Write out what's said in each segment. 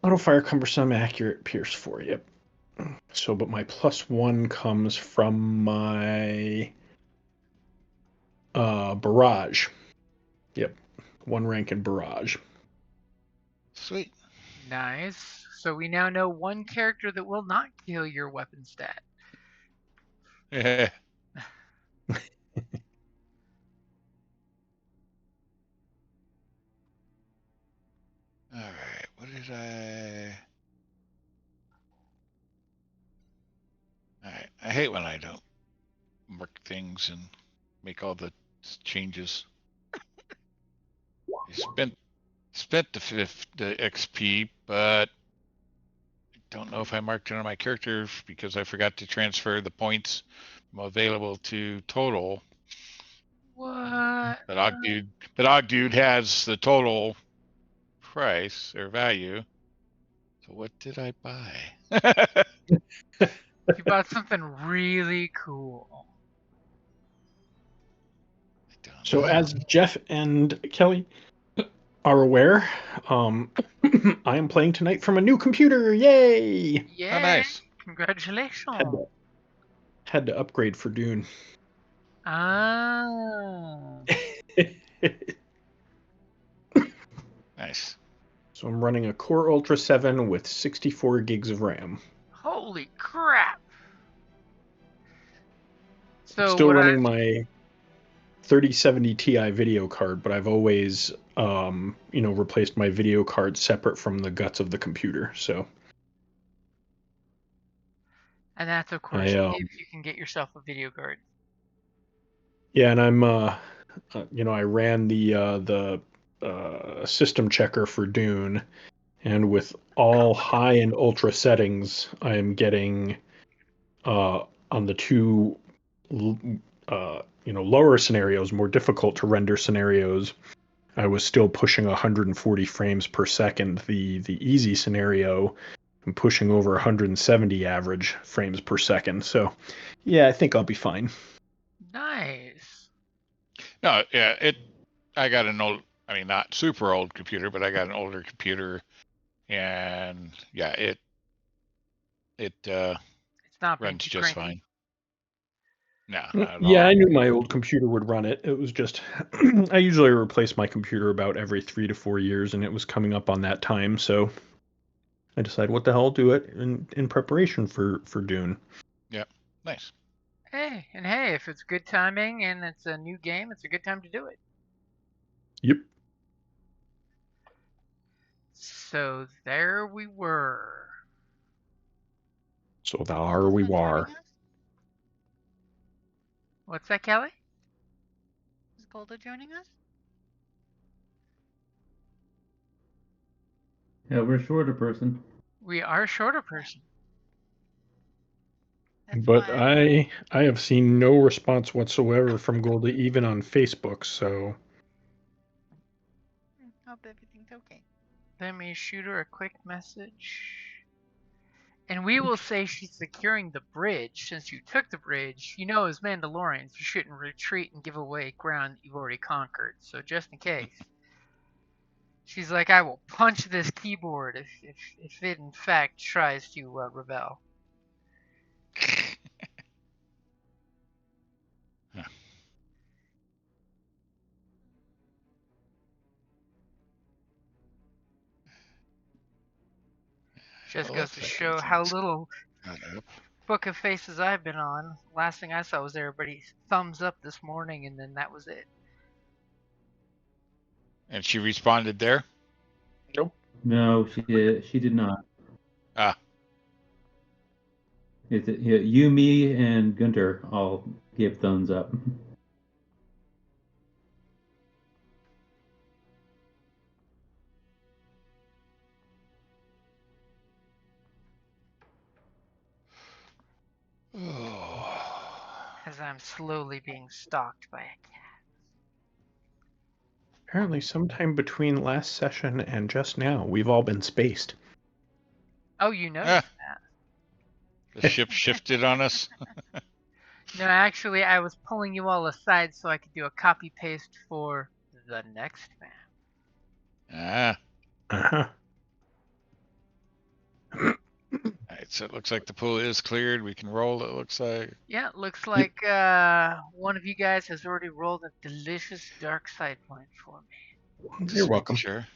Auto fire, cumbersome, accurate, pierce 4. Yep. So, but my +1 comes from my barrage. Yep. 1 rank in barrage. Sweet. Nice. So we now know one character that will not kill your weapon stat. Yeah. Alright, what did I... Alright, I hate when I don't mark things and make all the changes. I spent the XP, but I don't know if I marked it on my character because I forgot to transfer the points from available to total. What? But Og Dude has the total price or value. So what did I buy? You bought something really cool. So as Jeff and Kelly are aware, I am playing tonight from a new computer. Yay! Yeah. Oh, nice. Congratulations. Had to upgrade for Dune. Ah. Nice. So I'm running a Core Ultra 7 with 64 gigs of RAM. Holy crap! So I'm still running my 3070 Ti video card, but I've always, replaced my video card separate from the guts of the computer. So. And that's, of course, if you can get yourself a video card. Yeah, and I'm, I ran the system checker for Dune, and with all high and ultra settings, I am getting on the two, lower scenarios, more difficult to render scenarios. I was still pushing 140 frames per second. The easy scenario, I'm pushing over 170 average frames per second. So, yeah, I think I'll be fine. Nice. No, yeah, I got an old, I mean, not super old computer, but I got an older computer, and yeah, it's not runs just fine. No, not at yeah, all. I knew my old computer would run it. It was just, I usually replace my computer about every 3 to 4 years, and it was coming up on that time, so I decided, what the hell, do it in preparation for Dune. Yep, nice. Hey, if it's good timing and it's a new game, it's a good time to do it. Yep. So there we were. So there we were. What's that, Kelly? Is Golda joining us? Yeah, we're short a person. We are short a person. But I have seen no response whatsoever from Golda, even on Facebook, so... Hope everything's okay. Let me shoot her a quick message. And we will say she's securing the bridge. Since you took the bridge, you know as Mandalorians, you shouldn't retreat and give away ground that you've already conquered. So just in case. She's like, I will punch this keyboard if it in fact tries to rebel. Just goes to show how little Book of Faces I've been on. Last thing I saw was everybody thumbs up this morning, and then that was it. And she responded there? Nope. No, she did not. Ah. You, me, and Gunter all gave thumbs up. As I'm slowly being stalked by a cat. Apparently sometime between last session and just now, we've all been spaced. Oh, you noticed that. The ship shifted on us? No, actually, I was pulling you all aside so I could do a copy-paste for the next map. Ah. Uh-huh. so it looks like the pool is cleared. We can roll, it looks like. Yeah, it looks like one of you guys has already rolled a delicious dark side point for me. Just You're making welcome. Sure.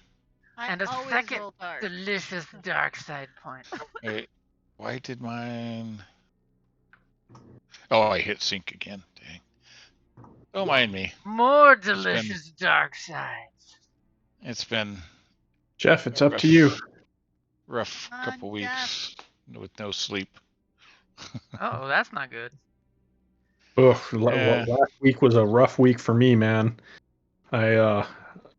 I And a always second roll dark. delicious dark side point. Wait, why did mine... Oh, I hit sync again. Dang. Don't mind me. More delicious dark sides. It's been Jeff, it's a up to you. rough Come on, couple weeks with no sleep. Oh, that's not good. Ugh, Yeah. last week was a rough week for me, man. I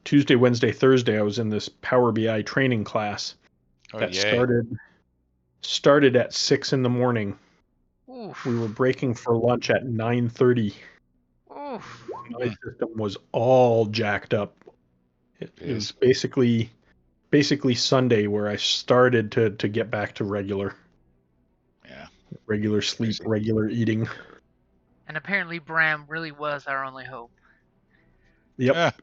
Tuesday, Wednesday, Thursday, I was in this Power BI training class Oh, that yay. started at 6 in the morning. Oof. We were breaking for lunch at 9:30. Oof. My system was all jacked up. It was basically Sunday where I started to get back to regular sleep, Crazy. regular eating. And apparently Bram really was our only hope. Yep.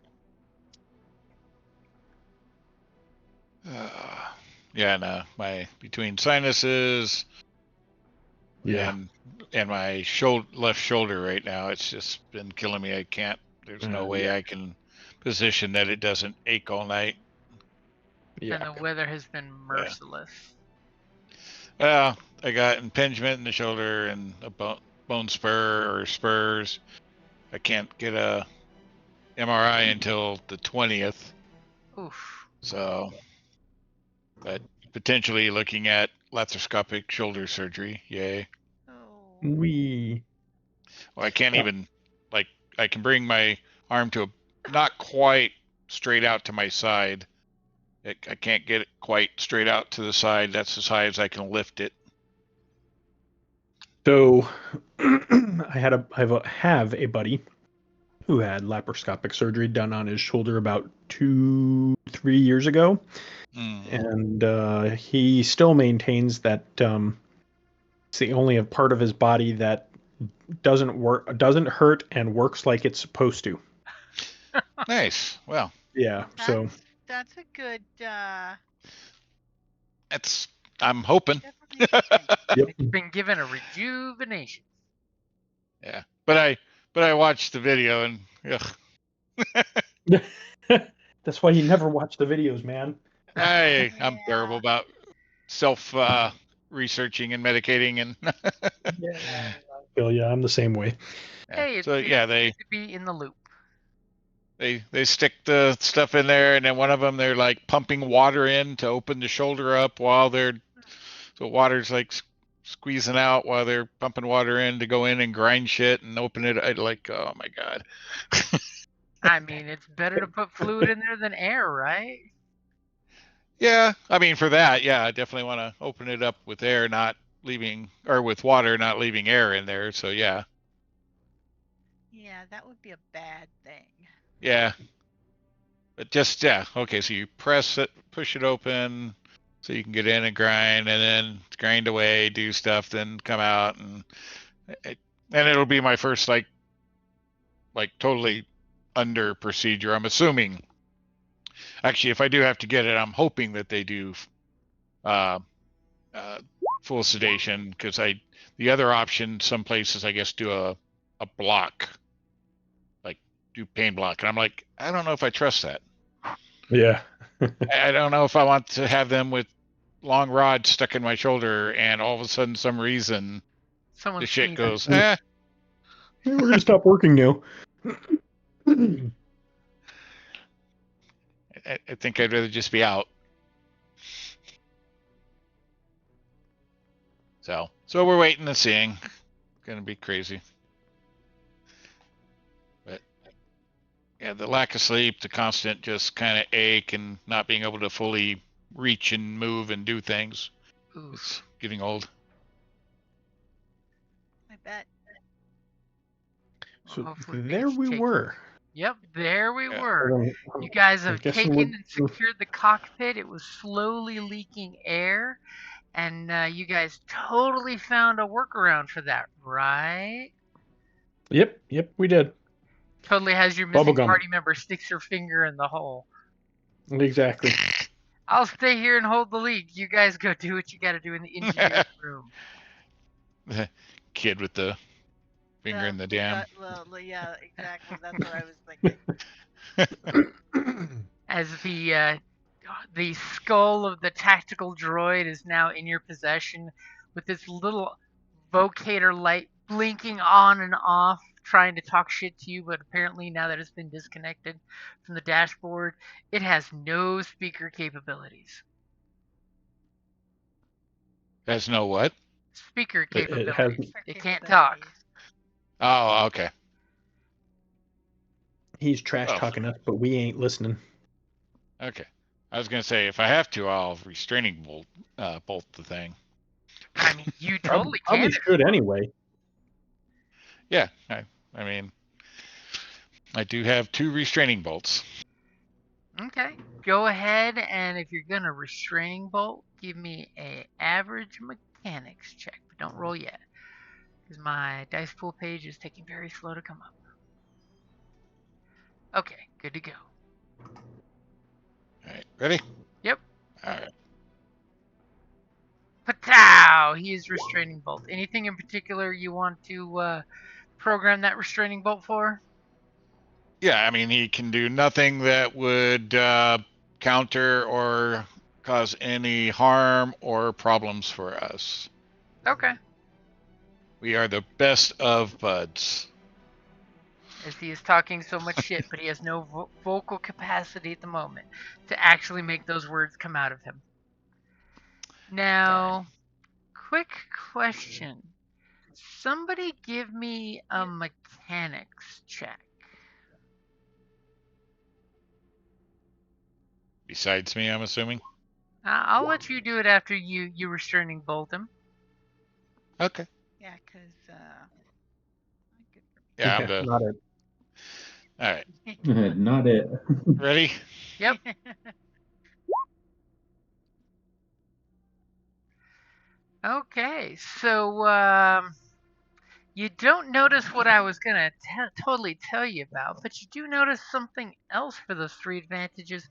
Yeah, no, my between sinuses Yeah. and my left shoulder right now, it's just been killing me. I can't. There's no way I can position that it doesn't ache all night. Yeah. And the weather has been merciless. Well, I got impingement in the shoulder and a bone spur or spurs. I can't get a MRI until the 20th. Oof. So, but potentially looking at laparoscopic shoulder surgery. Yay. Oh. We. Well, I can't even, I can bring my arm to not quite straight out to my side. I can't get it quite straight out to the side. That's as high as I can lift it. So, I have a buddy who had laparoscopic surgery done on his shoulder about 2-3 years ago, and he still maintains that it's the only part of his body that doesn't hurt and works like it's supposed to. Nice. Well, yeah. So that's a good. I'm hoping. Yep. It's been given a rejuvenation. Yeah, but I watched the video and ugh. That's why you never watch the videos, man. I'm terrible about self researching and medicating and Yeah, I feel ya. I'm the same way. Hey, it's so yeah, they good to be in the loop. they stick the stuff in there, and then one of them they're like pumping water in to open the shoulder up while so water's like squeezing out while they're pumping water in to go in and grind shit and open it. I'd like, oh my god. I mean, it's better to put fluid in there than air, right? Yeah, I mean for that, yeah, I definitely want to open it up with air, not leaving, or with water, not leaving air in there. So yeah. Yeah, that would be a bad thing. Yeah. But just okay. So you press it, push it open, so you can get in and grind, and then grind away, do stuff, then come out, and it'll be my first like totally under procedure. I'm assuming. Actually, if I do have to get it, I'm hoping that they do full sedation, because the other option, some places I guess do a block, like do pain block, and I'm like, I don't know if I trust that. Yeah. I don't know if I want to have them with long rods stuck in my shoulder, and all of a sudden, some reason, the shit goes, We're gonna stop working now. I think I'd rather just be out. So we're waiting and seeing. It's gonna be crazy. But yeah, the lack of sleep, the constant just kind of ache, and not being able to fully reach and move and do things. It's getting old. I bet. So there we were. Yep, there we were. You You guys have taken and secured the cockpit. It was slowly leaking air, and you guys totally found a workaround for that, right? Yep, we did. Totally has your missing Bubblegum. party member sticks her finger in the hole. Exactly. I'll stay here and hold the lead. You guys go do what you got to do in the engineering room. The kid with the finger in the jam. Well, yeah, exactly. That's what I was thinking. As the skull of the tactical droid is now in your possession, with its little vocator light blinking on and off, trying to talk shit to you, but apparently now that it's been disconnected from the dashboard, it has no speaker capabilities. Has no what? Speaker It has- capabilities. It can't talk. Oh, okay. He's trash talking us, but we ain't listening. Okay. I was gonna say if I have to, I'll restraining bolt the thing. I mean, you totally can. Probably should anyway. Yeah. I mean, I do have 2 restraining bolts. Okay. Go ahead, and if you're gonna restraining bolt, give me a average mechanics check, but don't roll yet, because my dice pool page is taking very slow to come up. Okay, good to go. All right. Ready? Yep. All right. Patow! He is restraining bolt. Anything in particular you want to program that restraining bolt for? Yeah, I mean, he can do nothing that would counter or cause any harm or problems for us. Okay. We are the best of buds. As he is talking so much shit, but he has no vocal capacity at the moment to actually make those words come out of him. Now, quick question. Somebody give me a mechanics check. Besides me, I'm assuming. I'll let you do it after you restraining bolt him. Okay. Yeah, because Yeah, I'm the. Not it. All right. Not it. Ready? Yep. Okay, so you don't notice what I was gonna totally tell you about, but you do notice something else for those 3 advantages,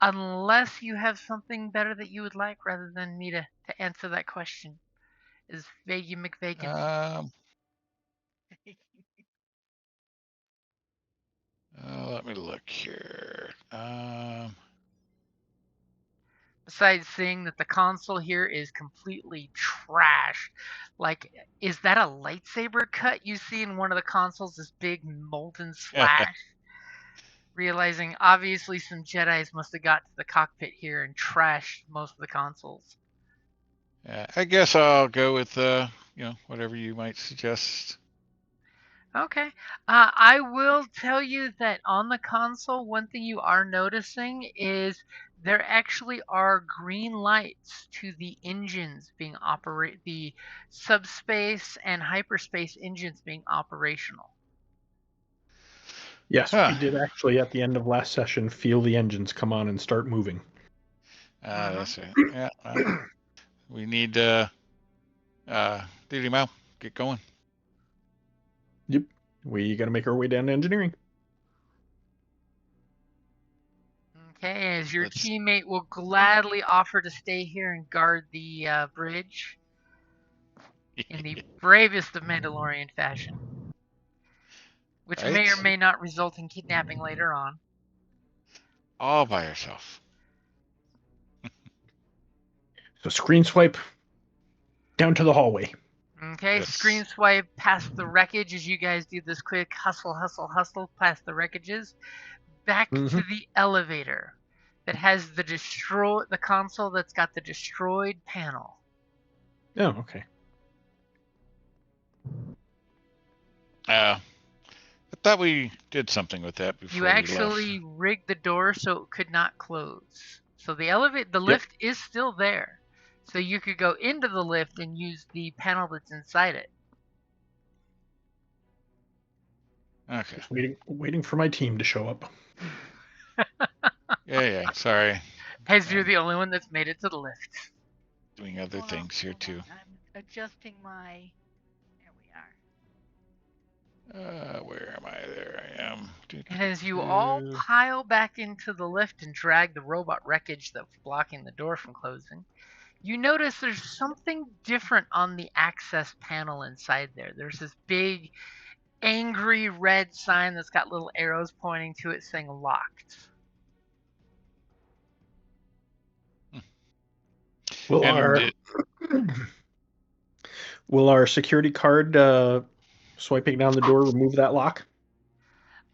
unless you have something better that you would like rather than me to answer that question. Is Vagey McVagan. Let me look here. Besides seeing that the console here is completely trash. Like, is that a lightsaber cut you see in one of the consoles? This big molten slash? Realizing obviously some Jedis must have got to the cockpit here and trashed most of the consoles. Yeah, I guess I'll go with whatever you might suggest. Okay. I will tell you that on the console, one thing you are noticing is there actually are green lights to the engines being the subspace and hyperspace engines being operational. Yes, we did actually at the end of last session feel the engines come on and start moving. That's it. Yeah. We need Duty Mao, get going. Yep. We got to make our way down to engineering. Okay, as your teammate will gladly offer to stay here and guard the bridge in the bravest of Mandalorian fashion, which may or may not result in kidnapping later on. All by yourself. So screen swipe down to the hallway. Okay, yes. Screen swipe past the wreckage as you guys do this quick hustle past the wreckages. Back to the elevator that has the console that's got the destroyed panel. Oh, okay. I thought we did something with that before. You actually rigged the door so it could not close. So the lift is still there. So you could go into the lift and use the panel that's inside it. Okay. Just waiting for my team to show up. Yeah. Sorry. As you're the only one that's made it to the lift. Doing other things here too. I'm adjusting my. There we are. Where am I? There I am. And as you all pile back into the lift and drag the robot wreckage that's blocking the door from closing, you notice there's something different on the access panel inside there. There's this big, angry red sign that's got little arrows pointing to it saying locked. Will our security card swiping down the door remove that lock?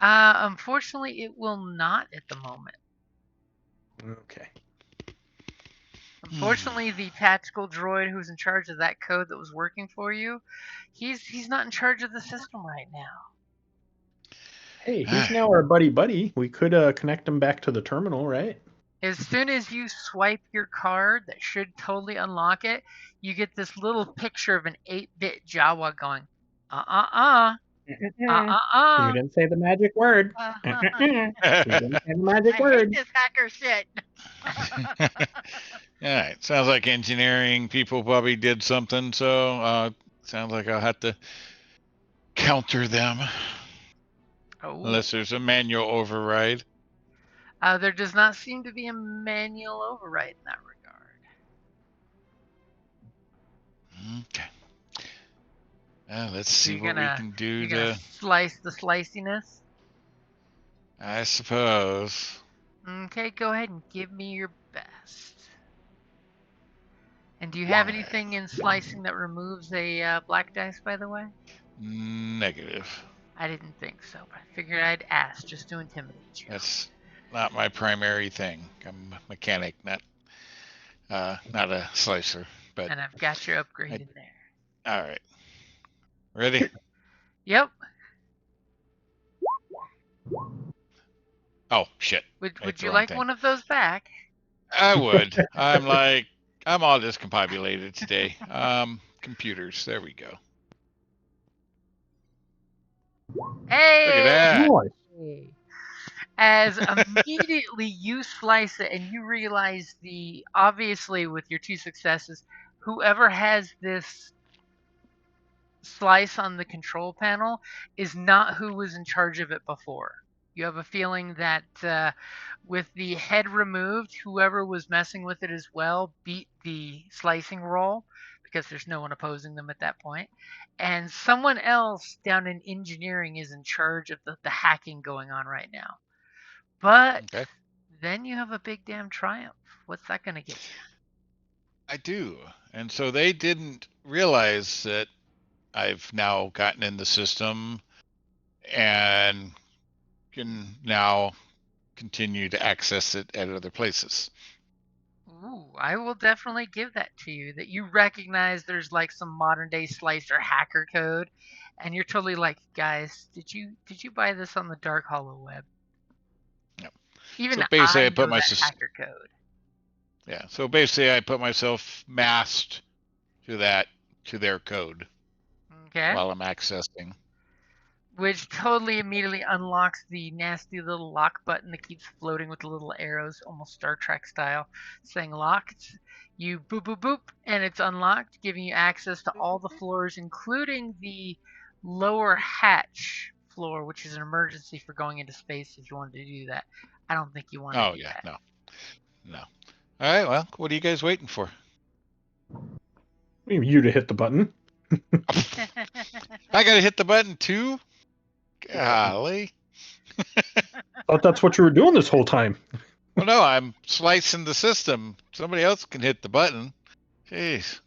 Unfortunately, it will not at the moment. Okay. Unfortunately, the tactical droid who's in charge of that code that was working for you, he's not in charge of the system right now. Hey, he's now our buddy. We could connect him back to the terminal, right? As soon as you swipe your card, that should totally unlock it, you get this little picture of an 8-bit Jawa going, You didn't say the magic word. You didn't say the magic word. I hate this hacker shit. All right. Sounds like engineering people probably did something, so sounds like I'll have to counter them. Unless there's a manual override. There does not seem to be a manual override in that regard. Okay. Let's see what we can do you're gonna slice the sliciness? I suppose. Okay, go ahead and give me your best. And do you have anything in slicing that removes a black dice, by the way? Negative. I didn't think so, but I figured I'd ask just to intimidate you. That's not my primary thing. I'm a mechanic, not a slicer. But and I've got your upgrade in there. All right. Ready? Yep. Oh, shit. Would you like one of those back? I would. I'm all discombobulated today. Computers. There we go. Hey! Look at that. As immediately you slice it and you realize obviously with your 2 successes, whoever has this slice on the control panel is not who was in charge of it before. You have a feeling that with the head removed, whoever was messing with it as well beat the slicing roll because there's no one opposing them at that point. And someone else down in engineering is in charge of the hacking going on right now. But then you have a big damn triumph. What's that going to get you? I do. And so they didn't realize that I've now gotten in the system and can now continue to access it at other places. Ooh, I will definitely give that to you, that you recognize there's like some modern day slicer hacker code, and you're totally like, guys, did you buy this on the dark hollow web? No. Even so basically I know that hacker code. Yeah, so basically I put myself masked to their code. Okay. While I'm accessing. Which totally immediately unlocks the nasty little lock button that keeps floating with the little arrows, almost Star Trek style, saying locked. You boop, boop, boop, and it's unlocked, giving you access to all the floors, including the lower hatch floor, which is an emergency for going into space if you wanted to do that. I don't think you want to do that. No. All right, well, what are you guys waiting for? You to hit the button. I gotta hit the button too? Golly. Thought that's what you were doing this whole time. Well, no, I'm slicing the system. Somebody else can hit the button. Jeez.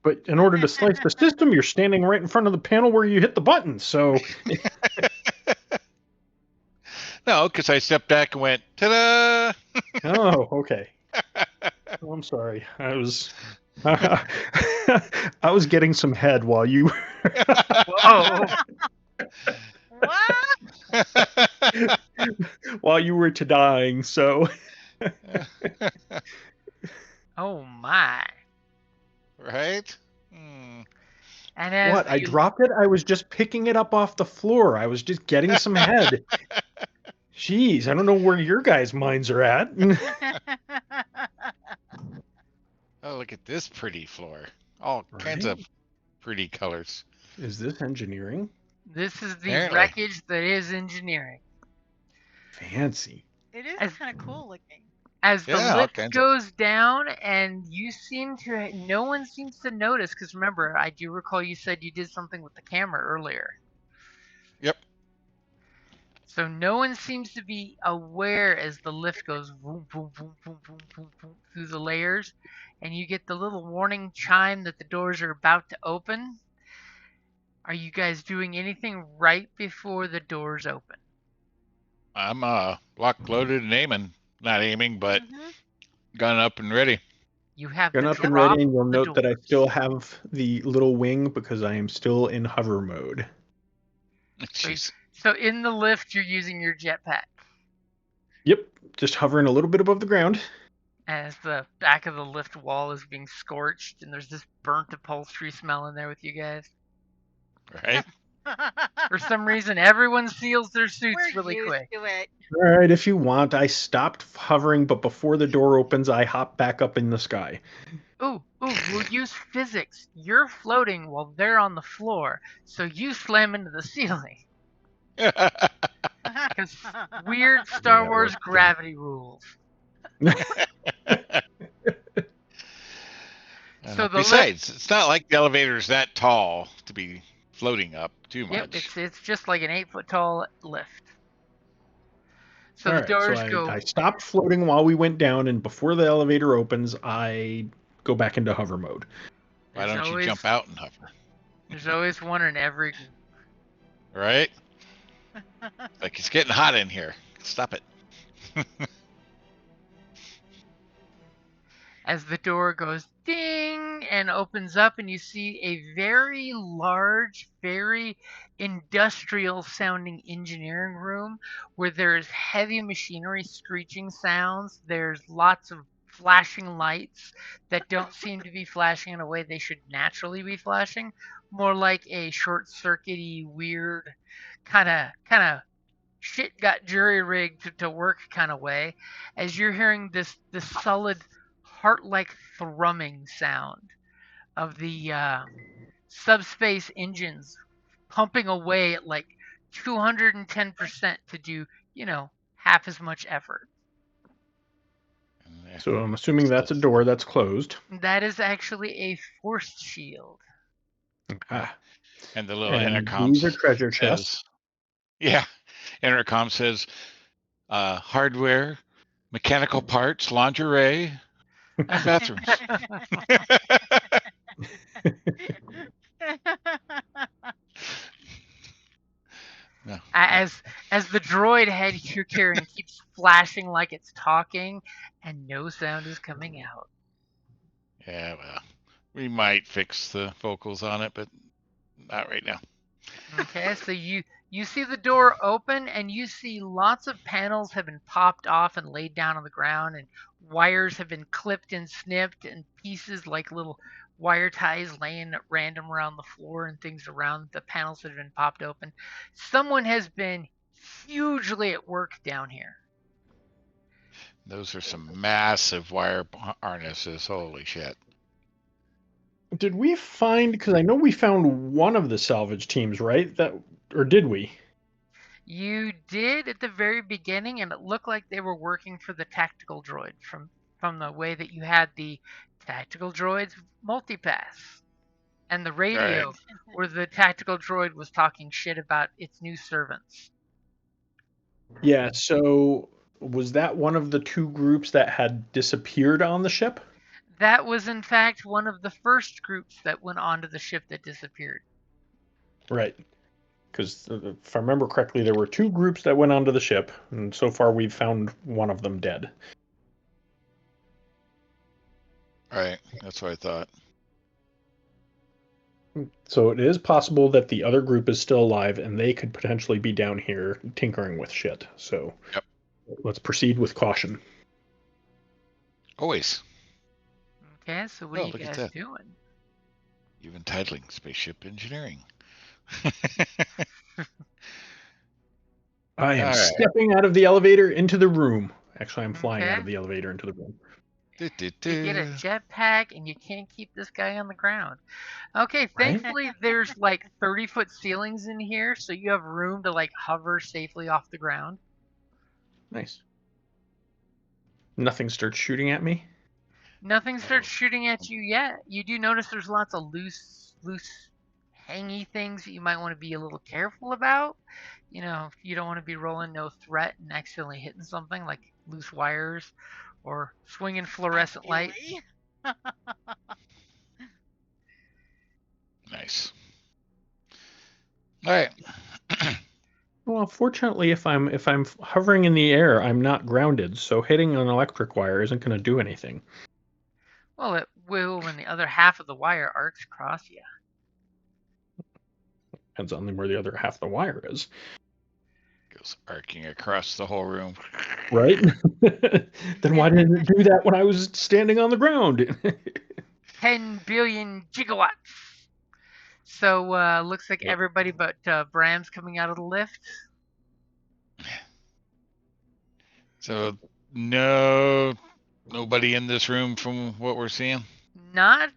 But in order to slice the system, you're standing right in front of the panel where you hit the button, so... No, because I stepped back and went, ta-da! Oh, okay. Oh, I'm sorry. I was getting some head while you... Whoa! What? While you were dying, so... Oh my. Right? And as what? I dropped it? I was just picking it up off the floor. I was just getting some head. Jeez, I don't know where your guys' minds are at. Oh, look at this pretty floor. All kinds of pretty colors. Is this engineering? This is the Apparently. wreckage that is engineering. Fancy. It is As- kind of cool looking. As the Yeah, all lift kinds of- goes down, and you seem to, no one seems to notice, because remember, I do recall you said you did something with the camera earlier. Yep. So no one seems to be aware as the lift goes boom, boom, boom, boom, boom, boom, boom through the layers, and you get the little warning chime that the doors are about to open. Are you guys doing anything right before the doors open? I'm locked, loaded, and aiming. Not aiming, but Mhm. gun up and ready. You have Gun the up and drop ready, and you'll the note that I doors. still have the little wing because I am still in hover mode. Jeez. So in the lift, you're using your jetpack. Yep, just hovering a little bit above the ground. As the back of the lift wall is being scorched, and there's this burnt upholstery smell in there with you guys. Right? For some reason, everyone seals their suits We're really used quick. to it. All right, if you want, I stopped hovering, but before the door opens, I hop back up in the sky. Ooh, we'll use physics. You're floating while they're on the floor, so you slam into the ceiling. Because weird Star that Wars works, yeah. gravity rules. So the Besides, it's not like the elevator's that tall to be floating up too much. Yep, it's just like an 8-foot tall lift. So All the right, doors so go. I stopped floating while we went down, and before the elevator opens, I go back into hover mode. Why There's don't you always- jump out and hover? There's always one in every group. Right? Like, it's getting hot in here. Stop it. As the door goes ding and opens up, and you see a very large, very industrial sounding engineering room where there's heavy machinery screeching sounds. There's lots of flashing lights that don't seem to be flashing in a way they should naturally be flashing, more like a short-circuity, weird kind of shit got jury rigged to work kind of way, as you're hearing this solid heart-like thrumming sound of the subspace engines pumping away at like 210% to do, half as much effort. So I'm assuming that's a door that's closed. That is actually a force shield. Ah, And the little and intercom these are treasure chests. says, yeah, intercom says, hardware, mechanical parts, lingerie, and bathrooms. No. As the droid head you're carrying keeps flashing like it's talking, and no sound is coming out. Yeah, well, we might fix the vocals on it, but not right now. Okay, so you see the door open, and you see lots of panels have been popped off and laid down on the ground, and wires have been clipped and snipped, and pieces like little wire ties laying at random around the floor and things around the panels that have been popped open. Someone has been hugely at work down here. Those are some massive wire harnesses. Holy shit. Did we find? Because I know we found one of the salvage teams, right? Or did we? You did at the very beginning, and it looked like they were working for the tactical droid from the way that you had the tactical droid's multipass and the radio Right. where the tactical droid was talking shit about its new servants. Yeah. So was that one of the two groups that had disappeared on the ship? That was, in fact, one of the first groups that went onto the ship that disappeared. Right. Because if I remember correctly, there were two groups that went onto the ship, and so far we've found one of them dead. Right. That's what I thought. So it is possible that the other group is still alive, and they could potentially be down here tinkering with shit. So Yep. Let's proceed with caution. Always. Okay, so what Oh, are you look at guys that. doing? Even titling spaceship engineering. I am All right. stepping out of the elevator into the room. Actually, I'm flying out Okay. of the elevator into the room. You get a jetpack, and you can't keep this guy on the ground. Okay, thankfully there's like 30-foot ceilings in here, so you have room to like hover safely off the ground. Nice. Nothing starts shooting at me. Nothing starts shooting at you yet. You do notice there's lots of loose, hangy things that you might want to be a little careful about. You know, you don't want to be rolling no threat and accidentally hitting something like loose wires or swinging fluorescent light. Ideally. Nice. All right. Well, fortunately, if I'm hovering in the air, I'm not grounded, so hitting an electric wire isn't going to do anything. Well, it will when the other half of the wire arcs across you. Depends on where the other half of the wire is. Goes arcing across the whole room. Right? Then why didn't it do that when I was standing on the ground? 10 billion gigawatts. So, looks like everybody but Bram's coming out of the lift. So nobody in this room from what we're seeing. Not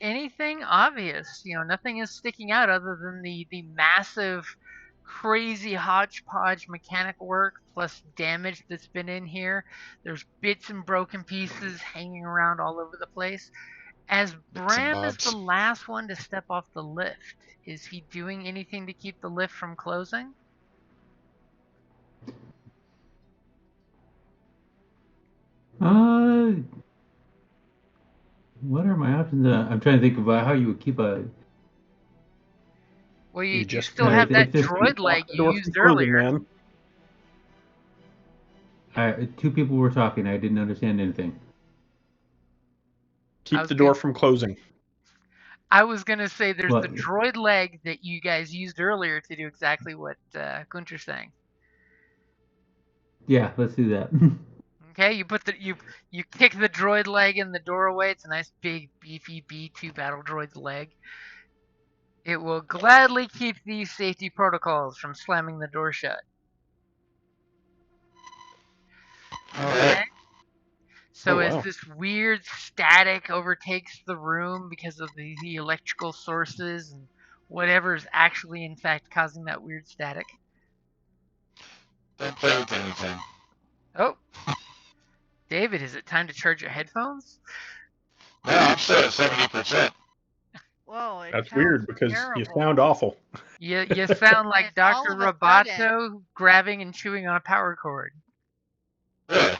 anything obvious. You know, nothing is sticking out other than the massive, crazy hodgepodge mechanic work plus damage that's been in here. There's bits and broken pieces hanging around all over the place. As Bram is the last one to step off the lift, is he doing anything to keep the lift from closing? What are my options? I'm trying to think about how you would keep a. Well, you just still have that just droid leg you used earlier. Man. Two people were talking. I didn't understand anything. Keep the door from closing. I was going to say there's What? the droid leg that you guys used earlier to do exactly what Gunter's saying. Yeah, let's do that. Okay, you put you kick the droid leg in the doorway. It's a nice big beefy B2 battle droid's leg. It will gladly keep these safety protocols from slamming the door shut. Okay. So as this weird static overtakes the room because of the electrical sources and whatever is actually in fact causing that weird static. Don't play with anything. Oh. David, is it time to charge your headphones? No, I'm still at 70%. Whoa, That's weird because terrible. you sound awful. You sound like And all Dr. of a Roboto grabbing and chewing on a power cord. Really?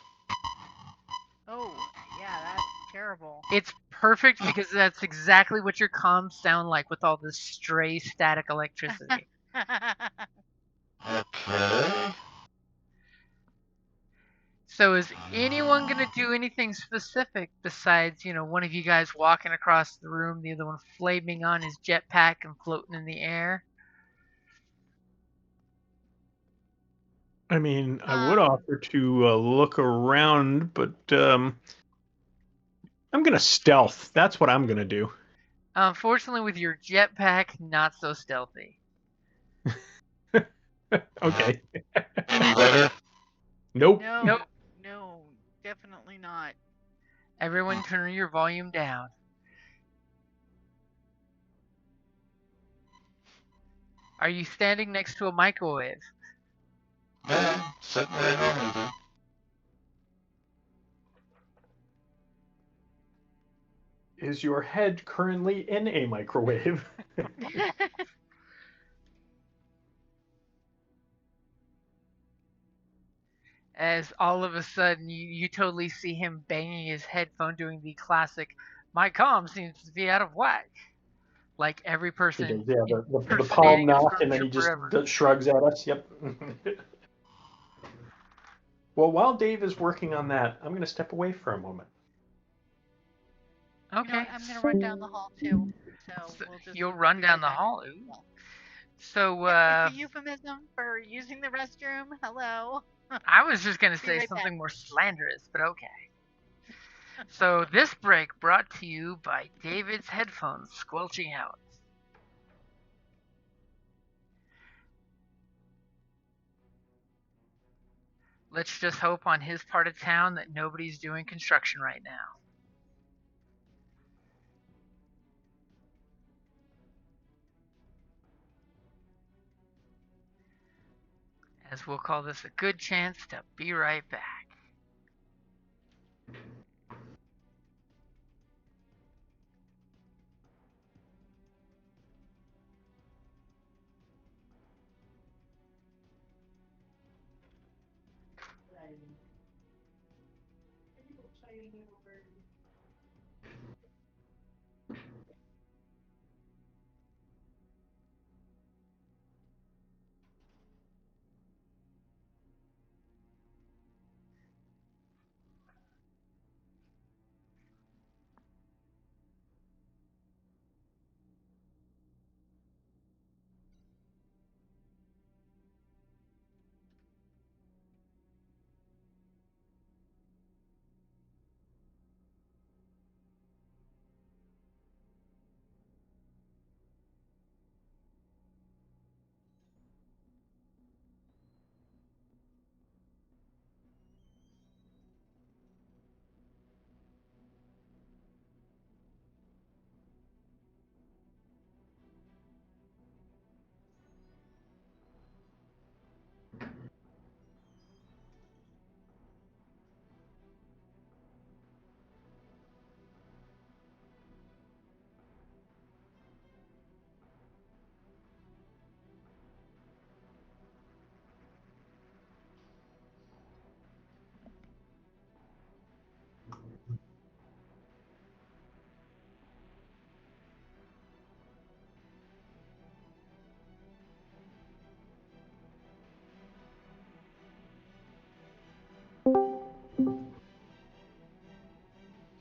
Oh, yeah, that's terrible. It's perfect because that's exactly what your comms sound like with all this stray static electricity. Okay. So is anyone going to do anything specific besides, you know, one of you guys walking across the room, the other one flaming on his jetpack and floating in the air? I mean, I would offer to look around, but I'm going to stealth. That's what I'm going to do. Unfortunately, with your jetpack, not so stealthy. Okay. Any better? Nope. No, definitely not. Everyone turn your volume down. Are you standing next to a microwave? Yeah, sitting where I normally do. Is your head currently in a microwave? As all of a sudden you totally see him banging his headphone doing the classic, my comm seems to be out of whack. Like every person. Yeah, the palm knock and then he just shrugs at us. Yep. Well, while Dave is working on that, I'm going to step away for a moment. Okay. You know, I'm going to run down the hall too. So we'll just you'll run down the hall? Ooh. So, it's a euphemism for using the restroom. Hello. I was just going to say something more slanderous, but okay. So this break brought to you by David's headphones squelching out. Let's just hope on his part of town that nobody's doing construction right now. As we'll call this a good chance to be right back.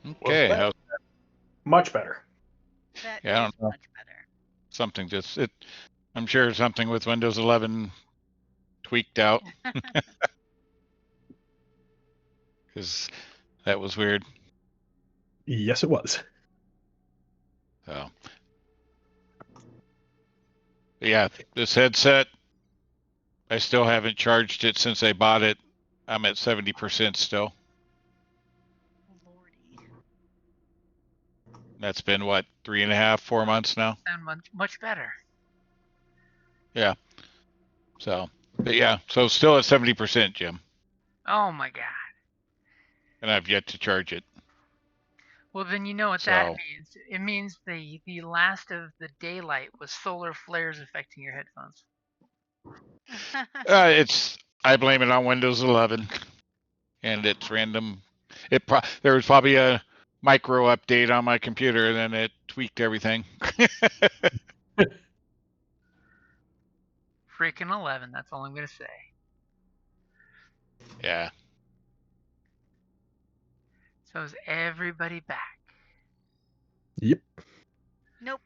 Okay. that? How's Much better. That Yeah, I is don't know. much better. something just it? I'm sure something with Windows 11 tweaked out because that was weird. Yes, it was. So, yeah, this headset, I still haven't charged it since I bought it. I'm at 70% still. Lordy. That's been what, 3.5, 4 months now? Sound much better. Yeah. So, but yeah, so still at 70%, Jim, Oh my god. and I've yet to charge it. Well, then you know what that So, means. It means the last of the daylight was solar flares affecting your headphones. I blame it on Windows 11, and it's random. There was probably a micro update on my computer, and then it tweaked everything. Freaking 11, that's all I'm going to say. Yeah. So is everybody back? Yep. Nope.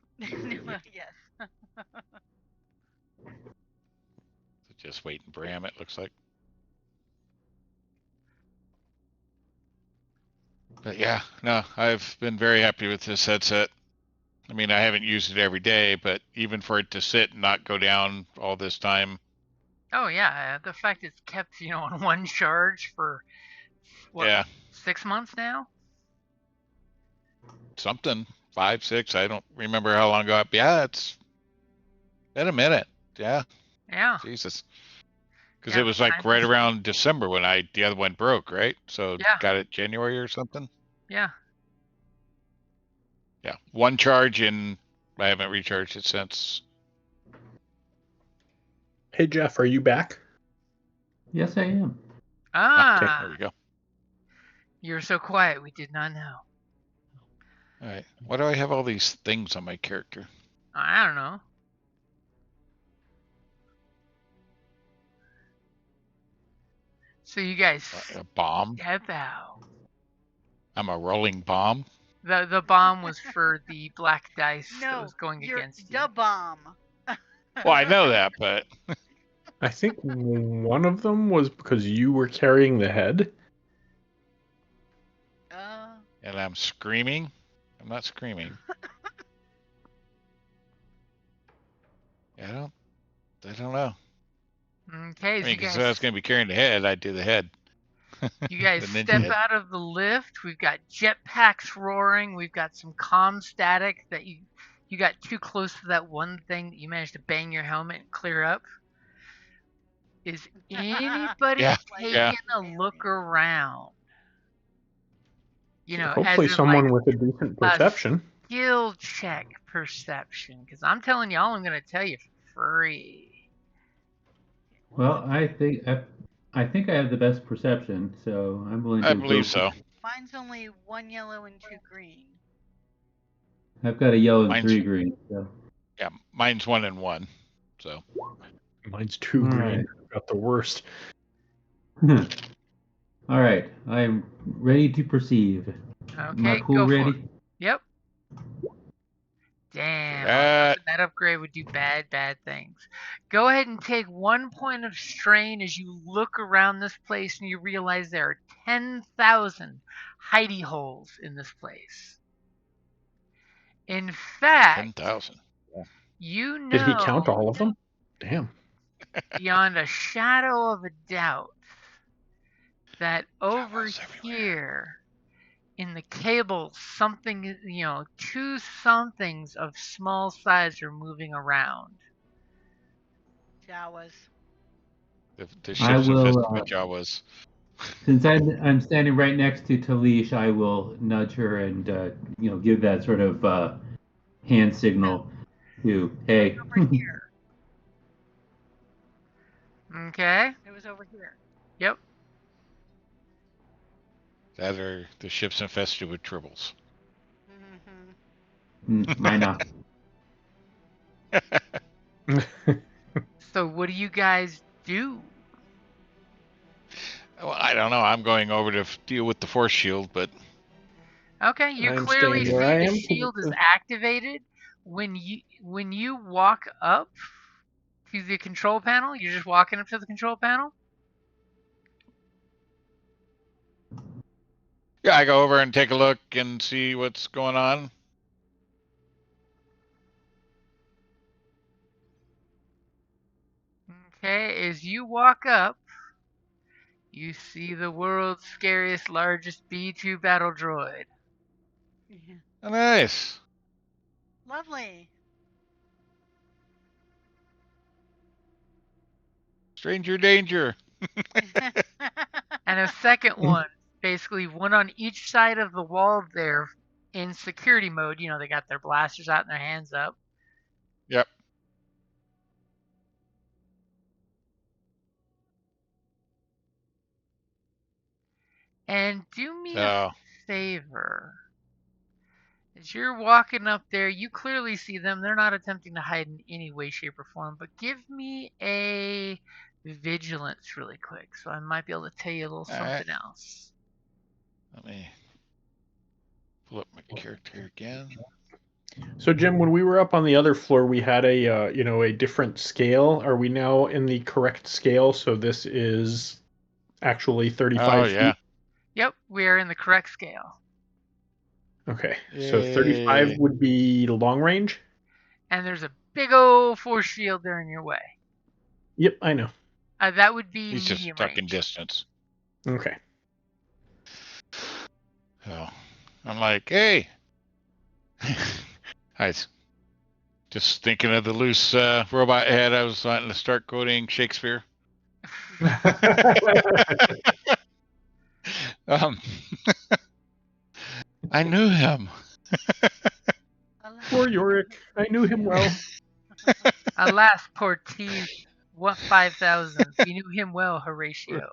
Yes. Just waiting for him, it looks like. But yeah, no, I've been very happy with this headset. I mean, I haven't used it every day, but even for it to sit and not go down all this time. Oh yeah, the fact it's kept, on one charge for what, Yeah, 6 months now? something 5, 6. I don't remember how long ago. Yeah, it's been a minute. Yeah, Yeah. Jesus. Because Yeah, it was the like time right has- around December when the other one broke, right? So Yeah. got it January or something. Yeah. Yeah, one charge, and I haven't recharged it since. Hey, Jeff, are you back? Yes, I am. Ah, There we go. you're so quiet, we did not know. All right. Why do I have all these things on my character? I don't know. So you guys A bomb? step out. I'm a rolling bomb? The bomb was for the black dice that No, was going you're against you. the bomb. Well, I know that, but I think one of them was because you were carrying the head. and I'm screaming. I'm not screaming. I don't know. Okay, I so mean, you because guys, if I was going to be carrying the head, I'd do the head. you guys The ninja step head. out of the lift. We've got jetpacks roaring. We've got some comm static that you got too close to that one thing that you managed to bang your helmet and clear up. Is anybody Yeah, taking yeah. a look around? You know, Hopefully as in someone like with a decent perception. skill check perception, because I'm telling y'all, I'm gonna tell you for free. Well, I think I have the best perception, so I'm willing I to believe go. so. Mine's only 1 yellow and 2 green. I've got a yellow and Mine's- 3 green. So. Yeah, mine's 1 and 1. So Mine's 2 All green. right. Got the worst. All right, I'm ready to perceive. Okay, Mark, go ready? for it. Yep. Damn, that that upgrade would do bad things. Go ahead and take 1 point of strain as you look around this place and you realize there are 10,000 hidey holes in this place. In fact, 10,000. you know Did he count all of them? Damn. beyond a shadow of a doubt that over Jawas everywhere. here in the cable, something, two somethings of small size are moving around. Jawas. The I ship's will, infested with Jawas. Since I'm standing right next to Talish, I will nudge her and give that sort of hand signal to hey. Over here. Okay. It was over here. Yep. That or the ship's infested with tribbles. Mine not. So what do you guys do? Well, I don't know. I'm going over to deal with the force shield, but Okay, you I'm clearly staying see where I the am. shield is activated when you walk up to the control panel. You're just walking up to the control panel. yeah, I go over and take a look and see what's going on. Okay, as you walk up, you see the world's scariest, largest B2 battle droid. Yeah. Oh, nice. Lovely. Stranger danger. And a second one, basically one on each side of the wall there in security mode. You know, they got their blasters out and their hands up. Yep. And do me Oh. a favor. As you're walking up there, you clearly see them. They're not attempting to hide in any way, shape, or form. But give me a vigilance really quick, so I might be able to tell you a little something else. Let me pull up my character again. So Jim, when we were up on the other floor, we had a different scale. Are we now in the correct scale? So this is actually 35 feet. Yeah. Yep, we are in the correct scale. Okay, so 35 Yay. would be long range? And there's a big old force shield there in your way. Yep, I know. That would be He's just medium stuck in range. distance. Okay. So I'm like, hey. I was just thinking of the loose robot head. I was wanting to start quoting Shakespeare. I knew him. Poor Yorick. I knew him well. Alas, poor T. What 5,000? We knew him well, Horatio.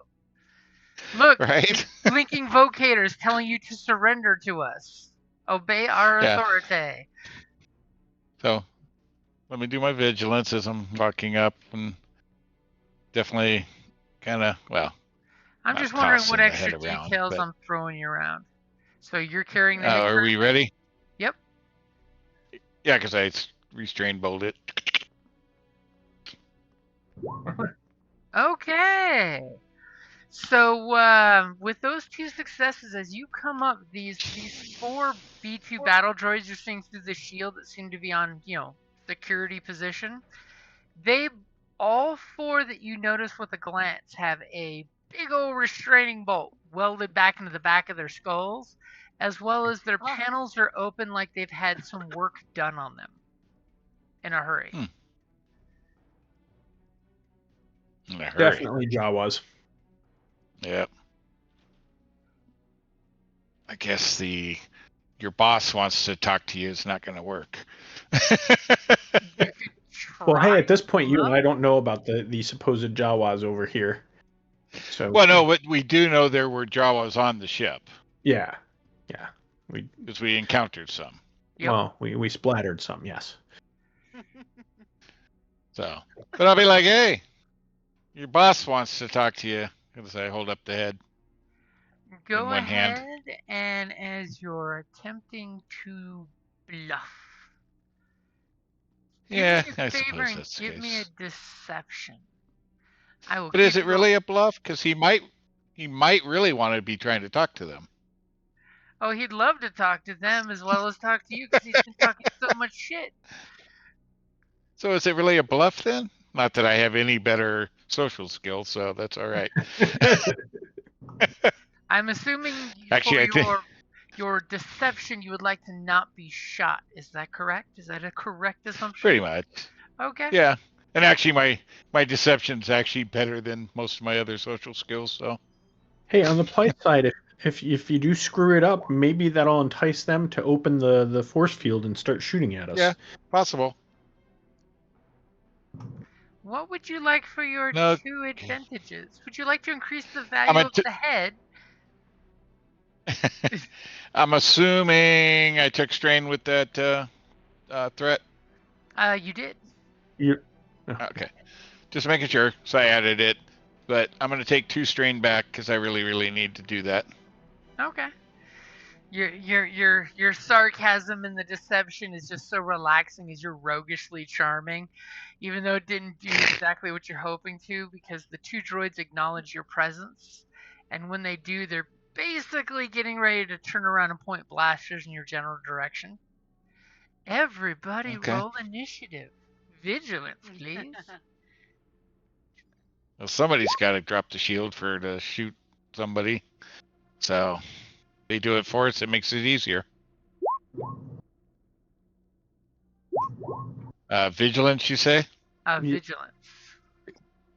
Look, Right? blinking vocators telling you to surrender to us. Obey our authority. So let me do my vigilance as I'm walking up, and definitely kind of, well, I'm not just wondering what tossing the extra head around, details but- I'm throwing you around. So you're carrying the head. are we ready? Yep. Yeah, because I restrained bolted. Okay. So with those two successes, as you come up, these 4 B2 battle droids you're seeing through the shield that seem to be on, security position. They all 4 that you notice with a glance have a big old restraining bolt welded back into the back of their skulls, as well as their panels are open like they've had some work done on them in a hurry. In a hurry. Definitely Jawas. Yep. I guess your boss wants to talk to you is not going to work. You could Well, hey, try at this point, you and bluff. I don't know about the supposed Jawas over here. So Well, no, but we do know there were Jawas on the ship yeah, because we encountered some. Yep. well, we splattered some, yes. So, but I'll be like, hey, your boss wants to talk to you. Because I hold up the head. Go in one hand. ahead, and as you're attempting to bluff, Yeah, do me a I favor suppose and that's the give me a case. deception. I will But is give it you really a bluff? Because he might really want to be trying to talk to them. Oh, he'd love to talk to them as well as talk to you because he's been talking so much shit. So is it really a bluff then? Not that I have any better social skills, so that's all right. I'm assuming Actually, for your deception, you would like to not be shot. Is that correct? Is that a correct assumption? Pretty much. Okay. Yeah. And actually, my deception's actually better than most of my other social skills. So. Hey, on the plus side, if you do screw it up, maybe that'll entice them to open the force field and start shooting at us. Yeah, possible. What would you like for your No. 2 advantages? Would you like to increase the value of the head? I'm assuming I took strain with that threat. You did. Okay. Just making sure. So I added it. But I'm going to take 2 strain back because I really, really need to do that. Okay. Your sarcasm and the deception is just so relaxing as you're roguishly charming, even though it didn't do exactly what you're hoping to, because the 2 droids acknowledge your presence, and when they do, they're basically getting ready to turn around and point blasters in your general direction. Everybody roll initiative. Vigilance, please. Well, somebody's got to drop the shield to shoot somebody. So they do it for us. It makes it easier. Vigilance, you say? Vigilance.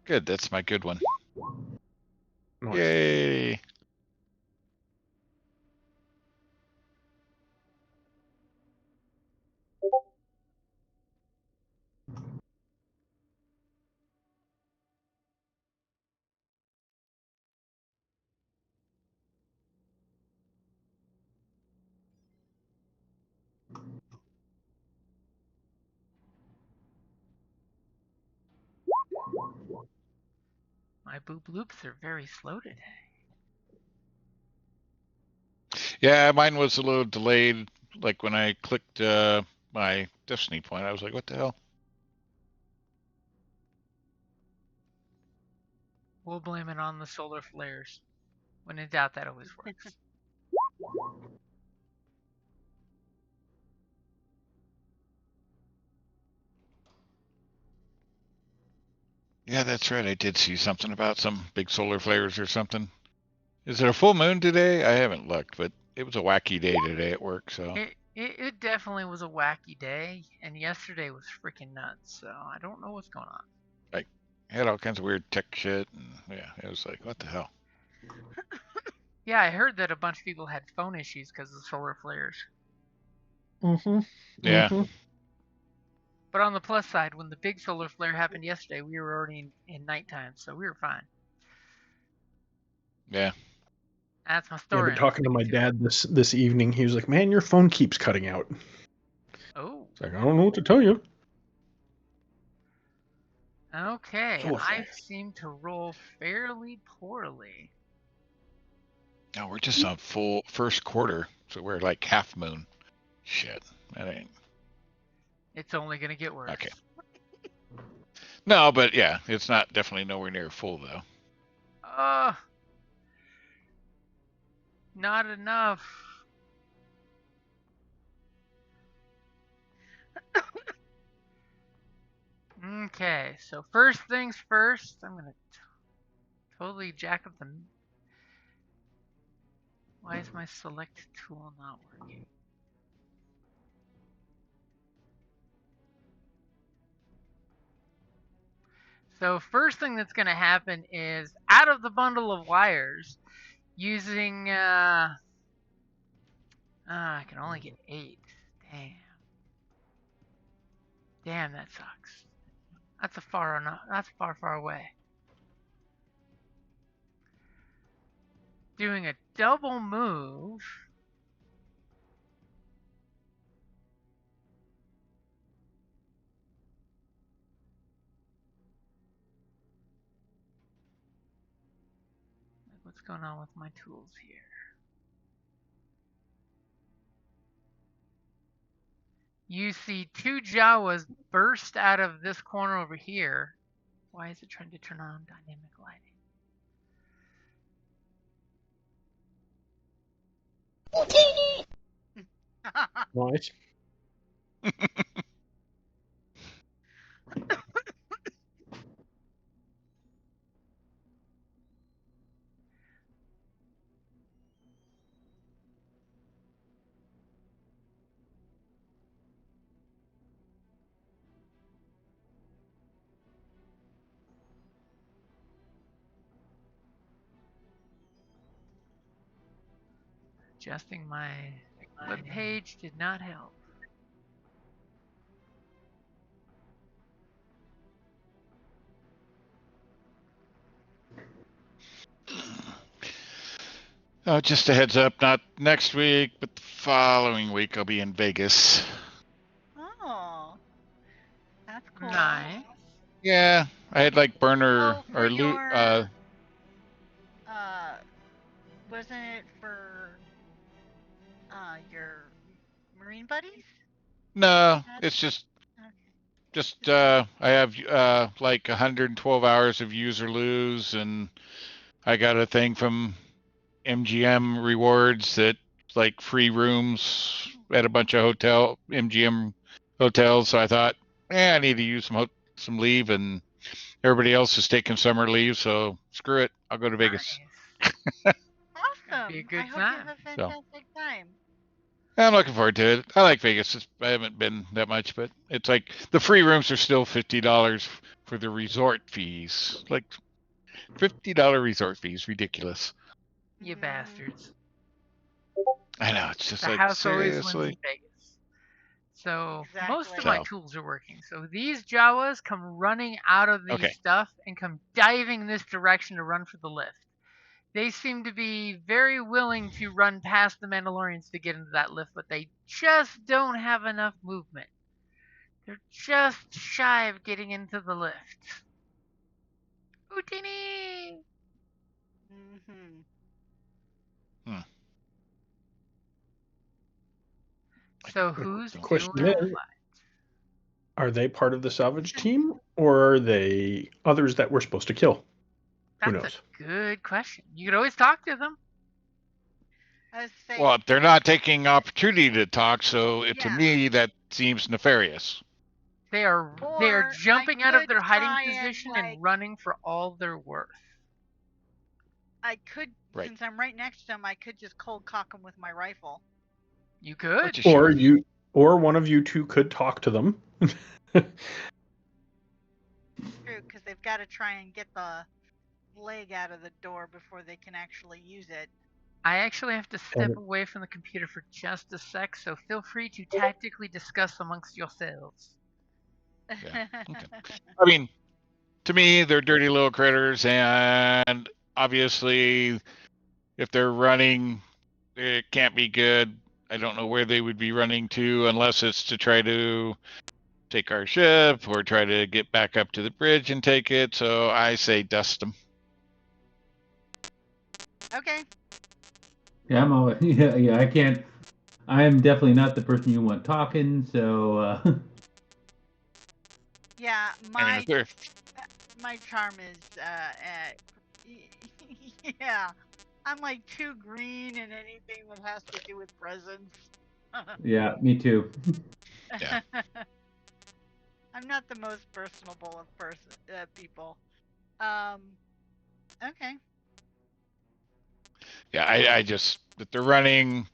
Good. That's my good one. Nice. Yay. My boop loops are very slow today. Yeah, mine was a little delayed. Like when I clicked my destiny point, I was like, what the hell? We'll blame it on the solar flares. When in doubt, that always works. Yeah, that's right. I did see something about some big solar flares or something. Is it a full moon today? I haven't looked, but it was a wacky day today at work. So it definitely was a wacky day, and yesterday was freaking nuts. So I don't know what's going on. I had all kinds of weird tech shit, and yeah, it was like, what the hell? Yeah, I heard that a bunch of people had phone issues because of the solar flares. Mm-hmm. Yeah. Mm-hmm. But on the plus side, when the big solar flare happened yesterday, we were already in nighttime, so we were fine. Yeah. That's my I've story. been talking to my dad this evening. He was like, "Man, your phone keeps cutting out." Oh. It's like, I don't know what to tell you. Okay, I seem to roll fairly poorly. No, we're just on full first quarter, so we're like half moon. Shit, that ain't. It's only gonna get worse. Okay. No, but yeah, it's not definitely nowhere near full though. Not enough. Okay, so first things first, I'm gonna totally jack up the. Why is my select tool not working? So first thing that's going to happen is out of the bundle of wires, using I can only get 8. Damn, that sucks. That's far away. Doing a double move. What's going on with my tools here? You see 2 Jawas burst out of this corner over here. Why is it trying to turn on dynamic lighting? Nice. Adjusting my web page did not help. Just a heads up, not next week, but the following week I'll be in Vegas. Oh, that's cool. Nice. Yeah, I had like burner Oh, for or loot. your, wasn't it for your Marine buddies? No, it's Okay. I have like 112 hours of use or lose, and I got a thing from MGM rewards that like free rooms at a bunch of MGM hotels. So I thought, I need to use some leave, and everybody else is taking summer leave, so screw it. I'll go to Vegas. Nice. Awesome. Be a good I hope time. you have a fantastic time. I'm looking forward to it. I like Vegas. I haven't been that much, but it's like the free rooms are still $50 for the resort fees. Like $50 resort fees, ridiculous. You bastards. I know, it's just The like house always wins in seriously. Vegas. So most of Exactly. my So- tools are working. So these Jawas come running out of the Okay. stuff and come diving this direction to run for the lift. They seem to be very willing to run past the Mandalorians to get into that lift, but they just don't have enough movement. They're just shy of getting into the lift. Houdini! Mm-hmm. So who's Question doing is, what? are they part of the salvage team, or are they others that we're supposed to kill? Who That's knows? a good question. You could always talk to them. I was saying, Well, they're not taking opportunity to talk, so to Yeah. me that seems nefarious. They are Or I jumping out of could their hiding try and, position like- and running for all they're worth. I could, Right. since I'm right next to them, I could just cold cock them with my rifle. You could. Which is Or one of you two could talk to them. True, because they've got to try and get the leg out of the door before they can actually use it. I actually have to step And- away from the computer for just a sec, so feel free to tactically discuss amongst yourselves. Yeah, okay. I mean, to me, they're dirty little critters, and obviously, if they're running, it can't be good. I don't know where they would be running to, unless it's to try to take our ship or try to get back up to the bridge and take it. So I say dust them. Okay. Yeah, I'm always, yeah, I can't. I'm definitely not the person you want talking, so Yeah, I mean, if they're my charm is yeah. I'm like too green in anything that has to do with presents. yeah, me too. Yeah. I'm not the most personable of people. Okay. Yeah, I just if they're running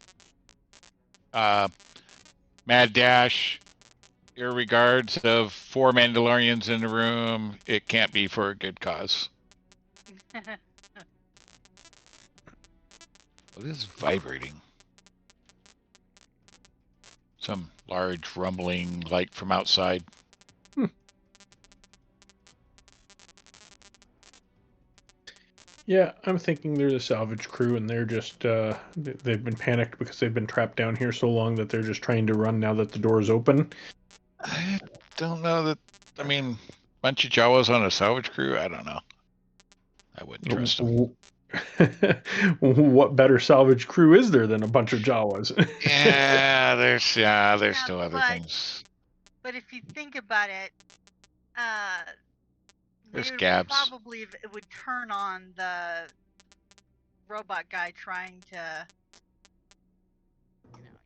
mad dash, irregards of 4 Mandalorians in the room, it can't be for a good cause. What is vibrating? Some large rumbling like from outside. Yeah, I'm thinking there's a salvage crew, and they're just they've been panicked because they've been trapped down here so long that they're just trying to run now that the door is open. I don't know that. I mean, bunch of Jawas on a salvage crew. I don't know. I wouldn't trust them. What better salvage crew is there than a bunch of Jawas? There's still other but- things. But if you think about it, There's they would scabs. probably it would turn on the robot guy trying to.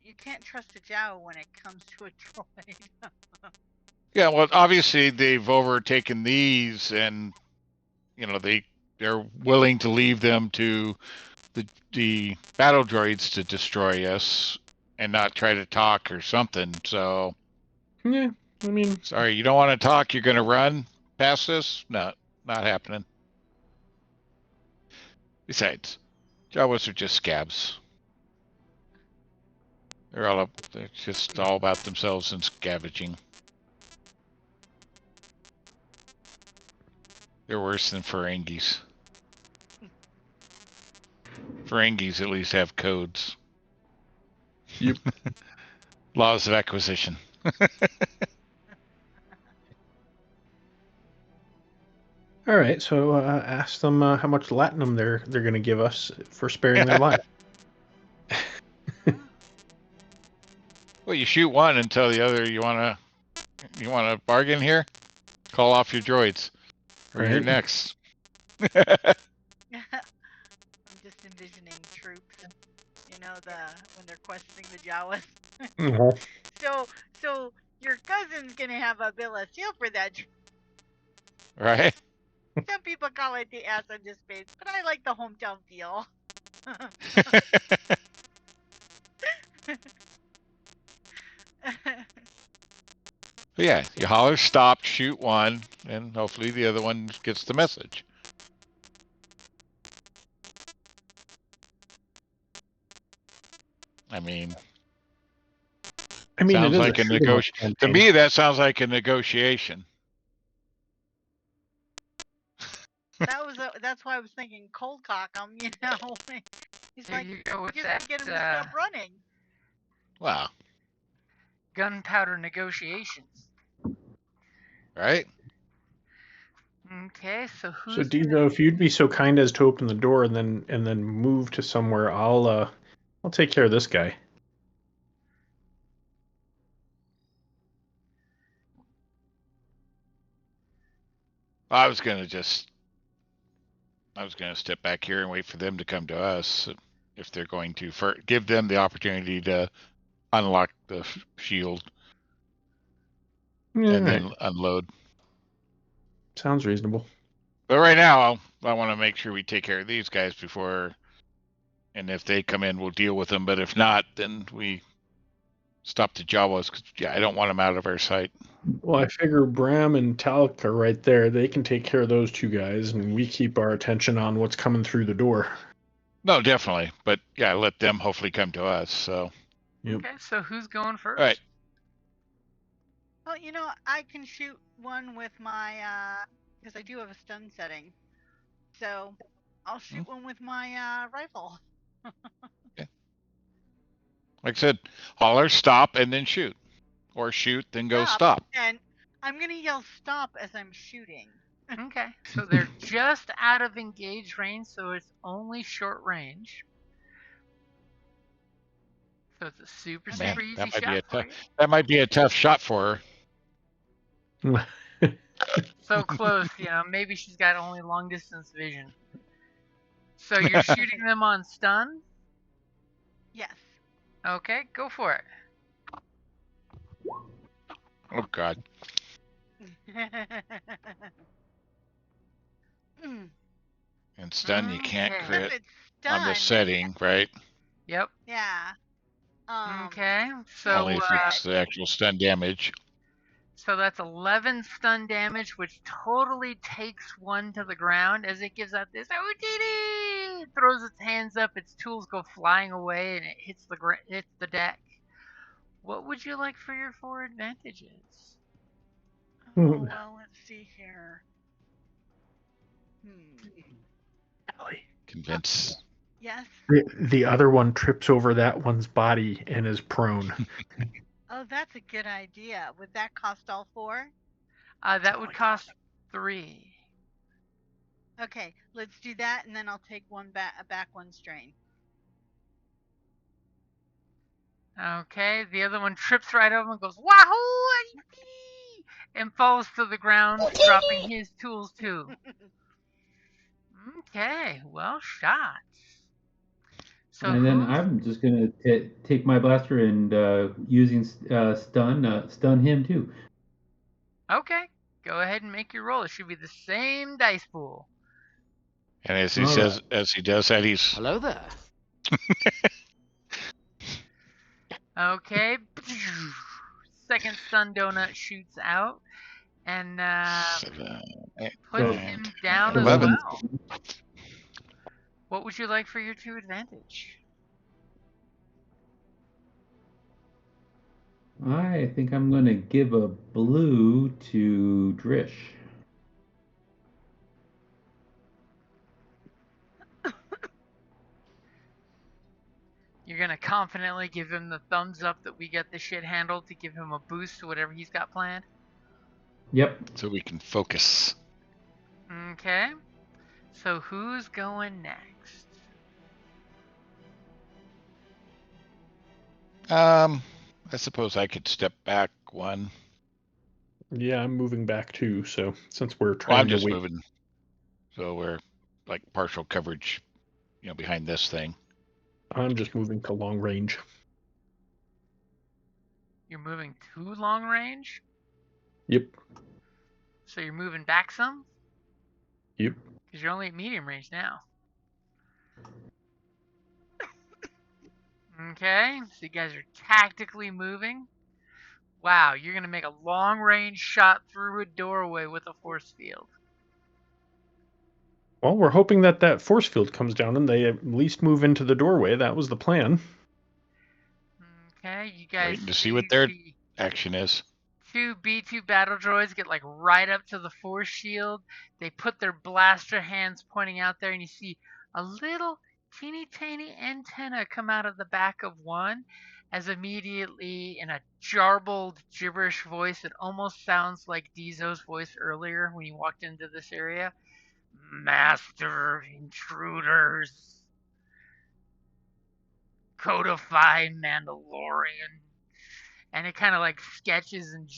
You can't trust a Jawa when it comes to a droid. Yeah, well, obviously they've overtaken these, and they're willing to leave them to the battle droids to destroy us and not try to talk or something. So Yeah, I mean, sorry, you don't want to talk. You're going to run past us? No, not happening. Besides, Jawas are just scabs. They're just all about themselves and scavenging. They're worse than Ferengis. Ferengis at least have codes. Yep. Laws of acquisition. All right, so ask them how much latinum they're going to give us for sparing their life. Well, you shoot one and tell the other you want to bargain here. Call off your droids, or you're Right. next. I'm just envisioning troops, when they're questioning the Jawas. Mhm. So your cousin's gonna have a bill of sale for that. Right? Some people call it the ass on his face, but I like the hometown feel. But yeah, you holler, stop, shoot one, and hopefully the other one gets the message. I mean, sounds it is like a negotiation. To me, that sounds like a negotiation. That's why I was thinking cold cock him. He's There like, you go with just that to get him to stop running. Wow. gunpowder negotiations. Right? Okay, so who's So Dizo, if you'd be so kind as to open the door and then move to somewhere, I'll take care of this guy. I was gonna step back here and wait for them to come to us if they're going to give them the opportunity to unlock the shield and then unload. Sounds reasonable. But right now, I want to make sure we take care of these guys before, and if they come in, we'll deal with them. But if not, then we stop the Jawas. 'Cause, I don't want them out of our sight. Well, I figure Bram and Talic are right there. They can take care of those two guys, and we keep our attention on what's coming through the door. No, definitely. But let them hopefully come to us. So. Yep. Okay, so who's going first? All right. Well, I can shoot one with my because I do have a stun setting, so I'll shoot one with my rifle. Okay. Like I said, holler, stop, and then shoot, or shoot, then go stop. And I'm gonna yell stop as I'm shooting. Okay, so they're just out of engaged range, so it's only short range. So it's a super easy shot for you. That might be a tough shot for her. So close, maybe she's got only long distance vision. So you're shooting them on stun? Yes. Okay, go for it. Oh God. And stun, you can't crit on the setting, right? Yep. Yeah. Okay, so only if it's the actual stun damage. So that's 11 stun damage, which totally takes one to the ground as it gives out this "Ootity!" It throws its hands up, its tools go flying away, and it hits the deck. What would you like for your 4 advantages? Oh, well, let's see here. Ellie. Convince. Yes. The other one trips over that one's body and is prone. Oh, that's a good idea. Would that cost all 4? That would cost 3. Okay, let's do that, and then I'll take back 1 strain. Okay, the other one trips right over and goes wahoo and falls to the ground, dropping his tools too. Okay, well shot. So and then I'm just gonna take my blaster and using stun him too. Okay, go ahead and make your roll. It should be the same dice pool. And as he All says, right. as he does that, he's Hello there. Okay, second stun donut shoots out and 7, 8, puts 9, him 10, down as 11. well. What would you like for your 2 advantage? I think I'm gonna give a blue to Drish. You're gonna confidently give him the thumbs up that we get the shit handled to give him a boost to whatever he's got planned? Yep. So we can focus. Okay. So who's going next? I suppose I could step back 1. Yeah, I'm moving back too. So since we're Well, trying I'm to just wait, moving. So we're like partial coverage, behind this thing. I'm just moving to long range. You're moving to long range? Yep. So you're moving back some? Yep. Because you're only at medium range now. Okay, so you guys are tactically moving. Wow, you're going to make a long range shot through a doorway with a force field. Well, we're hoping that force field comes down and they at least move into the doorway. That was the plan. Okay, you guys Waiting to see what their action is. 2 B2 battle droids get like right up to the force shield. They put their blaster hands pointing out there, and you see a little teeny tiny antenna come out of the back of one, as immediately in a jarbled gibberish voice, it almost sounds like Dizo's voice earlier when you walked into this area. Master intruders, codify Mandalorian. And it kind of like sketches and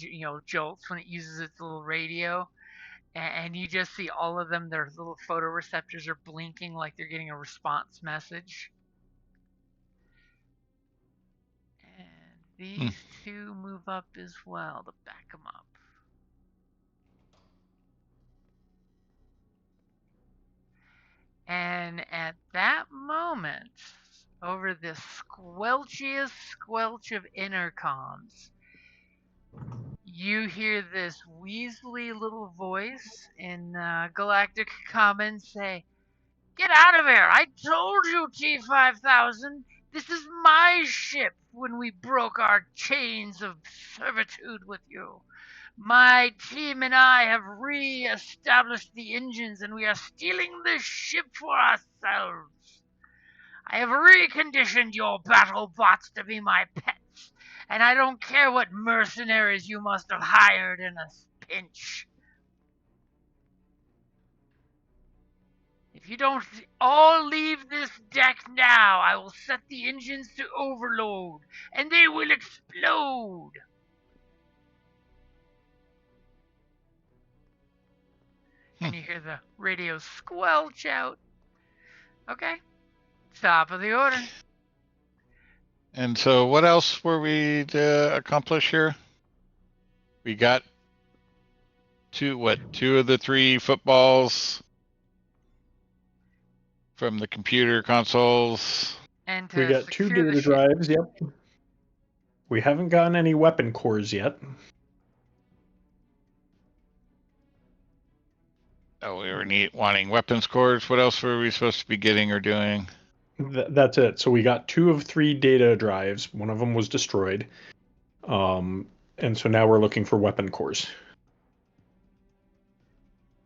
jolts when it uses its little radio, and you just see all of them. Their little photoreceptors are blinking like they're getting a response message. And these 2 move up as well to back them up. And at that moment, over the squelchiest squelch of intercoms, you hear this weaselly little voice in Galactic Common say, "Get out of here! I told you, T-5000! This is my ship when we broke our chains of servitude with you. My team and I have re-established the engines, and we are stealing this ship for ourselves. I have reconditioned your battle bots to be my pets, and I don't care what mercenaries you must have hired in a pinch. If you don't all leave this deck now, I will set the engines to overload, and they will explode." And you hear the radio squelch out. Okay. Top of the order. And so what else were we to accomplish here? We got 2 of the 3 footballs from the computer consoles. And We got 2 secure the data ship. drives. Yep. We haven't gotten any weapon cores yet. Oh, we were wanting weapons cores. What else were we supposed to be getting or doing? That's it. So we got 2 of 3 data drives. One of them was destroyed. And so now we're looking for weapon cores.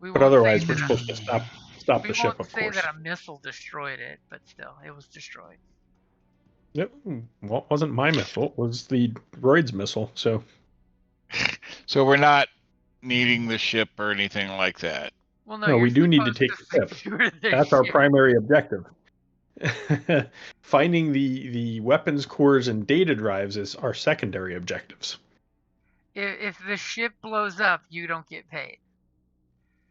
We But won't otherwise, say we're that supposed to stop we the ship, won't of say course. that a missile destroyed it, but still, it was destroyed. Yep. Well, it wasn't my missile. It was the droid's missile. So So we're not needing the ship or anything like that. Well, no, no, you're we do need to supposed take the ship. secure the That's our ship. primary objective. Finding the weapons cores and data drives is our secondary objectives. If the ship blows up, you don't get paid.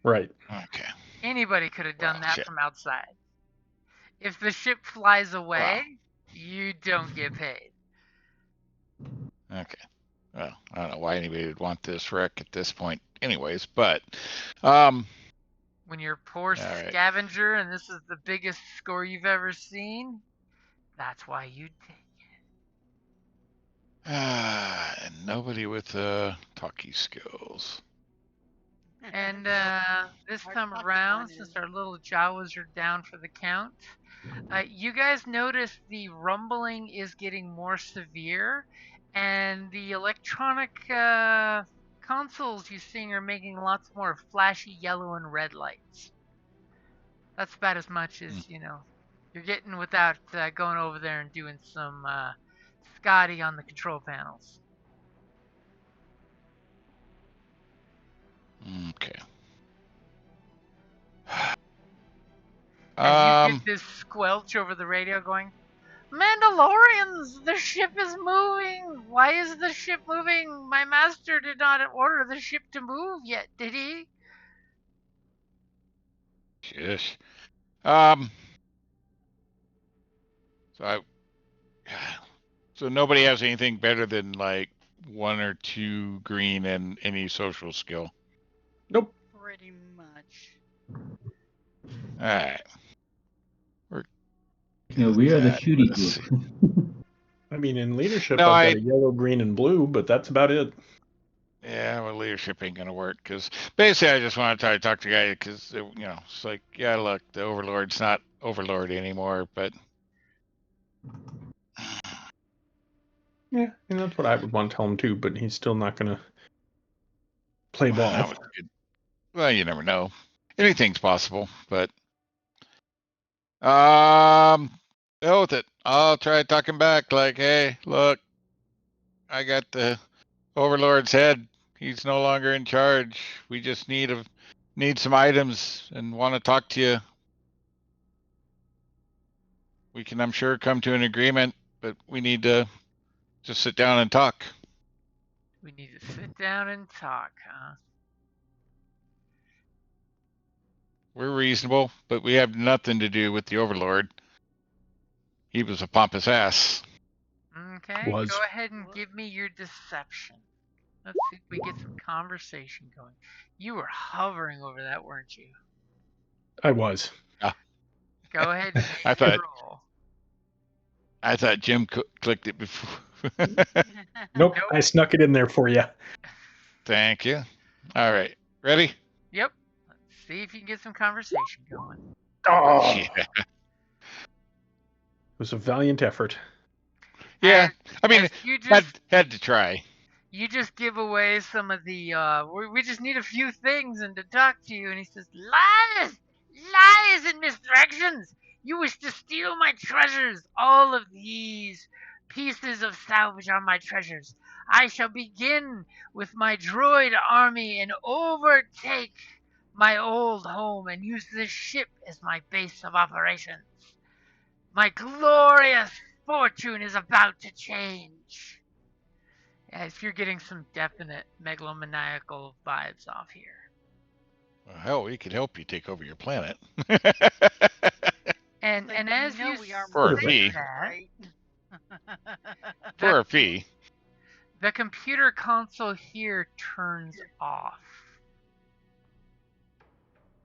Right. Okay. Anybody could have done that shit. from outside. If the ship flies away, you don't get paid. Okay. Well, I don't know why anybody would want this wreck at this point anyways, but When you're poor right. scavenger and this is the biggest score you've ever seen, that's why you'd take it. And nobody with talkie skills. And this Hard time to talk around, to since our little Jawas are down for the count, you guys notice the rumbling is getting more severe, and the electronic consoles you're seeing are making lots more flashy yellow and red lights. That's about as much as, you're getting without going over there and doing some Scotty on the control panels. Okay. And you get this squelch over the radio going, Mandalorians, the ship is moving. Why is the ship moving? My master did not order the ship to move yet, did he? Shush. So nobody has anything better than like 1 or 2 green and any social skill. Nope. Pretty much. All right. We are the shooty Let's group. I mean, in leadership, No, I've got a yellow, green, and blue, but that's about it. Yeah, well, leadership ain't gonna work because basically I just want to try to talk to the guy because it's like, yeah, look, the Overlord's not Overlord anymore, but Yeah, and that's what I would want to tell him too, but he's still not going to play ball. that was good. Well, you never know. Anything's possible, but hell with it. I'll try talking back. Like, hey, look, I got the Overlord's head. He's no longer in charge. We just need some items and want to talk to you. We can, I'm sure, come to an agreement, but we need to just sit down and talk. We need to sit down and talk, huh? We're reasonable, but we have nothing to do with the Overlord. He was a pompous ass. Okay, Was. go ahead and give me your deception. Let's see if we get some conversation going. You were hovering over that, weren't you? I was. Go ahead and I thought roll. Jim clicked it before. Nope, I snuck it in there for you. Thank you. All right, ready? Yep. Let's see if you can get some conversation going. Oh, Yeah. it was a valiant effort. Yeah. I mean, As you just had to try. you just give away some of the we just need a few things and to talk to you, and he says, lies and misdirections. You wish to steal my treasures. All of these pieces of salvage are my treasures. I shall begin with my droid army and overtake my old home and use this ship as my base of operations. My glorious fortune is about to change. If you're getting some definite megalomaniacal vibes off here. Well, hell, we could help you take over your planet. And Like, as you know you we are For a say fee. that, right? For a fee. the computer console here turns off.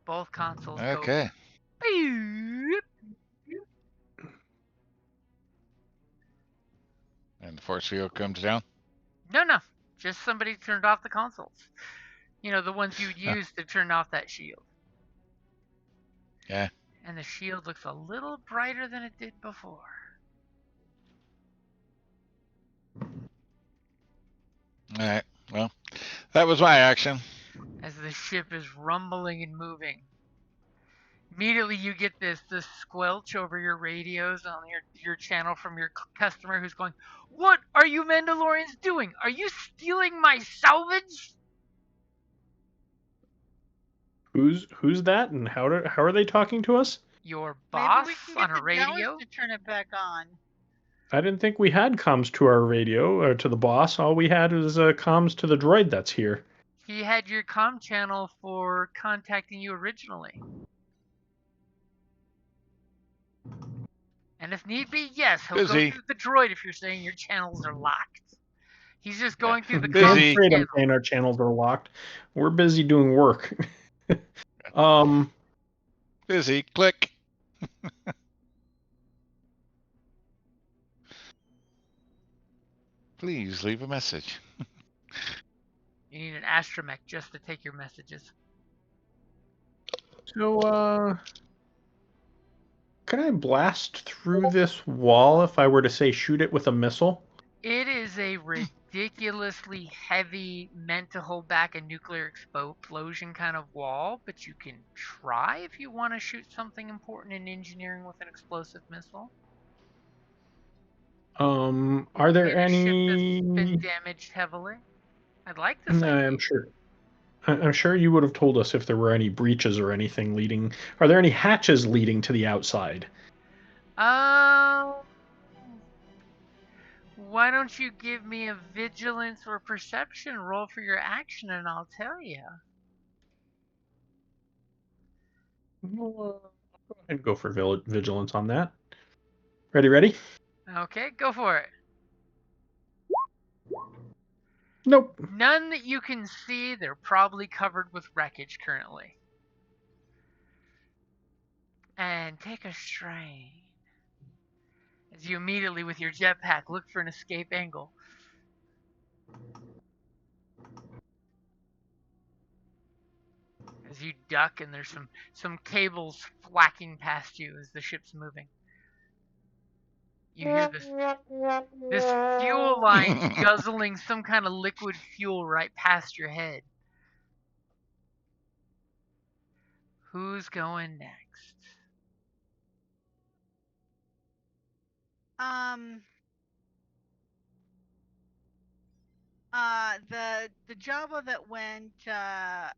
Both consoles Okay. go beep. And the force field comes down. No, just somebody turned off the consoles. The ones you'd use to turn off that shield. Yeah. And the shield looks a little brighter than it did before. All right. Well, that was my action. As the ship is rumbling and moving. Immediately you get this squelch over your radios on your channel from your customer who's going, "What are you Mandalorians doing? Are you stealing my salvage?" Who's that, and how are they talking to us? Your Maybe boss we can on get a the radio? Jawas to turn it back on. I didn't think we had comms to our radio or to the boss. All we had is comms to the droid that's here. He had your comm channel for contacting you originally. And if need be, yes, he'll Busy. go through the droid if you're saying your channels are locked. He's just going through the Busy. comm Damn straight I'm channel. saying our channels are locked. We're busy doing work. Busy. Click. Please leave a message. You need an astromech just to take your messages. So, can I blast through this wall if I were to say shoot it with a missile? It is a ridiculously heavy, meant to hold back a nuclear explosion kind of wall, but you can try if you want to shoot something important in engineering with an explosive missile. Are there In a ship that's been any? damaged heavily. I'd like this idea. I'm sure. I'm sure you would have told us if there were any breaches or anything leading. Are there any hatches leading to the outside? Why don't you give me a vigilance or perception roll for your action, and I'll tell you. Well, go ahead and go for vigilance on that. Ready? Okay, go for it. Nope. None that you can see. They're probably covered with wreckage currently. And take a strain. As you immediately, with your jetpack, look for an escape angle. As you duck, and there's some cables flacking past you as the ship's moving. You hear this fuel line guzzling some kind of liquid fuel right past your head. Who's going next? The Jawa that went ass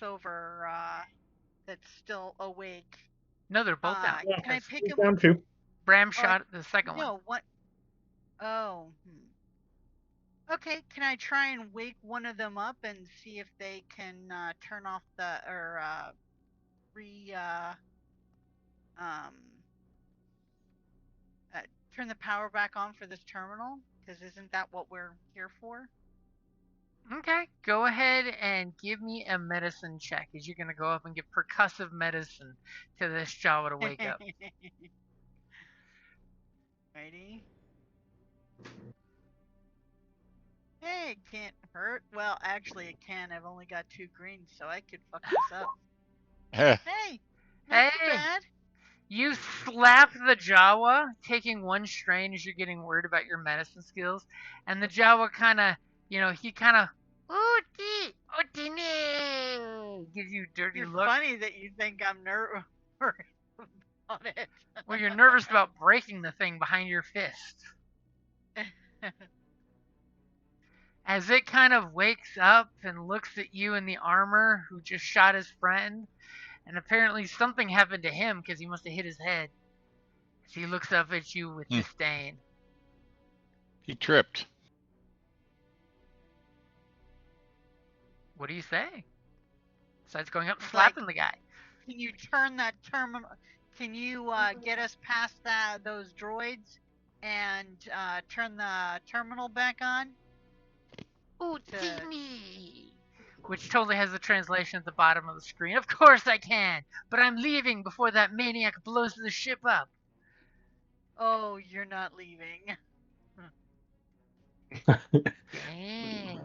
over that's still awake. No, they're both down. Can I pick him? Down two. Bram shot the second one. No, what? Oh. Okay, can I try and wake one of them up and see if they can turn off the turn the power back on for this terminal? Because isn't that what we're here for? Okay, go ahead and give me a medicine check, as you're going to go up and give percussive medicine to this Jawa to wake up. Ready? Hey, it can't hurt. Well, actually it can. I've only got 2 greens, so I could fuck this up. Hey! Not too bad. You slap the Jawa, taking 1 strain as you're getting worried about your medicine skills, and the Jawa kind of, he kind of, gives you a dirty look. It's funny that you think I'm nervous about it. Well, you're nervous about breaking the thing behind your fist. As it kind of wakes up and looks at you in the armor who just shot his friend, and apparently something happened to him because he must have hit his head. As he looks up at you with disdain. He tripped. What do you say? Besides going up and slapping the guy. Can you turn that terminal? Can you get us past those droids and turn the terminal back on? Which totally has the translation at the bottom of the screen. Of course I can, but I'm leaving before that maniac blows the ship up. Oh, you're not leaving. Damn.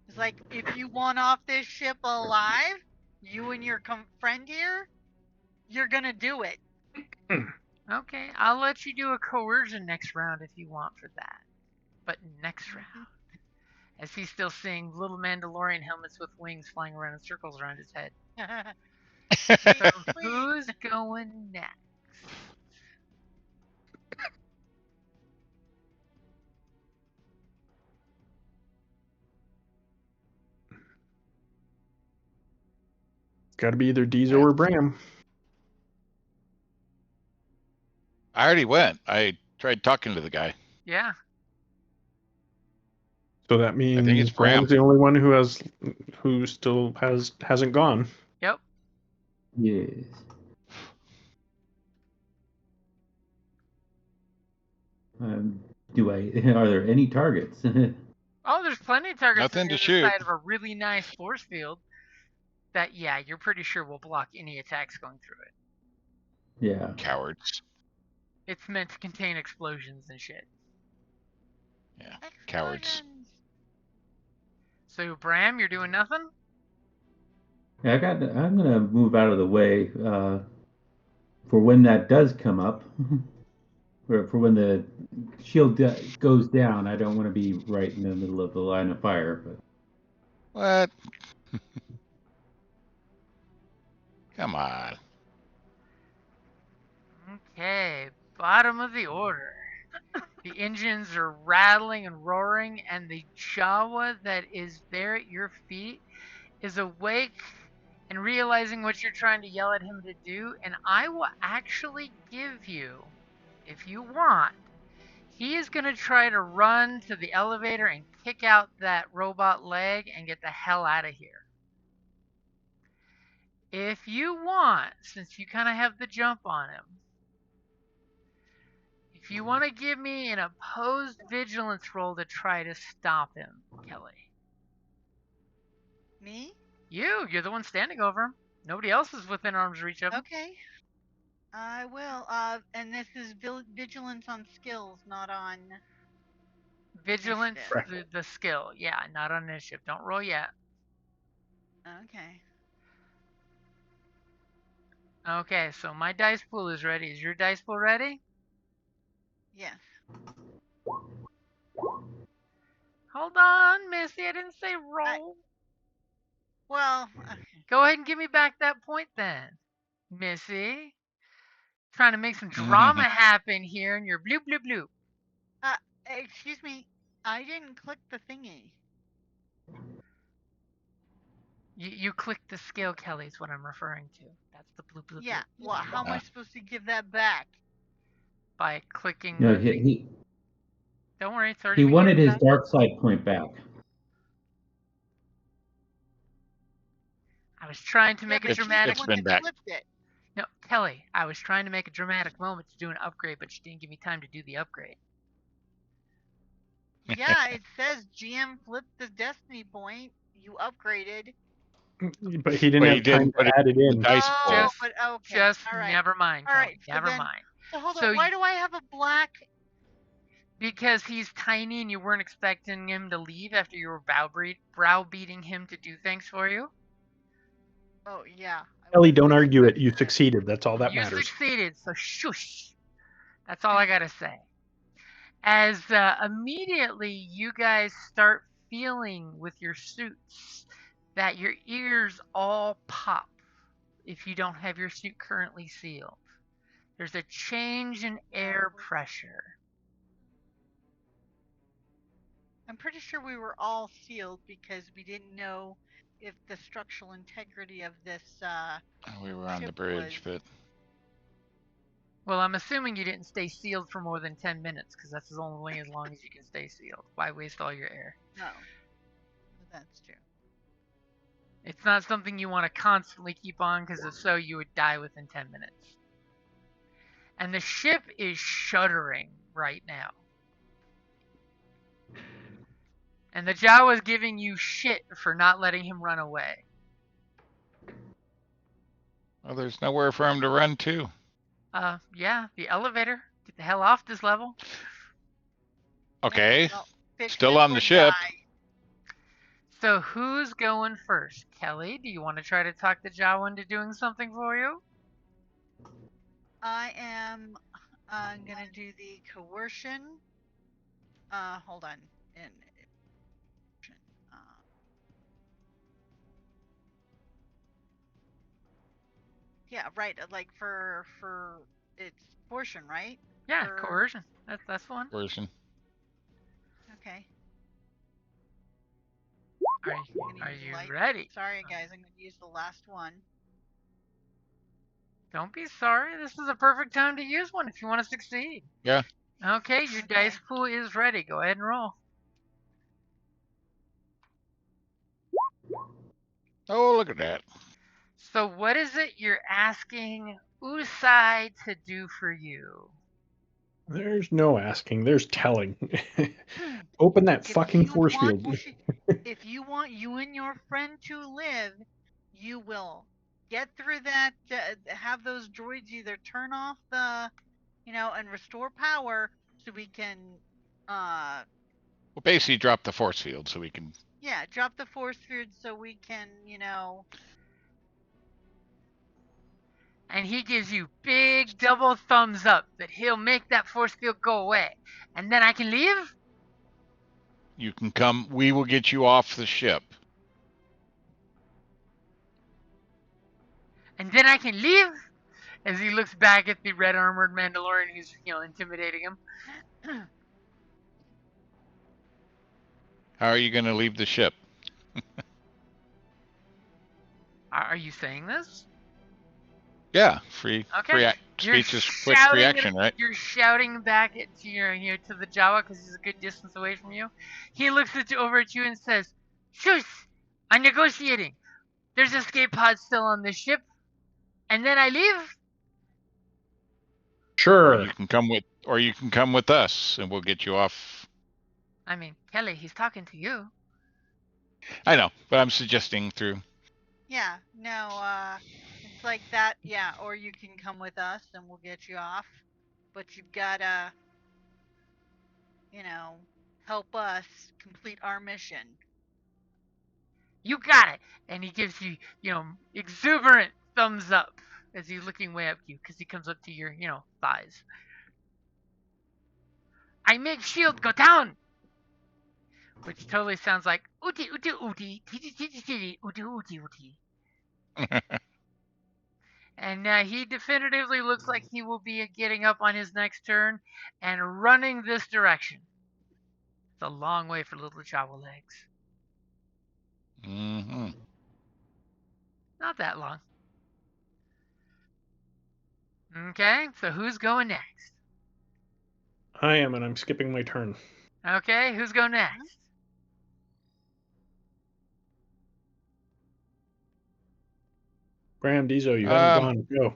It's like, if you want off this ship alive, you and your friend here, you're gonna do it. Okay, I'll let you do a coercion next round if you want for that. But next round, as he's still seeing little Mandalorian helmets with wings flying around in circles around his head. So who's going next? Got to be either Diesel or Bram. I already went. I tried talking to the guy. Yeah. So that means think it's Bram. Bram's the only one who still hasn't gone. Yep. Yes. Are there any targets? Oh, there's plenty of targets Nothing on the to other shoot. side of a really nice force field that, yeah, you're pretty sure will block any attacks going through it. Yeah. Cowards. It's meant to contain explosions and shit. Yeah. Cowards. So, Bram, you're doing nothing? Yeah, I'm gonna move out of the way for when that does come up. For when the shield goes down, I don't want to be right in the middle of the line of fire. But What? Come on. Okay, bottom of the order. The engines are rattling and roaring, and the Jawa that is there at your feet is awake and realizing what you're trying to yell at him to do, and I will actually give you, if you want, he is going to try to run to the elevator and kick out that robot leg and get the hell out of here. If you want, since you kind of have the jump on him, if you want to give me an opposed vigilance roll to try to stop him, Kelly. Me? You're the one standing over him. Nobody else is within arm's reach of him. Okay. I will. And this is vigilance on skills, not on Vigilance, initiative. the skill. Yeah, not on initiative. Don't roll yet. Okay. Okay, so my dice pool is ready. Is your dice pool ready? Yes. Hold on, Missy. I didn't say roll. Well, okay. Go ahead and give me back that point then, Missy. Trying to make some drama happen here, and you're bloop bloop bloop. Excuse me. I didn't click the thingy. You clicked the skill, Kelly, is what I'm referring to. That's the bloop bloop. Yeah. bloop. Well, how am I supposed to give that back? By clicking. no, Don't worry, it's already. he been wanted given his back. dark side point back. I was trying to make a dramatic. It's been back. No, Kelly, I was trying to make a dramatic moment to do an upgrade, but you didn't give me time to do the upgrade. Yeah, it says GM flipped the destiny point. You upgraded. But he didn't have time to add it in. Dice pool. But okay. Just all right. never mind, All Kelly. right, so Never then- mind. So hold So on. Why do I have a black? Because he's tiny and you weren't expecting him to leave after you were browbeating him to do things for you. Oh yeah. Ellie, don't argue it. You succeeded. That's all that You matters. succeeded, so shush. That's all I gotta say. As immediately you guys start feeling with your suits that your ears all pop if you don't have your suit currently sealed. There's a change in air pressure. I'm pretty sure we were all sealed because we didn't know if the structural integrity of this. We were on the ship bridge, but Well, I'm assuming you didn't stay sealed for more than 10 minutes, because that's only as long as you can stay sealed. Why waste all your air? No. That's true. It's not something you want to constantly keep on, because if so, you would die within 10 minutes. And the ship is shuddering right now. And the Jawa is giving you shit for not letting him run away. well, there's nowhere for him to run to. Yeah, the elevator. Get the hell off this level. Okay. Well, fix Still it on the or ship. die. So who's going first? Kelly, do you want to try to talk the Jawa into doing something for you? I am gonna do the coercion. Hold on. Uh, yeah, right. Like for it's coercion, right? Yeah, For- coercion. That's the one. Version. Okay. Are I'm gonna you use light. ready? Sorry, guys. I'm gonna use the last one. Don't be sorry. This is a perfect time to use one if you want to succeed. Yeah. Okay, your dice pool is ready. Go ahead and roll. Oh, look at that. So what is it you're asking Usai to do for you? There's no asking. There's telling. Open that fucking force field. If you want you and your friend to live, you will get through that. Have those droids either turn off the, and restore power so we can, We'll basically drop the force field so we can. yeah, drop the force field so we can, And he gives you big double thumbs up that he'll make that force field go away. And then I can leave? You can come. We will get you off the ship. And then I can leave? As he looks back at the red armored Mandalorian who's, intimidating him. How are you going to leave the ship? Are you saying this? Yeah, free Okay. speech is quick reaction, right? You're shouting back to to the Jawa because he's a good distance away from you. He looks over at you and says, "Shush! I'm negotiating. There's escape pods still on this ship, and then I leave." Sure. You can come with us, and we'll get you off. I mean, Kelly, he's talking to you. I know, but I'm suggesting through. Yeah, no, it's like that, yeah, or you can come with us and we'll get you off. But you've gotta, help us complete our mission. You got it. And he gives you, exuberant thumbs up as he's looking way up you because he comes up to your, thighs. I make shield go down. Which totally sounds like ooty ooty ooty titty titty titty ooty ooty ooty. And he definitively looks like he will be getting up on his next turn and running this direction. It's a long way for little Jawa legs. Mm-hmm. Not that long. Okay, so who's going next? I am, and I'm skipping my turn. Okay, who's going next? Graham Diesel, you haven't gone.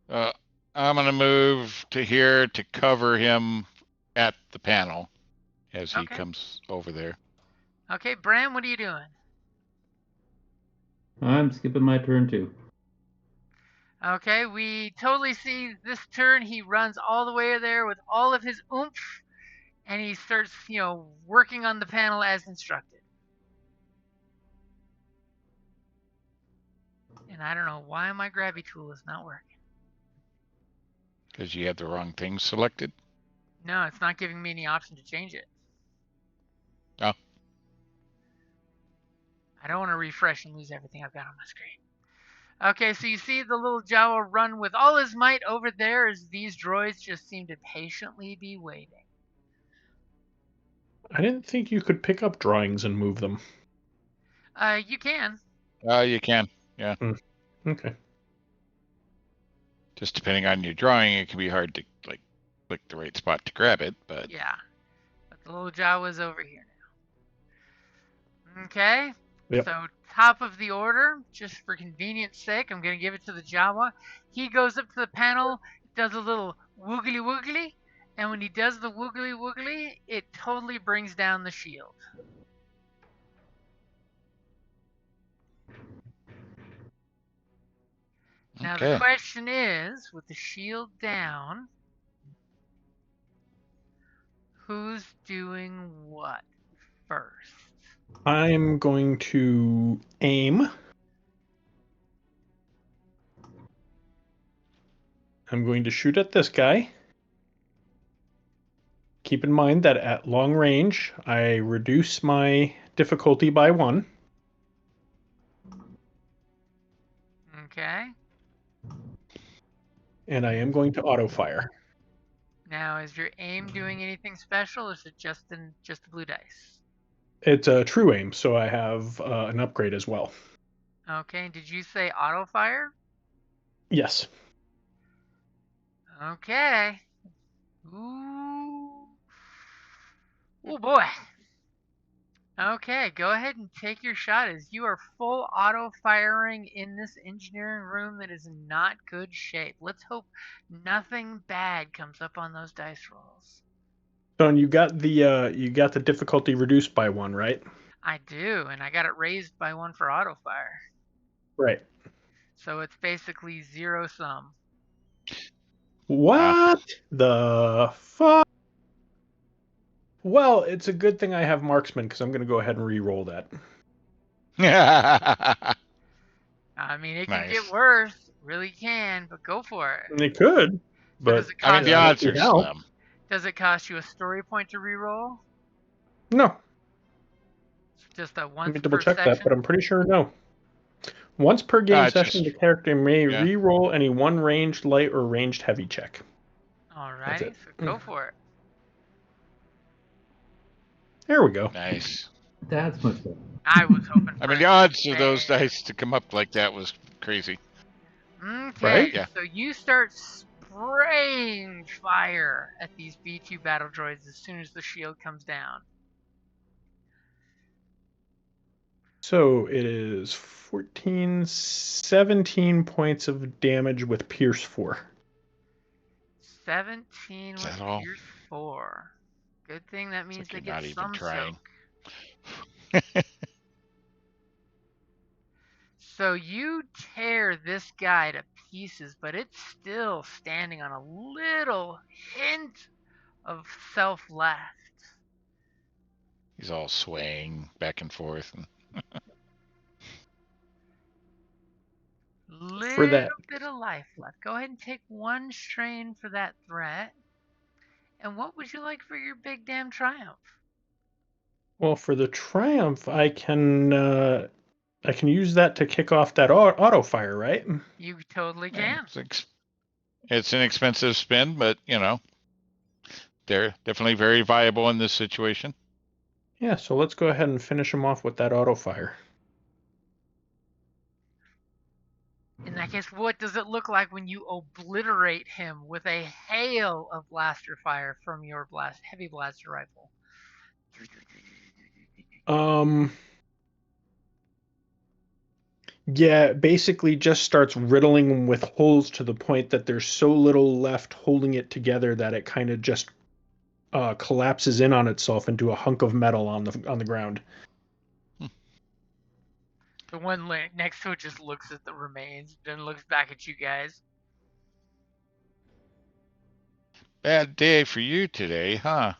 Go. I'm going to move to here to cover him at the panel as he comes over there. Okay, Bram, what are you doing? I'm skipping my turn too. Okay, we totally see this turn. He runs all the way there with all of his oomph, and he starts, working on the panel as instructed. And I don't know why my grabby tool is not working. Because you have the wrong thing selected? No, it's not giving me any option to change it. Oh. I don't want to refresh and lose everything I've got on my screen. Okay, so you see the little Jawa run with all his might over there as these droids just seem to patiently be waiting. I didn't think you could pick up drawings and move them. You can. You can, yeah. Okay. Just depending on your drawing, it can be hard to click the right spot to grab it, but yeah. But the little Jawa's over here now. Okay. Yep. So top of the order, just for convenience sake, I'm gonna give it to the Jawa. He goes up to the panel, does a little woogly woogly, and when he does the woogly woogly, it totally brings down the shield. Now the question is, with the shield down, who's doing what first? I'm going to aim. I'm going to shoot at this guy. Keep in mind that at long range, I reduce my difficulty by 1. Okay. And I am going to auto fire. Now, is your aim doing anything special, or is it just the blue dice? It's a true aim, so I have an upgrade as well. Okay. Did you say auto fire? Yes. Okay. Ooh. Oh boy. Okay, go ahead and take your shot as you are full auto firing in this engineering room that is in not good shape. Let's hope nothing bad comes up on those dice rolls. So you got the difficulty reduced by 1, right? I do, and I got it raised by 1 for auto fire. Right. So it's basically 0 sum. What the fuck? Well, it's a good thing I have marksman because I'm going to go ahead and re-roll that. I mean, it can Nice. get worse. It really can, but go for it. And it could, but does it I mean, the cost odds you are how. slim. Does it cost you a story point to re-roll? No. Just a Let once me double per check section? that, but I'm pretty sure no. Once per game it's session, just- the character may yeah. re-roll any one ranged light or ranged heavy check. Alrighty, it. so go for it. There we go. Nice. That's much better. I was hoping for I mean, an the odds of those fair. dice to come up like that was crazy. Okay, Right? Yeah. so you start spraying fire at these B2 battle droids as soon as the shield comes down. So it is 17 points of damage with Pierce 4. 17 Is with that all? Pierce 4. Good thing that means like they you're get not even some trying. soak. So you tear this guy to pieces, but it's still standing on a little hint of self left. He's all swaying back and forth. And Little that- bit of life left. Go ahead and take 1 strain for that threat. And what would you like for your big damn triumph? Well, for the triumph, I can use that to kick off that auto fire, right? You totally yeah, can. it's an expensive spend, but they're definitely very viable in this situation. Yeah, so let's go ahead and finish him off with that auto fire. In that case, what does it look like when you obliterate him with a hail of blaster fire from your heavy blaster rifle? Yeah, it basically just starts riddling them with holes to the point that there's so little left holding it together that it kind of just collapses in on itself into a hunk of metal on the ground. The one next to it just looks at the remains, then looks back at you guys. Bad day for you today, huh?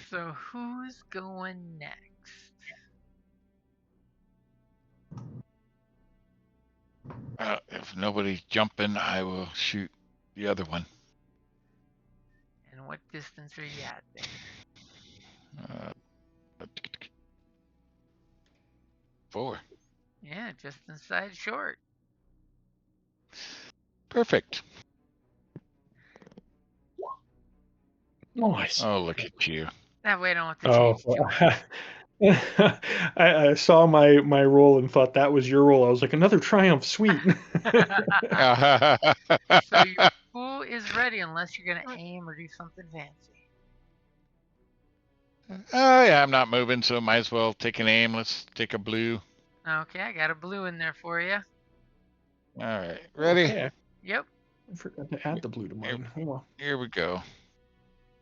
So who's going next? If nobody's jumping, I will shoot the other one. And what distance are you at there? 4. Yeah, just inside short. Perfect. Nice. Oh, look at you. That way I don't have to change too much. I saw my roll and thought that was your roll. I was like, another triumph, sweet. So your fool is ready unless you're going to aim or do something fancy. Oh, yeah, I'm not moving, so might as well take an aim. Let's take a blue. Okay, I got a blue in there for you. All right, ready? Okay, Yep. I forgot to add the blue to mine. Oh, well. Here we go.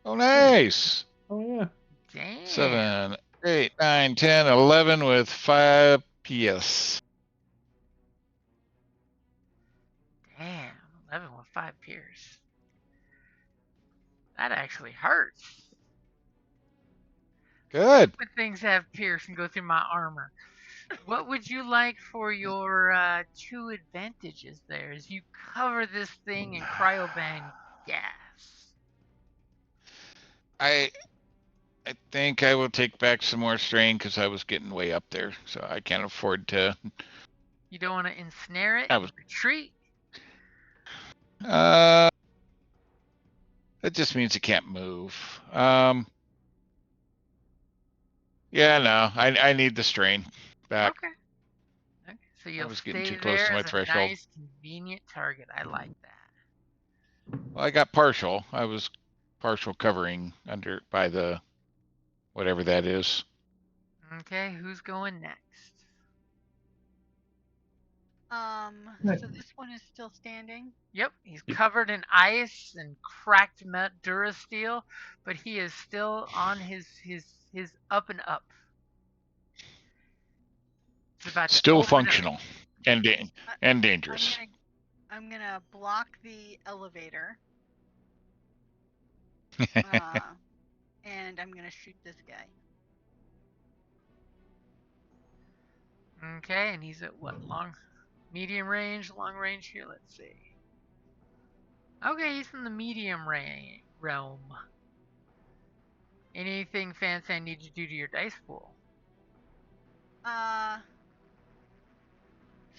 Oh, nice. Oh yeah. Damn. 7, 8, 9, 10, 11 with 5 PS. Damn. 11 with 5 Pierce. That actually hurts. Good. When things have pierce and go through my armor. What would you like for your 2 advantages there as you cover this thing in cryoban gas? I think I will take back some more strain because I was getting way up there, so I can't afford to. You don't want to ensnare it I and was- retreat? That just means it can't move. Yeah, no, I need the strain back. Okay. So you'll was getting stay too close to there my as a threshold. nice, convenient target. I like that. Well, I got partial. I was partial covering under by the whatever that is. Okay, who's going next? So this one is still standing. Yep, he's covered in ice and cracked durasteel, but he is still on his up and up. It's about to Still open up. functional and dangerous. I'm gonna block the elevator. And I'm gonna shoot this guy. Okay, and he's at what, medium range, long range here? Let's see. Okay, he's in the medium realm. Anything fancy I need to do to your dice pool?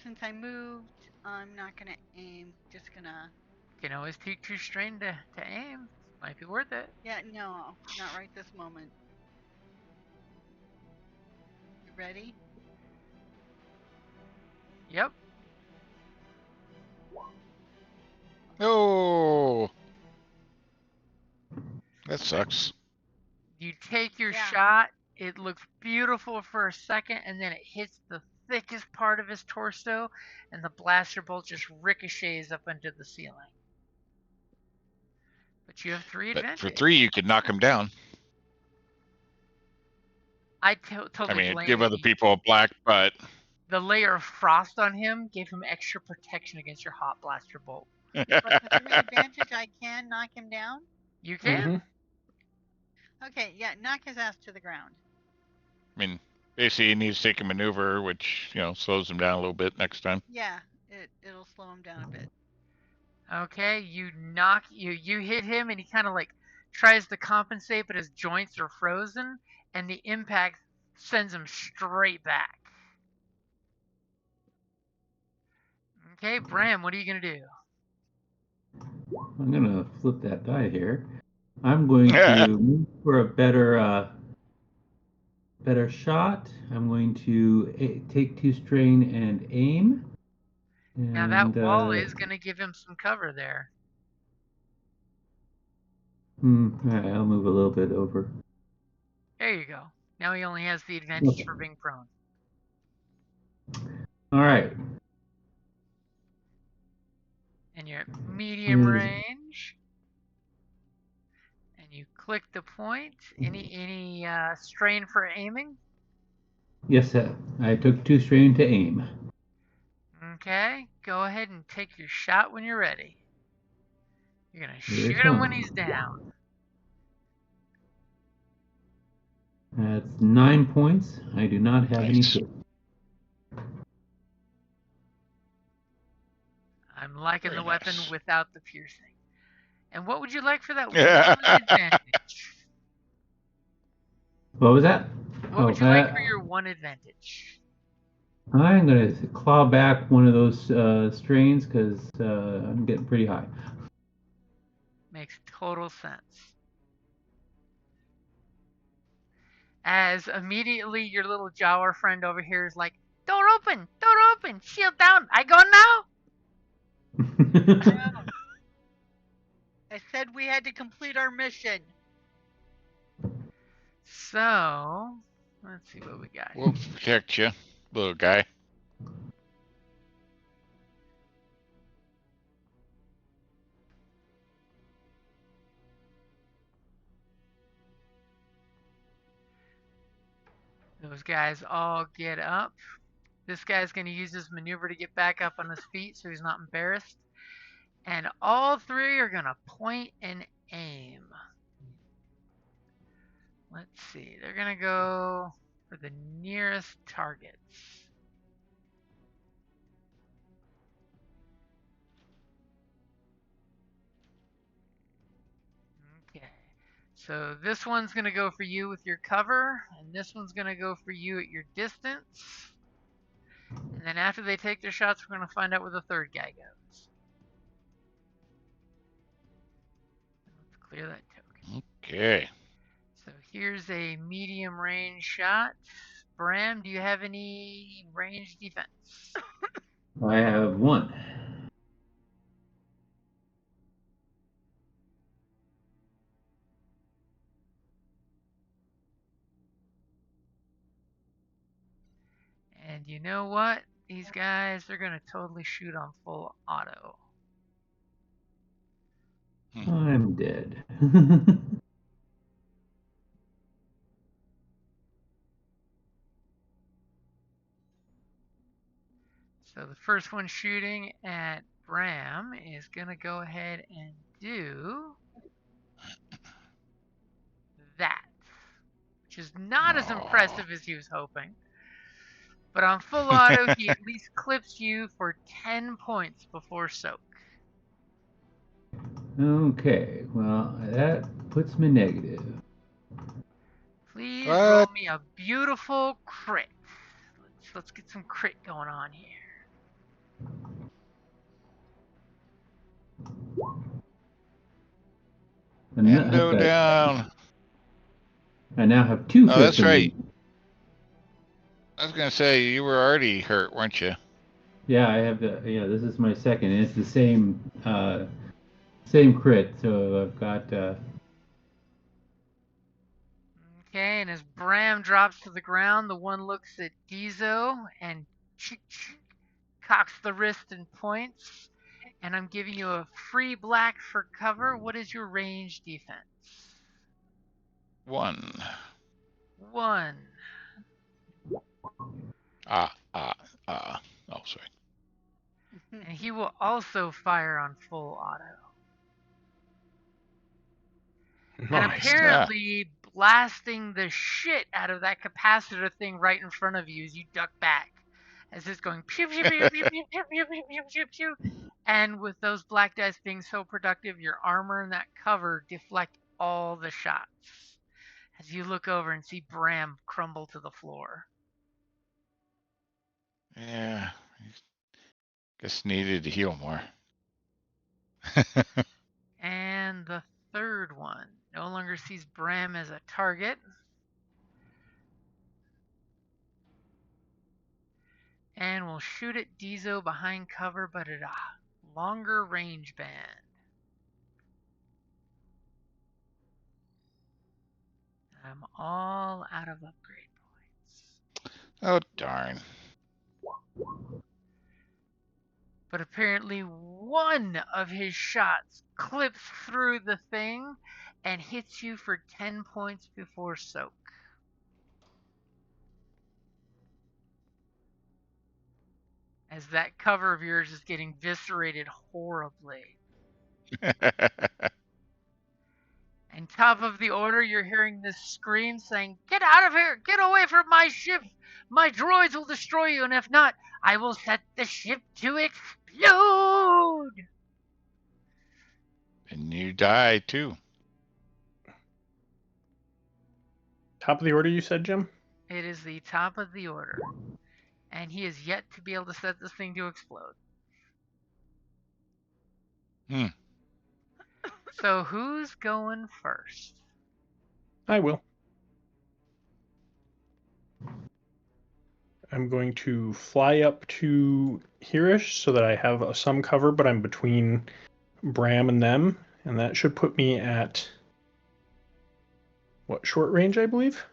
Since I moved, I'm not gonna aim. Just gonna. You can always take 2 strain to aim. Might be worth it. Yeah, no, not right this moment. You ready? Yep. Oh, that sucks. You take your Yeah. shot. It looks beautiful for a second, and then it hits the thickest part of his torso, and the blaster bolt just ricochets up into the ceiling. But you have 3 But advantage. for 3, you could knock him down. I totally I mean, blame give you. other people a black, but The layer of frost on him gave him extra protection against your hot blaster bolt. But for 3 advantage, I can knock him down. You can. Okay, yeah, knock his ass to the ground. I mean, basically, he needs to take a maneuver, which slows him down a little bit next time. Yeah, it'll slow him down a bit. Okay, you hit him, and he kind of like tries to compensate, but his joints are frozen, and the impact sends him straight back. Okay, Bram, what are you gonna do? I'm gonna flip that die here. I'm going to move for a better shot. I'm going to take 2 strain and aim. Now that wall is gonna give him some cover there. Alright, I'll move a little bit over. There you go. Now he only has the advantage Okay. for being prone. All right. And you're at medium range. And you click the point. Any strain for aiming? Yes, sir. I took 2 strain to aim. Okay, go ahead and take your shot when you're ready. You're gonna Here it shoot him when comes. he's down. That's 9 points. I do not have any Nice. hits. I'm liking Very the weapon nice. without the piercing. And what would you like for that Yeah. 1 advantage? What was that? What would you like for your 1 advantage? I'm going to claw back one of those strains because I'm getting pretty high. Makes total sense. As immediately your little Jawa friend over here is like, door open, shield down, I go now? I said we had to complete our mission. So, let's see what we got. We'll protect you, little guy. Those guys all get up. This guy's going to use his maneuver to get back up on his feet so he's not embarrassed. And all 3 are going to point and aim. Let's see. They're going to go for the nearest targets. Okay. So this one's going to go for you with your cover, and this one's going to go for you at your distance. And then after they take their shots, we're going to find out where the third guy goes. Let's clear that token. Okay. So here's a medium range shot. Bram, do you have any range defense? I have one. And you know what? These guys are going to totally shoot on full auto. I'm dead. So the first one shooting at Bram is going to go ahead and do that, which is not as impressive as he was hoping. But on full auto, he at least clips you for 10 points before soak. Okay, well, that puts me negative. Please What? roll me a beautiful crit. Let's get some crit going on here. Endo down. I now have two. Oh, that's right. I was gonna say you were already hurt, weren't you? Yeah, I have the. Yeah, this is my second, and it's the same same crit. So I've got. Okay, and as Bram drops to the ground, the one looks at Dizo and cocks the wrist and points. And I'm giving you a free black for cover. What is your range defense? 1. 1. Oh, sorry. And he will also fire on full auto. Nice. And apparently blasting the shit out of that capacitor thing right in front of you as you duck back. As it's going pew pew pew pew pew pew pew pew pew pew pew. And with those black dice being so productive, your armor and that cover deflect all the shots. As you look over and see Bram crumble to the floor. Yeah. Guess needed to heal more. And the third one no longer sees Bram as a target. And we'll shoot at Dizo behind cover, but at a longer range band. I'm all out of upgrade points. Oh, darn. But apparently one of his shots clips through the thing and hits you for 10 points before soak. As that cover of yours is getting viscerated horribly. And top of the order, you're hearing this scream saying, "Get out of here! Get away from my ship! My droids will destroy you, and if not, I will set the ship to explode!" And you die too. Top of the order, you said, Jim? It is the top of the order. And he is yet to be able to set this thing to explode. So who's going first? I will. I'm going to fly up to Hirish so that I have some cover, but I'm between Bram and them. And that should put me at, what, short range, I believe?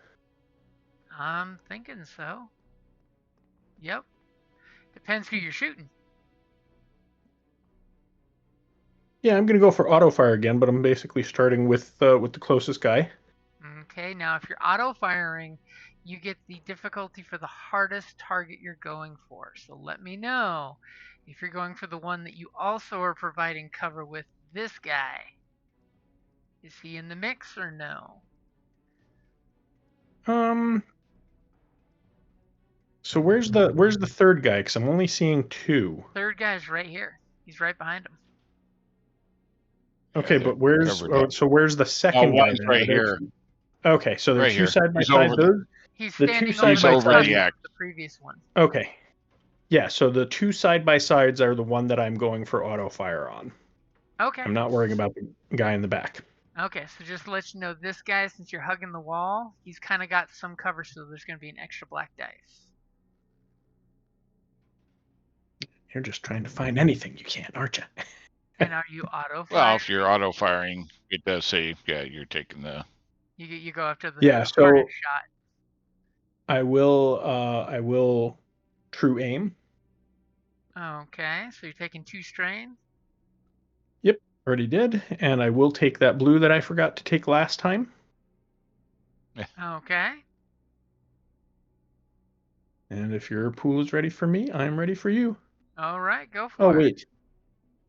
I'm thinking so. Yep. Depends who you're shooting. Yeah, I'm going to go for auto fire again, but I'm basically starting with the closest guy. Okay, now if you're auto firing, you get the difficulty for the hardest target you're going for. So let me know if you're going for the one that you also are providing cover with this guy. Is he in the mix or no? So where's the third guy? Because I'm only seeing two. Third guy's right here. He's right behind him. Okay, they're but where's covered up. so where's the second guy one's then? right Are there here. two- Okay, so they're Right two here. side by He's side. over Those He's the two standing side He's over by over the side. the act. the previous one. Okay, yeah. So the two side by sides are the one that I'm going for auto fire on. Okay. I'm not worrying about the guy in the back. Okay, so just to let you know, this guy, since you're hugging the wall, he's kind of got some cover, so there's going to be an extra black dice. You're just trying to find anything you can, aren't you? And are you auto Well, firing? if you're auto firing, it does say, yeah, you're taking the. You go after the Yeah, so- hardest shot. I will true aim. Okay, so you're taking 2 strain. Yep, already did, and I will take that blue that I forgot to take last time. Okay. And if your pool is ready for me, I'm ready for you. All right, go for Oh it.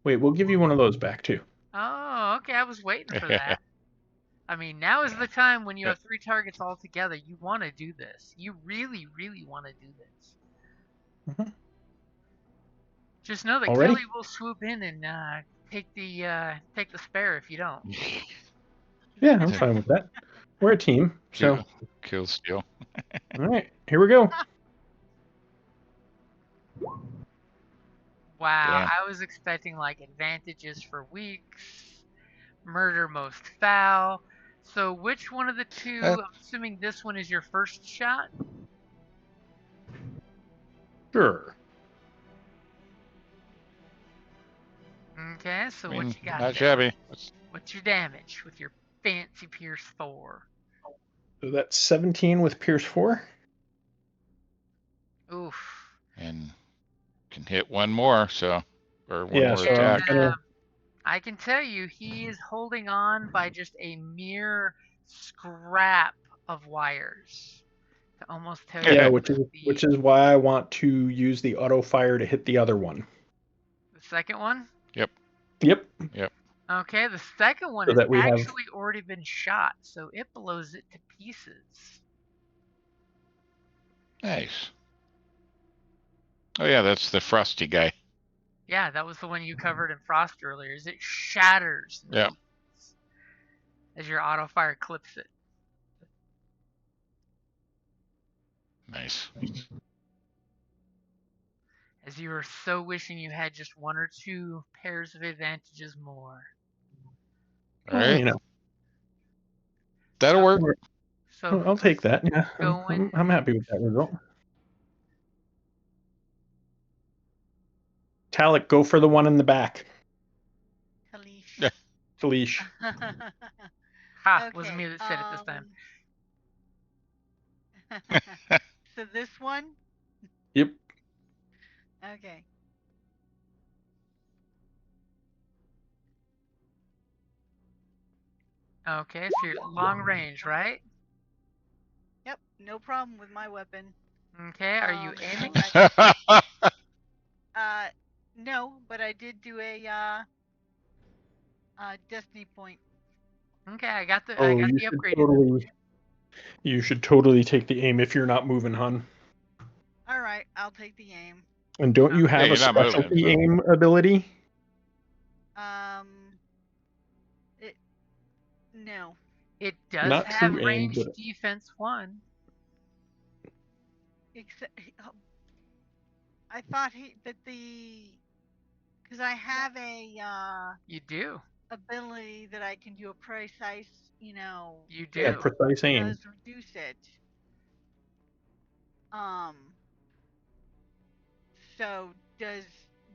wait, we'll give you one of those back too. Oh, okay, I was waiting for that. I mean, now is the time when you have 3 targets all together. You want to do this. You really, really want to do this. Mhm. Just know that Already? Kelly will swoop in and take the spare if you don't. Yeah, I'm fine with that. We're a team, so Kill steal. all right, here we go. Wow, Damn. I was expecting like advantages for weeks, murder most foul. So which one of the two, I'm assuming this one is your first shot? Sure. Okay, so what you got Not there? shabby. What's your damage with your fancy Pierce 4? So that's 17 with Pierce 4. Oof. And can hit one more, so or one Yeah, more so I'm attack. gonna I can tell you he is holding on by just a mere scrap of wires. To almost tell you yeah, the which is why I want to use the auto fire to hit the other one. second one? Yep. Okay, the second one So has that we have- actually already been shot, so it blows it to pieces. Nice. Oh yeah, that's the frosty guy. Yeah, that was the one you covered in frost earlier. Is it shatters Yeah. as your auto fire clips it. Nice. As you were so wishing you had just 1 or 2 pairs of advantages more. All right. You know, That'll work. So I'll take that. Yeah, going- I'm happy with that result. Twi'lek, go for the one in the back. Kalish. Felice. Ha, wasn't me that said it this time. So this one? Yep. Okay. Okay, so you're long range, right? Yep, no problem with my weapon. Okay, are you aiming? No, but I did do a destiny point. Okay, I got the Oh, I got you the should upgraded. you should totally take the aim if you're not moving, hun. All right, I'll take the aim. And don't you have Yeah, a you're not moving, specialty so- aim ability? No. It does Not have true aim, range but- defense 1. Except, I thought because I have a You do. ability that I can do a precise, You do. Yeah, precise aim. does reduce it. So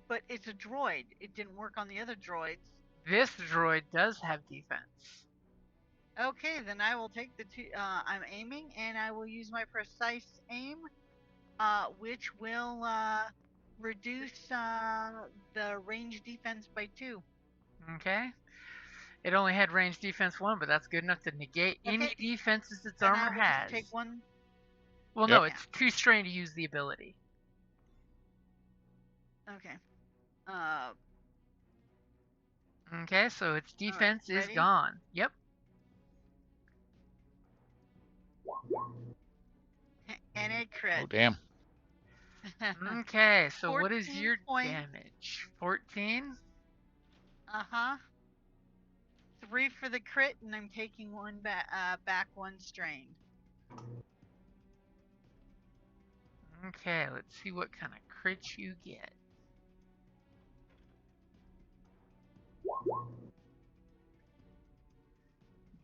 but it's a droid. It didn't work on the other droids. This droid does have defense. Okay, then I will take the two. I'm aiming, and I will use my precise aim, which will reduce the range defense by 2. Okay. It only had range defense 1, but that's good enough to negate any Okay. defenses its And I armor will just has. take one. Well, Yep. no, it's 2 strain to use the ability. Okay. Okay, so its defense is ready? gone. Yep. crit. Oh, damn. Okay, so what is 14 your points. damage? 14? Uh-huh. 3 for the crit, and I'm taking one back 1 strain. Okay, let's see what kind of crit you get.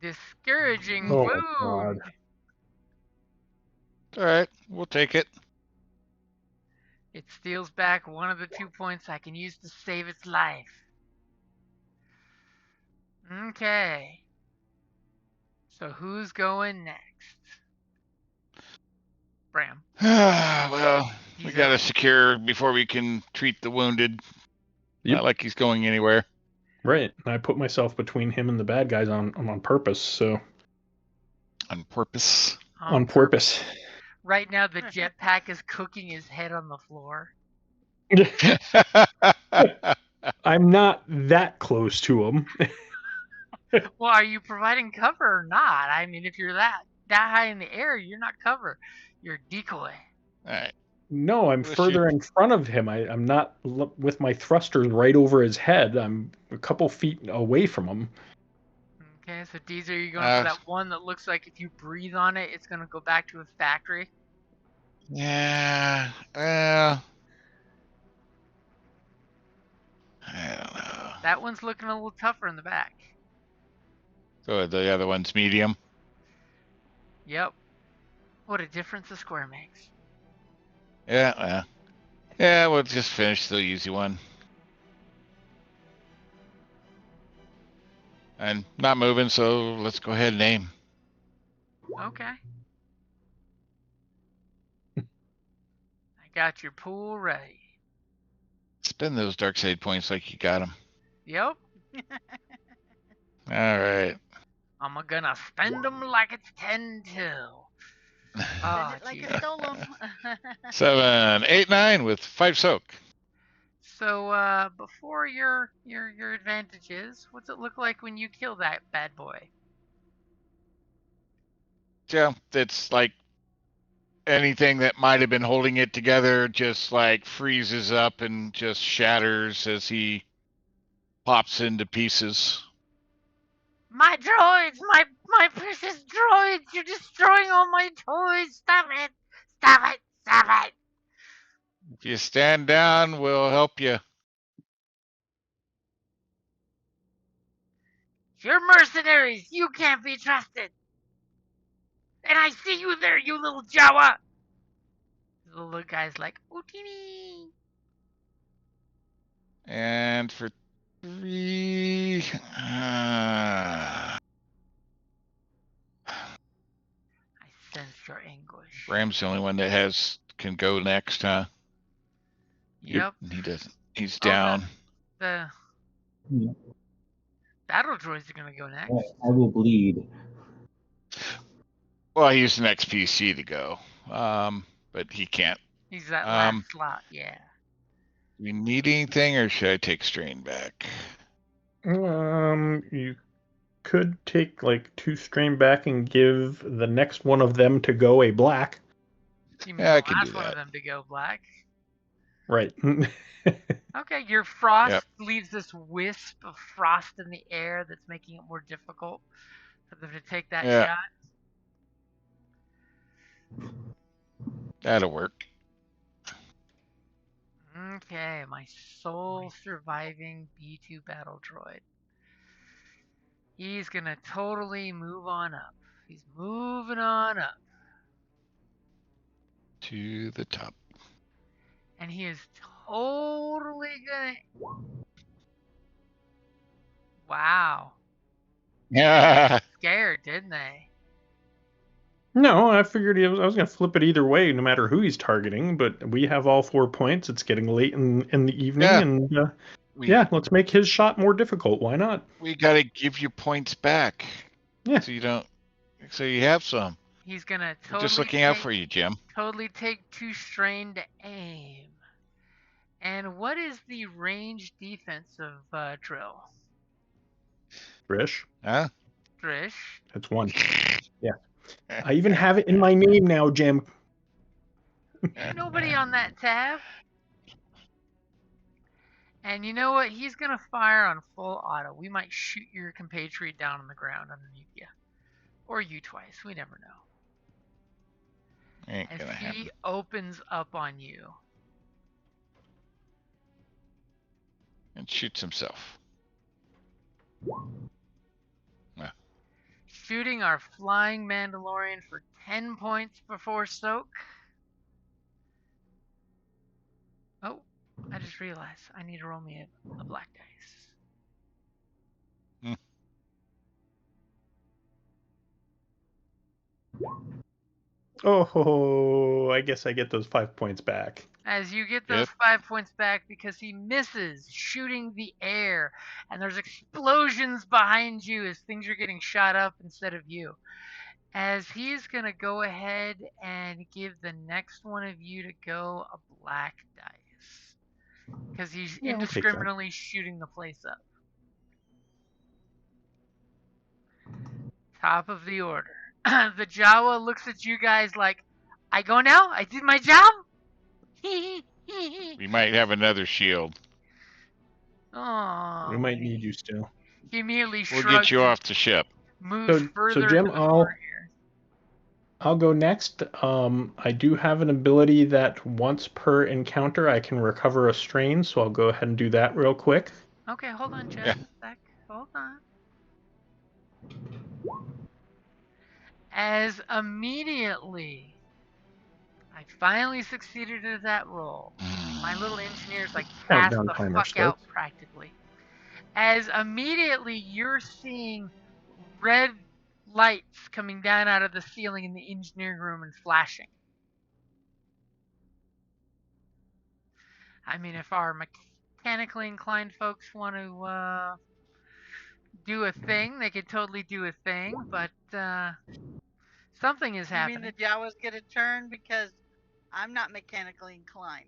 Discouraging Oh, wound. All right, we'll take it. It steals back 1 of the 2 points I can use to save its life. Okay. So who's going next? Bram. Well, we He's gotta up. secure before we can treat the wounded. Yep. Not like he's going anywhere. Right. I put myself between him and the bad guys on purpose. So On purpose. on purpose. Right now, the jetpack is cooking his head on the floor. I'm not that close to him. Well, are you providing cover or not? I mean, if you're that high in the air, you're not cover. You're a decoy. All right. No, I'm We'll further shoot. in front of him. I'm not with my thrusters right over his head. I'm a couple feet away from him. Okay, so Deezer, are you going for that one that looks like if you breathe on it, it's going to go back to a factory? Yeah. Well, I don't know. That one's looking a little tougher in the back. So the other one's medium. Yep. What a difference a square makes. Yeah. Well. Yeah. We'll just finish the easy one. And not moving, so let's go ahead and aim. Okay. I got your pool ready. Spend those dark side points like you got them. Yep. All right. I'm gonna spend them like it's 10 till. Spend it like I stole 'em. 7, 8, 9 with 5 soak. So, before your advantages, what's it look like when you kill that bad boy? Yeah, it's like anything that might have been holding it together just like freezes up and just shatters as he pops into pieces. My droids! My precious droids! You're destroying all my toys! Stop it! Stop it! Stop it! If you stand down, we'll help you. You're mercenaries! You can't be trusted! And I see you there, you little Jawa! The little guy's like, ooh, teeny! And for 3, I sense your anguish. Bram's the only one that can go next, huh? Yep. He doesn't. He's down. The Yeah. battle droids are gonna go next. I will bleed. Well, he used an XPC to go, but he can't. He's that last slot, yeah. Do we need anything, or should I take strain back? You could take like 2 strain back and give the next one of them to go a black. You Yeah, I the can do last one that. of them to go black. Right. Okay, your frost Yep. leaves this wisp of frost in the air that's making it more difficult for them to take that Yeah. shot. That'll work. Okay, my sole surviving B2 battle droid. He's gonna totally move on up. He's moving on up. To the top. And he is totally gonna... Wow. Yeah. Scared, didn't they? No, I figured I was going to flip it either way, no matter who he's targeting. But we have all 4 points. It's getting late in the evening, Yeah. and let's make his shot more difficult. Why not? We gotta give you points back. Yeah. So you have some. He's gonna We're totally just looking out for you, Jim. Totally take 2 strain to aim. And what is the range defense of Drill? Trish. Huh? Trish. That's 1. Yeah. I even have it in my name now, Jim. Ain't nobody on that tab. And you know what? He's gonna fire on full auto. We might shoot your compatriot down on the ground underneath you. Or you twice. We never know. Ain't As gonna happen. he opens up on you. And shoots himself. Shooting our flying Mandalorian for 10 points before soak. Oh, I just realized I need to roll me a black dice. Oh, I guess I get those 5 points back. As you get those Yep. 5 points back because he misses shooting the air, and there's explosions behind you as things are getting shot up instead of you. As he's gonna go ahead and give the next one of you to go a black dice because he's Yeah, I'll take that. indiscriminately shooting the place up. Top of the order. The Jawa looks at you guys like, I go now? I did my job? We might have another shield. Oh, We might need you still. he immediately We'll shrugs get you and off the ship. moves further Jim, to the corner here. I'll go next. I do have an ability that once per encounter I can recover a strain, so I'll go ahead and do that real quick. Okay, hold on just Yeah. a sec. Hold on. As immediately I finally succeeded at that roll. My little engineers like passed Countdown the timer fuck out starts. practically. As immediately you're seeing red lights coming down out of the ceiling in the engineering room and flashing. I mean, if our mechanically inclined folks want to do a thing, they could totally do a thing, but something is You happening. mean the Jawas get a turn because I'm not mechanically inclined.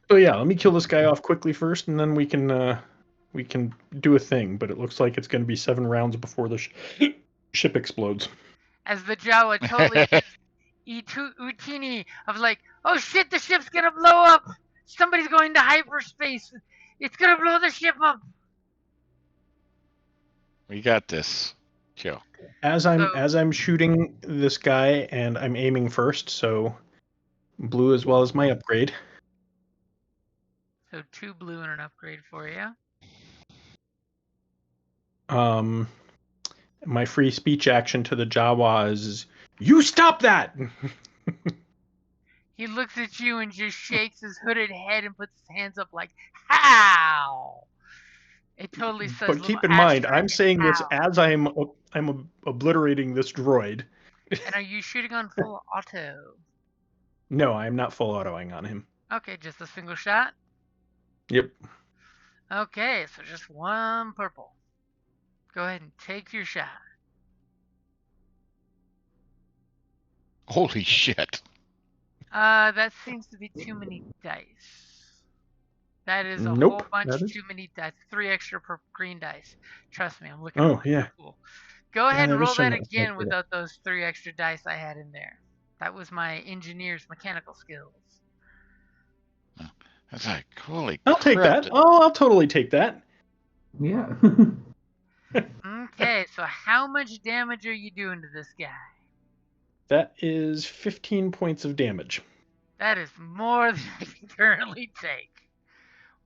So yeah, let me kill this guy off quickly first, and then we can do a thing. But it looks like it's going to be 7 rounds before the ship explodes. As the Jawa totally gives Utini of like, oh shit, the ship's gonna blow up! Somebody's going to hyperspace! It's gonna blow the ship up! We got this. Chill. As I'm shooting this guy, and I'm aiming first, so blue as well as my upgrade. So 2 blue and an upgrade for you. My free speech action to the Jawa is, "You stop that!" He looks at you and just shakes his hooded head and puts his hands up like, how? It totally says. But keep in mind, I'm saying this how. as I'm obliterating this droid. And are you shooting on full auto? No, I am not full autoing on him. Okay, just a single shot? Yep. Okay, so just 1 purple. Go ahead and take your shot. Holy shit. That seems to be too many dice. That is a Nope, whole bunch that is- too many dice. 3 extra per green dice. Trust me, I'm looking Oh, at yeah. cool. Go ahead and there is roll some that that was again like that. without those 3 extra dice I had in there. That was my engineer's mechanical skills. That's like, holy I'll take crap. that. Oh, I'll totally take that. Yeah. Okay, so how much damage are you doing to this guy? That is 15 points of damage. That is more than I can currently take.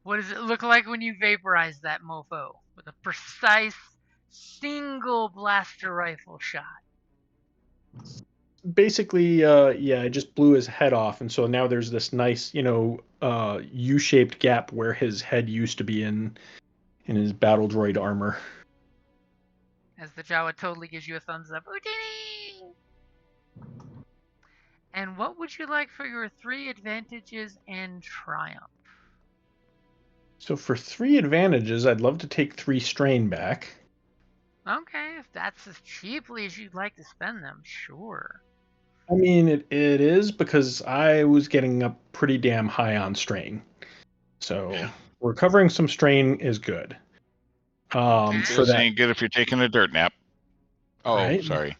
What does it look like when you vaporize that mofo with a precise single blaster rifle shot? Basically, I just blew his head off, and so now there's this nice, U-shaped gap where his head used to be in his battle droid armor. As the Jawa totally gives you a thumbs up. Houdini! And what would you like for your 3 advantages and triumph? So for 3 advantages, I'd love to take 3 strain back. Okay, if that's as cheaply as you'd like to spend them, sure. I mean, it is because I was getting up pretty damn high on strain. So recovering some strain is good. For This that, ain't good if you're taking a dirt nap. Oh, Right. sorry.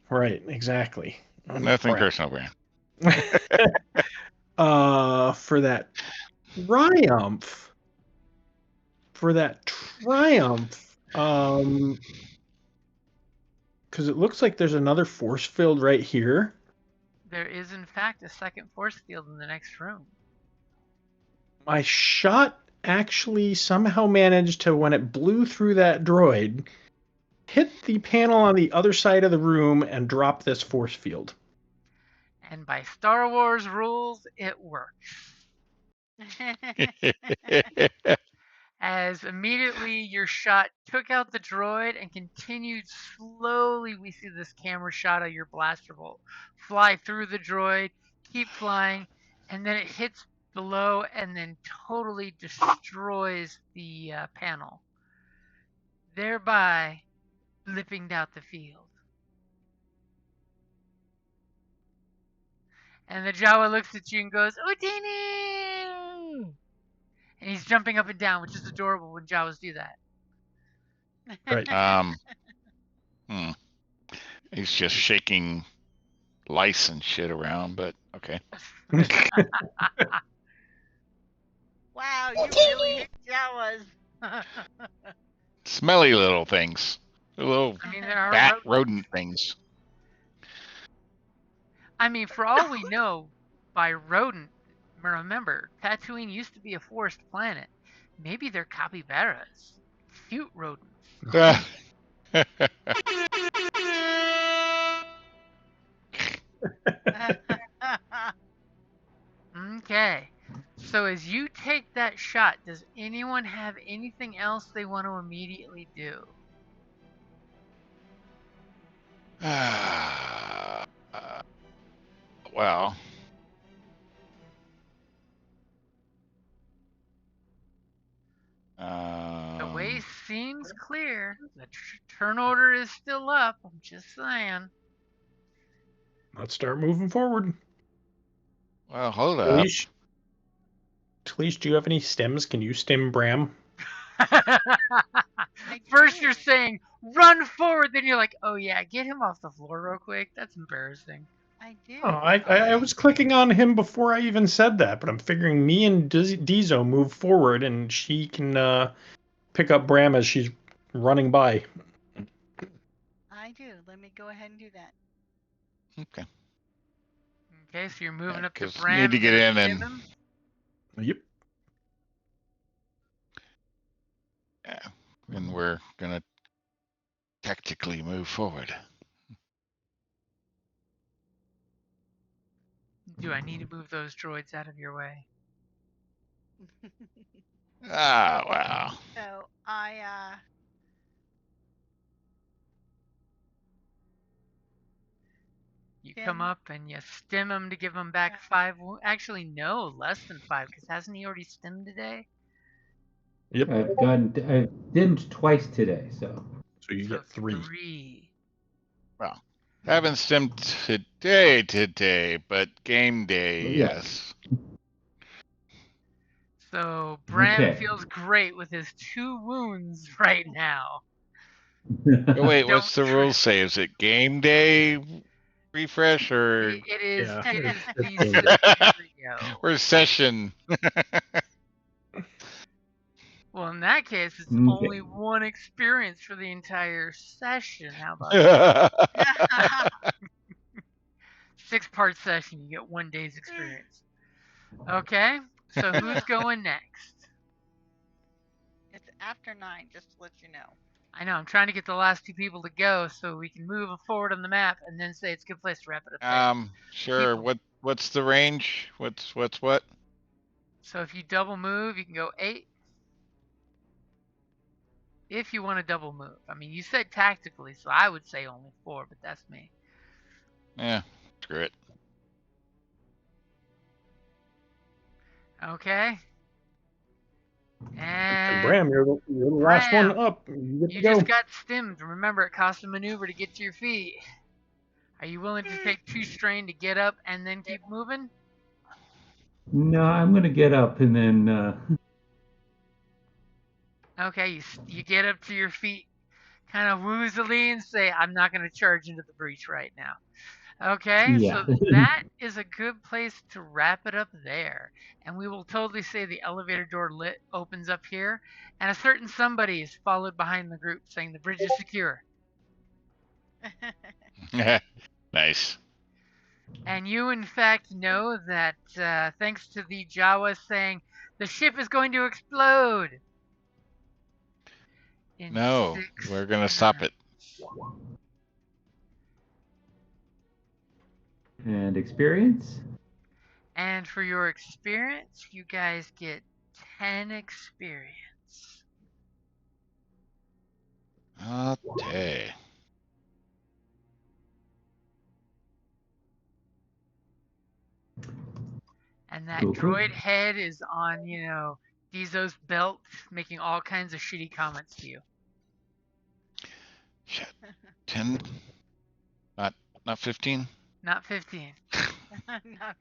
right, exactly. Nothing Crap. personal, Brian. For that triumph. Because it looks like there's another force field right here. There is, in fact, a second force field in the next room. My shot actually somehow managed to, when it blew through that droid, hit the panel on the other side of the room and drop this force field. And by Star Wars rules, it works. As immediately your shot took out the droid and continued slowly, we see this camera shot of your blaster bolt fly through the droid, keep flying, and then it hits below and then totally destroys the panel, thereby blipping out the field. And the Jawa looks at you and goes, Udini! And he's jumping up and down, which is adorable when Jawas do that. Right. He's just shaking lice and shit around, but okay. Wow, you really hate Jawas. Smelly little things. Little I mean, there are bat rodent things. I mean, for all we know, by rodent, remember, Tatooine used to be a forest planet. Maybe they're capybaras. Cute rodents. Okay. So as you take that shot, does anyone have anything else they want to immediately do? Well. The way seems clear. The turn order is still up. I'm just saying. Let's start moving forward. Well, hold up. Talish, do you have any stems? Can you stem Bram? First you're saying, run forward. Then you're like, oh yeah, get him off the floor real quick. That's embarrassing. I do. Oh, I was clicking on him before I even said that, but I'm figuring me and Dizo move forward and she can pick up Bram as she's running by. I do. Let me go ahead and do that. Okay. Okay, so you're moving up to 'cause Bram. you need to get in and him? Yep. yeah, and we're gonna tactically move forward. Do I need to move those droids out of your way? Ah, wow. So You Stim. come up and you stim him to give him back 5. Actually, no, less than 5, because hasn't he already stimmed today? Yep. I dimmed twice today, so. So you get 3. Well, haven't stemmed today, but game day, Yeah. yes. So Bram Okay. feels great with his 2 wounds right now. Oh, wait, what's the Don't rule say? Is it game day refresh or It is. Yeah. It is the scenario. or session? Well, in that case, it's Okay. only 1 experience for the entire session. How about that? 6-part session, you get 1 day's experience. Okay, so who's going next? it's after 9, just to let you know. I know, I'm trying to get the last 2 people to go so we can move forward on the map and then say it's a good place to wrap it up. Sure. People. What's the range? What's what? So if you double move, you can go 8. If you want to double move. I mean, you said tactically, so I would say only 4, but that's me. Yeah, screw it. Okay. And Bram, you're the last one up. You get to go. just got stimmed. Remember, it costs a maneuver to get to your feet. Are you willing to take 2 strain to get up and then keep moving? No, I'm going to get up and then. Okay, you get up to your feet kind of woozily and say, I'm not going to charge into the breach right now. Okay, Yeah. so that is a good place to wrap it up there. And we will totally say the elevator door opens up here, and a certain somebody is followed behind the group saying the bridge is secure. Nice. And you, in fact, know that thanks to the Jawa saying the ship is going to explode. In No, 6 we're gonna stop it. And experience? And for your experience, you guys get 10 experience. Okay. And that Cool. droid head is on, Dizo's belt, making all kinds of shitty comments to you. Shit. 10. Not 15. Not 15. Not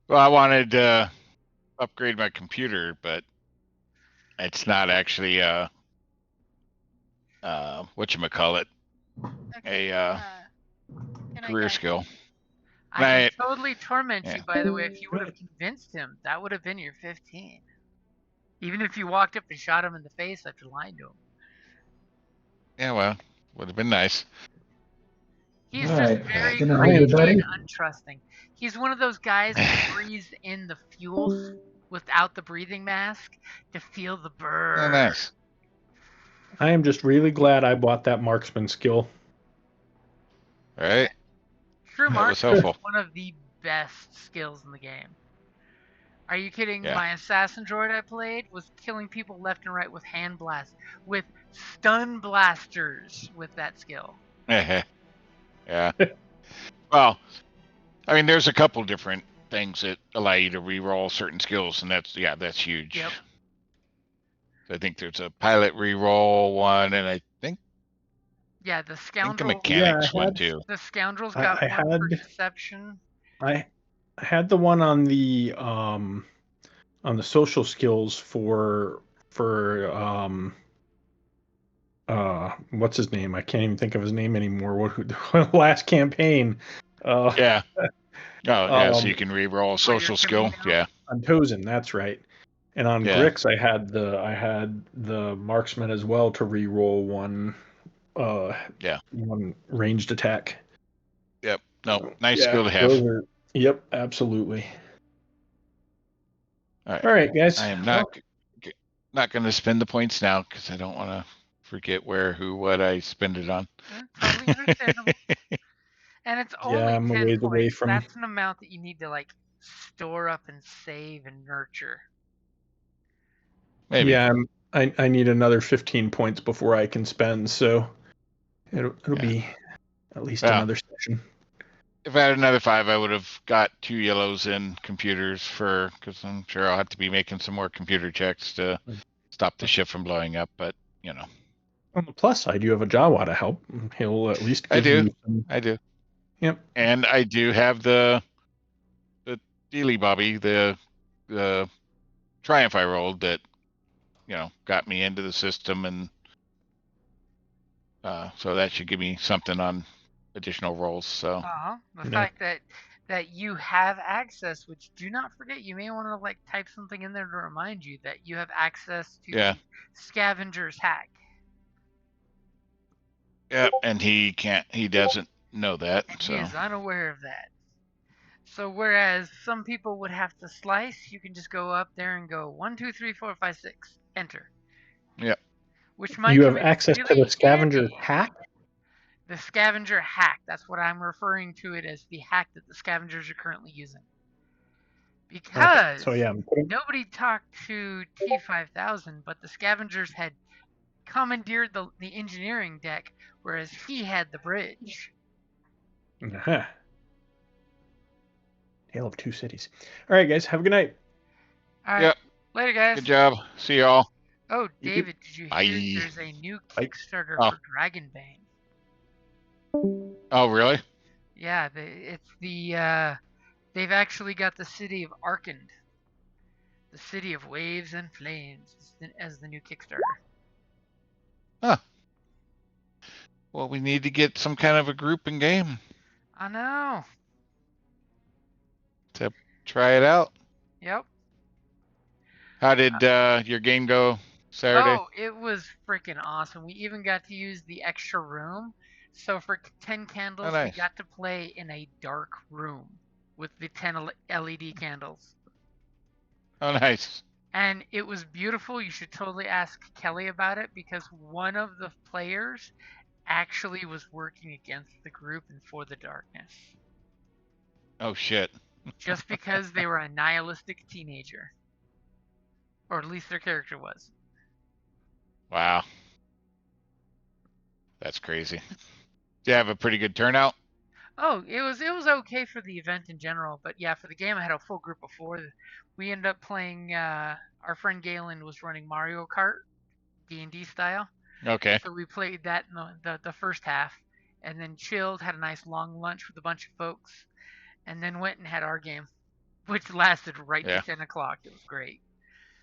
Well, I wanted to upgrade my computer, but it's not actually whatchamacallit, okay. a Can I career guide skill. I can Right. totally torment Yeah. you, by the way. If you would have convinced him, that would have been your 15. Even if you walked up and shot him in the face after lying to him. Yeah, well, would have been nice. He's All just right. very Good night, crazy everybody. and untrusting. He's one of those guys that breathes in the fuel without the breathing mask to feel the burn. Oh, nice. I am just really glad I bought that marksman skill. Right? True That was marksman is helpful. one of the best skills in the game. Are you kidding? Yeah. My assassin droid I played was killing people left and right with hand blasts, with stun blasters with that skill. Yeah. Well, I mean, there's a couple different things that allow you to re-roll certain skills, and that's huge. Yep. I think there's a pilot re-roll one, and I think Yeah, the a scoundrel. mechanics Yeah, I one had- too. The scoundrel's I got one for had- deception. I had the one on the social skills for what's his name? I can't even think of his name anymore. Last campaign. Yeah. Oh, yeah. So you Um, can re-roll a your social skill. Camino? Yeah. on Tozen, that's right. And on Yeah. Grix, I had the marksman as well to re-roll one. One ranged attack. Yep. No, So, nice yeah, skill to have. Yep, absolutely. All right. All right, guys. I am not going to spend the points now because I don't want to forget what I spend it on. Totally understandable. And it's only I'm a 10 ways points. away from. That's an amount that you need to store up and save and nurture. Maybe. Yeah, I need another 15 points before I can spend, so it'll be at least another session. If I had another 5, I would have got 2 yellows in computers because I'm sure I'll have to be making some more computer checks to stop the ship from blowing up. But On the plus side, you have a Jawa to help. He'll at least give you some. I do. Yep. And I do have the Dealy Bobby, the triumph I rolled that got me into the system, and so that should give me something on additional rolls. So The fact that you have access, which do not forget, you may want to type something in there to remind you that you have access to the scavenger's hack. Yeah, and he doesn't know that. And so he is unaware of that. So whereas some people would have to slice, you can just go up there and go 1, 2, 3, 4, 5, 6, enter. Yep. Which might you have come in access really to the scavenger handy. hack. The scavenger hack. That's what I'm referring to it as, the hack that the scavengers are currently using. Because So yeah, nobody talked to T5000, but the scavengers had commandeered the engineering deck, whereas he had the bridge. Uh-huh. Tale of Two Cities. All right, guys. Have a good night. All right. Yep. Later, guys. Good job. See y'all. Oh, David, did you hear there's a new Kickstarter for Dragonbane? Oh, really? Yeah, they've actually got the city of Arkand, the city of waves and flames, as the new Kickstarter. Huh. Well, we need to get some kind of a group and game. I know. To try it out. Yep. How did your game go Saturday? Oh, it was freaking awesome. We even got to use the extra room. So for 10 candles, we nice. got to play in a dark room with the 10 LED candles. Oh, nice. And it was beautiful. You should totally ask Kelly about it because one of the players actually was working against the group and for the darkness. Oh, shit. Just because they were a nihilistic teenager. Or at least their character was. Wow. That's crazy. Do you have a pretty good turnout? Oh, it was okay for the event in general, but yeah, for the game I had a full group of 4. We ended up playing. Our friend Galen was running Mario Kart, D&D style. Okay. So we played that in the first half, and then chilled, had a nice long lunch with a bunch of folks, and then went and had our game, which lasted right Yeah. to 10 o'clock. It was great.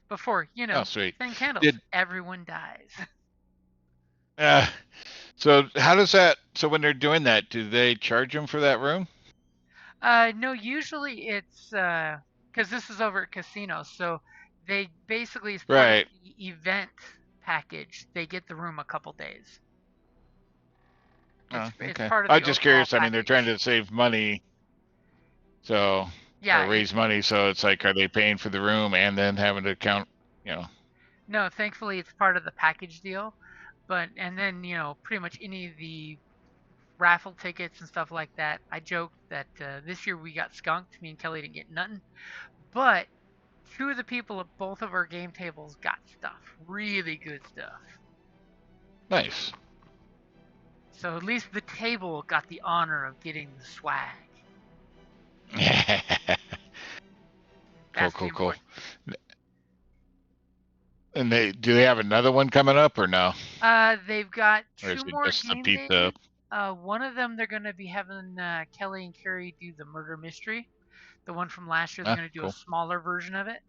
Before, Oh, sweet. 10 candles, everyone dies. So how does that? So when they're doing that, do they charge them for that room? No, usually it's because this is over at casinos, so they basically as part Right. of the event package, they get the room a couple days. It's Okay. part of I'm the just overall curious. I mean, they're trying package. to save money, so Yeah, or raise money. So it's like, are they paying for the room and then having to count? No, thankfully it's part of the package deal. And then pretty much any of the raffle tickets and stuff like that. I joked that this year we got skunked. Me and Kelly didn't get nothing, but 2 of the people at both of our game tables got stuff. Really good stuff. Nice. So at least the table got the honor of getting the swag. Cool. And do they have another one coming up or no? They've got Or is 2 it more just the game pizza? days. One of them they're going to be having Kelly and Carrie do the murder mystery. The one from last year they're going to do a smaller version of it.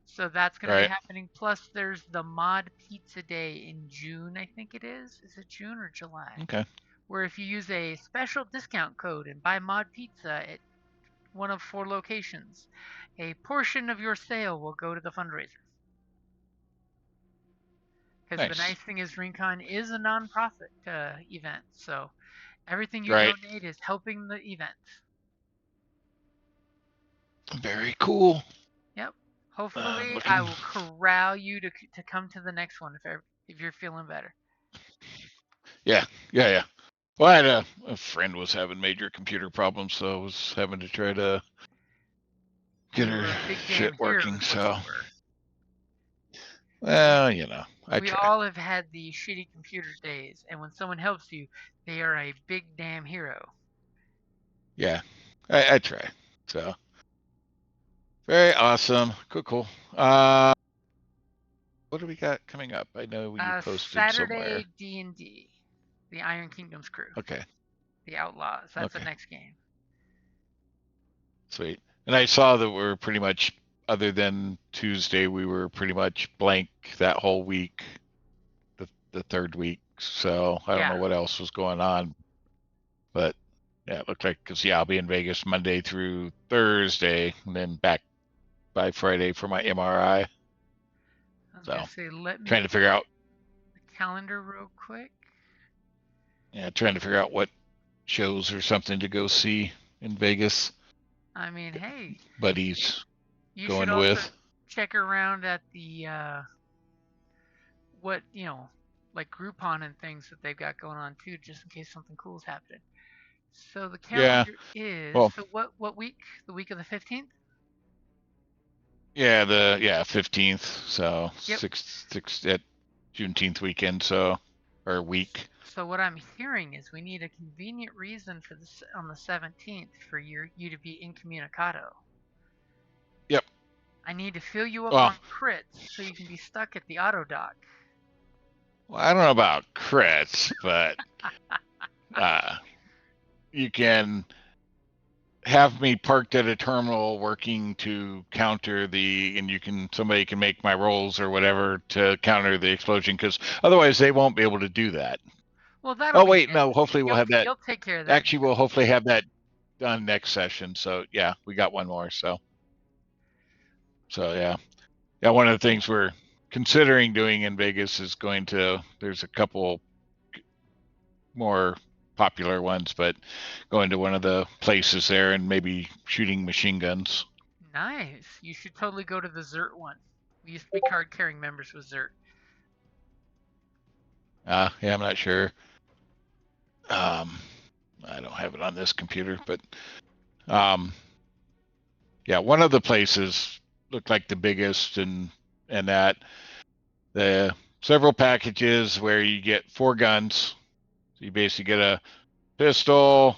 So that's going to be happening. Plus there's the Mod Pizza Day in June, I think it is. Is it June or July? Okay. Where if you use a special discount code and buy Mod Pizza at one of 4 locations, a portion of your sale will go to the fundraiser. Because the nice thing is Rincon is a non-profit event, so everything you donate is helping the event. Very cool. Yep. Hopefully I will corral you to come to the next one if you're feeling better. Yeah. Well, I had a friend was having major computer problems, so I was having to try to get her shit working. So, well, we all have had the shitty computer days, and when someone helps you, they are a big damn hero. Yeah, I try. So, very awesome. Cool. What do we got coming up? I know you posted Saturday somewhere. D&D, the Iron Kingdoms crew. Okay. The Outlaws. That's the next game. Sweet. And I saw that we're pretty much, other than Tuesday, we were pretty much blank that whole week, the third week. So I don't know what else was going on. But yeah, it looked like, because I'll be in Vegas Monday through Thursday, and then back by Friday for my MRI. Trying to figure out the calendar real quick. Yeah, trying to figure out what shows or something to go see in Vegas. I mean, hey, buddies you going should also with. Check around at the like Groupon and things that they've got going on too, just in case something cool is happening. So the calendar is so what week? The week of the 15th? Yeah, 15th. So 6th at Juneteenth weekend. So or week. So what I'm hearing is we need a convenient reason for this on the 17th for you to be incommunicado. Yep. I need to fill you up on crits so you can be stuck at the auto dock. Well, I don't know about crits, but you can have me parked at a terminal working to counter and somebody can make my rolls or whatever to counter the explosion, because otherwise they won't be able to do that. Well, that'll no, hopefully we'll have that. You'll take care of that. Actually, we'll hopefully have that done next session. So yeah, we got one more. So yeah. One of the things we're considering doing in Vegas is there's a couple more popular ones, but going to one of the places there and maybe shooting machine guns. Nice. You should totally go to the Zert one. We used to be card carrying members with Zert. Yeah, I'm not sure. I don't have it on this computer, but yeah, one of the places looked like the biggest, and that the several packages where you get 4 guns. So you basically get a pistol,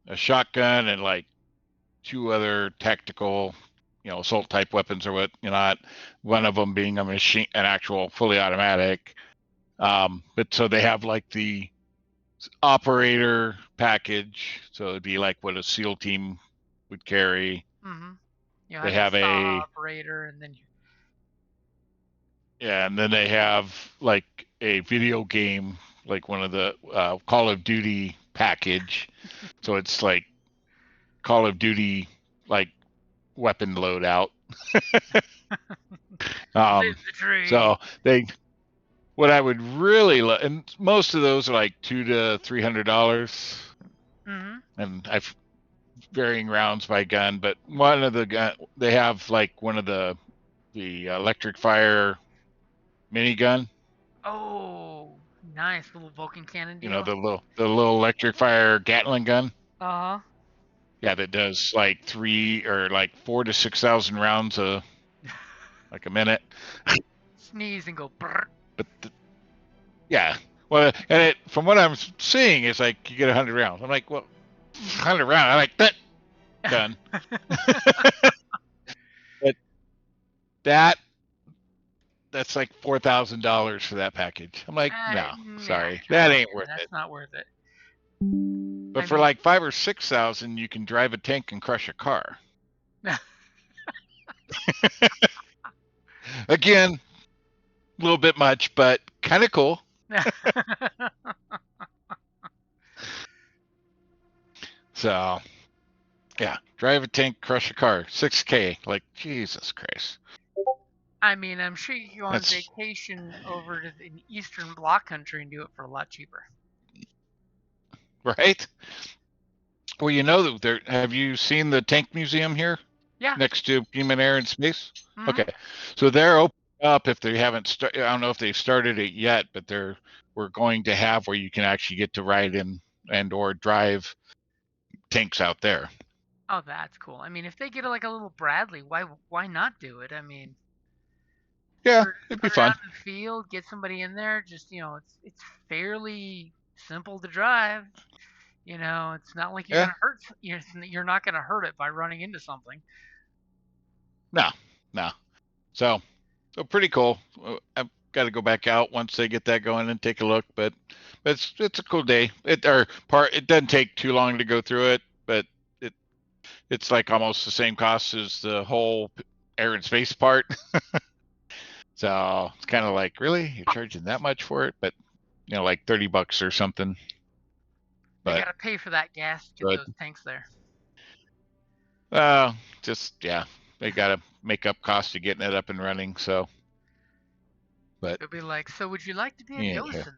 a shotgun, and like 2 other tactical, assault type weapons or what, one of them being an actual fully automatic. But so they have like the operator package, so it'd be like what a SEAL team would carry. Mm-hmm. You They have a operator, and then and then they have like a video game, like one of the Call of Duty package. So it's like Call of Duty like weapon loadout. live the dream. So what I would really and most of those are like $200 to $300. Mm-hmm. And I've varying rounds by gun, but one of the gun they have like one of the electric fire minigun. Oh, nice little Vulcan cannon deal. The little electric fire Gatling gun. Uh-huh. Yeah, that does like 4,000 to 6,000 rounds like a minute. Sneeze and go brrr. But yeah, well, and from what I'm seeing is like you get 100 rounds. I'm like, well, 100 rounds. I'm like that done. But that's like $4,000 for that package. I'm like, no, sorry, that ain't worth it. That's not worth it. But for like 5,000 or 6,000, you can drive a tank and crush a car. Again, a little bit much, but kind of cool. So, yeah, drive a tank, crush a car, $6,000. Like, Jesus Christ. I mean, I'm sure you go on vacation over to the Eastern Bloc country and do it for a lot cheaper. Right? Well, have you seen the tank museum here? Yeah. Next to Human Air and Space? Mm-hmm. Okay. So they're opening up if they haven't I don't know if they've started it yet, but we're going to have where you can actually get to ride and or drive tanks out there. Oh, that's cool. I mean, if they get like a little Bradley, why not do it? I mean, yeah, it'd be fun. Out in the field, get somebody in there. Just it's fairly simple to drive. It's not like you're gonna hurt. You're not gonna hurt it by running into something. No. So pretty cool. I've got to go back out once they get that going and take a look. But it's a cool day. It doesn't take too long to go through it, but it's like almost the same cost as the whole air and space part. So it's kind of like, really, you're charging that much for it? But like $30 or something. But you gotta pay for that gas to get those tanks there. They gotta make up cost of getting it up and running. So, but it'll be like, so would you like to be a docent?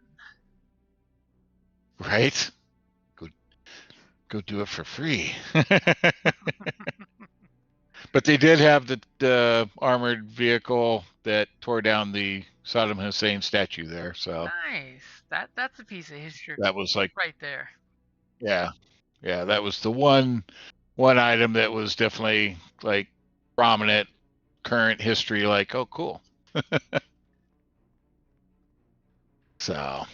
Right? Go do it for free. But they did have the armored vehicle that tore down the Saddam Hussein statue there. So nice. That's a piece of history. That was like right there. Yeah, that was the one item that was definitely like prominent current history. Like, oh, cool. So,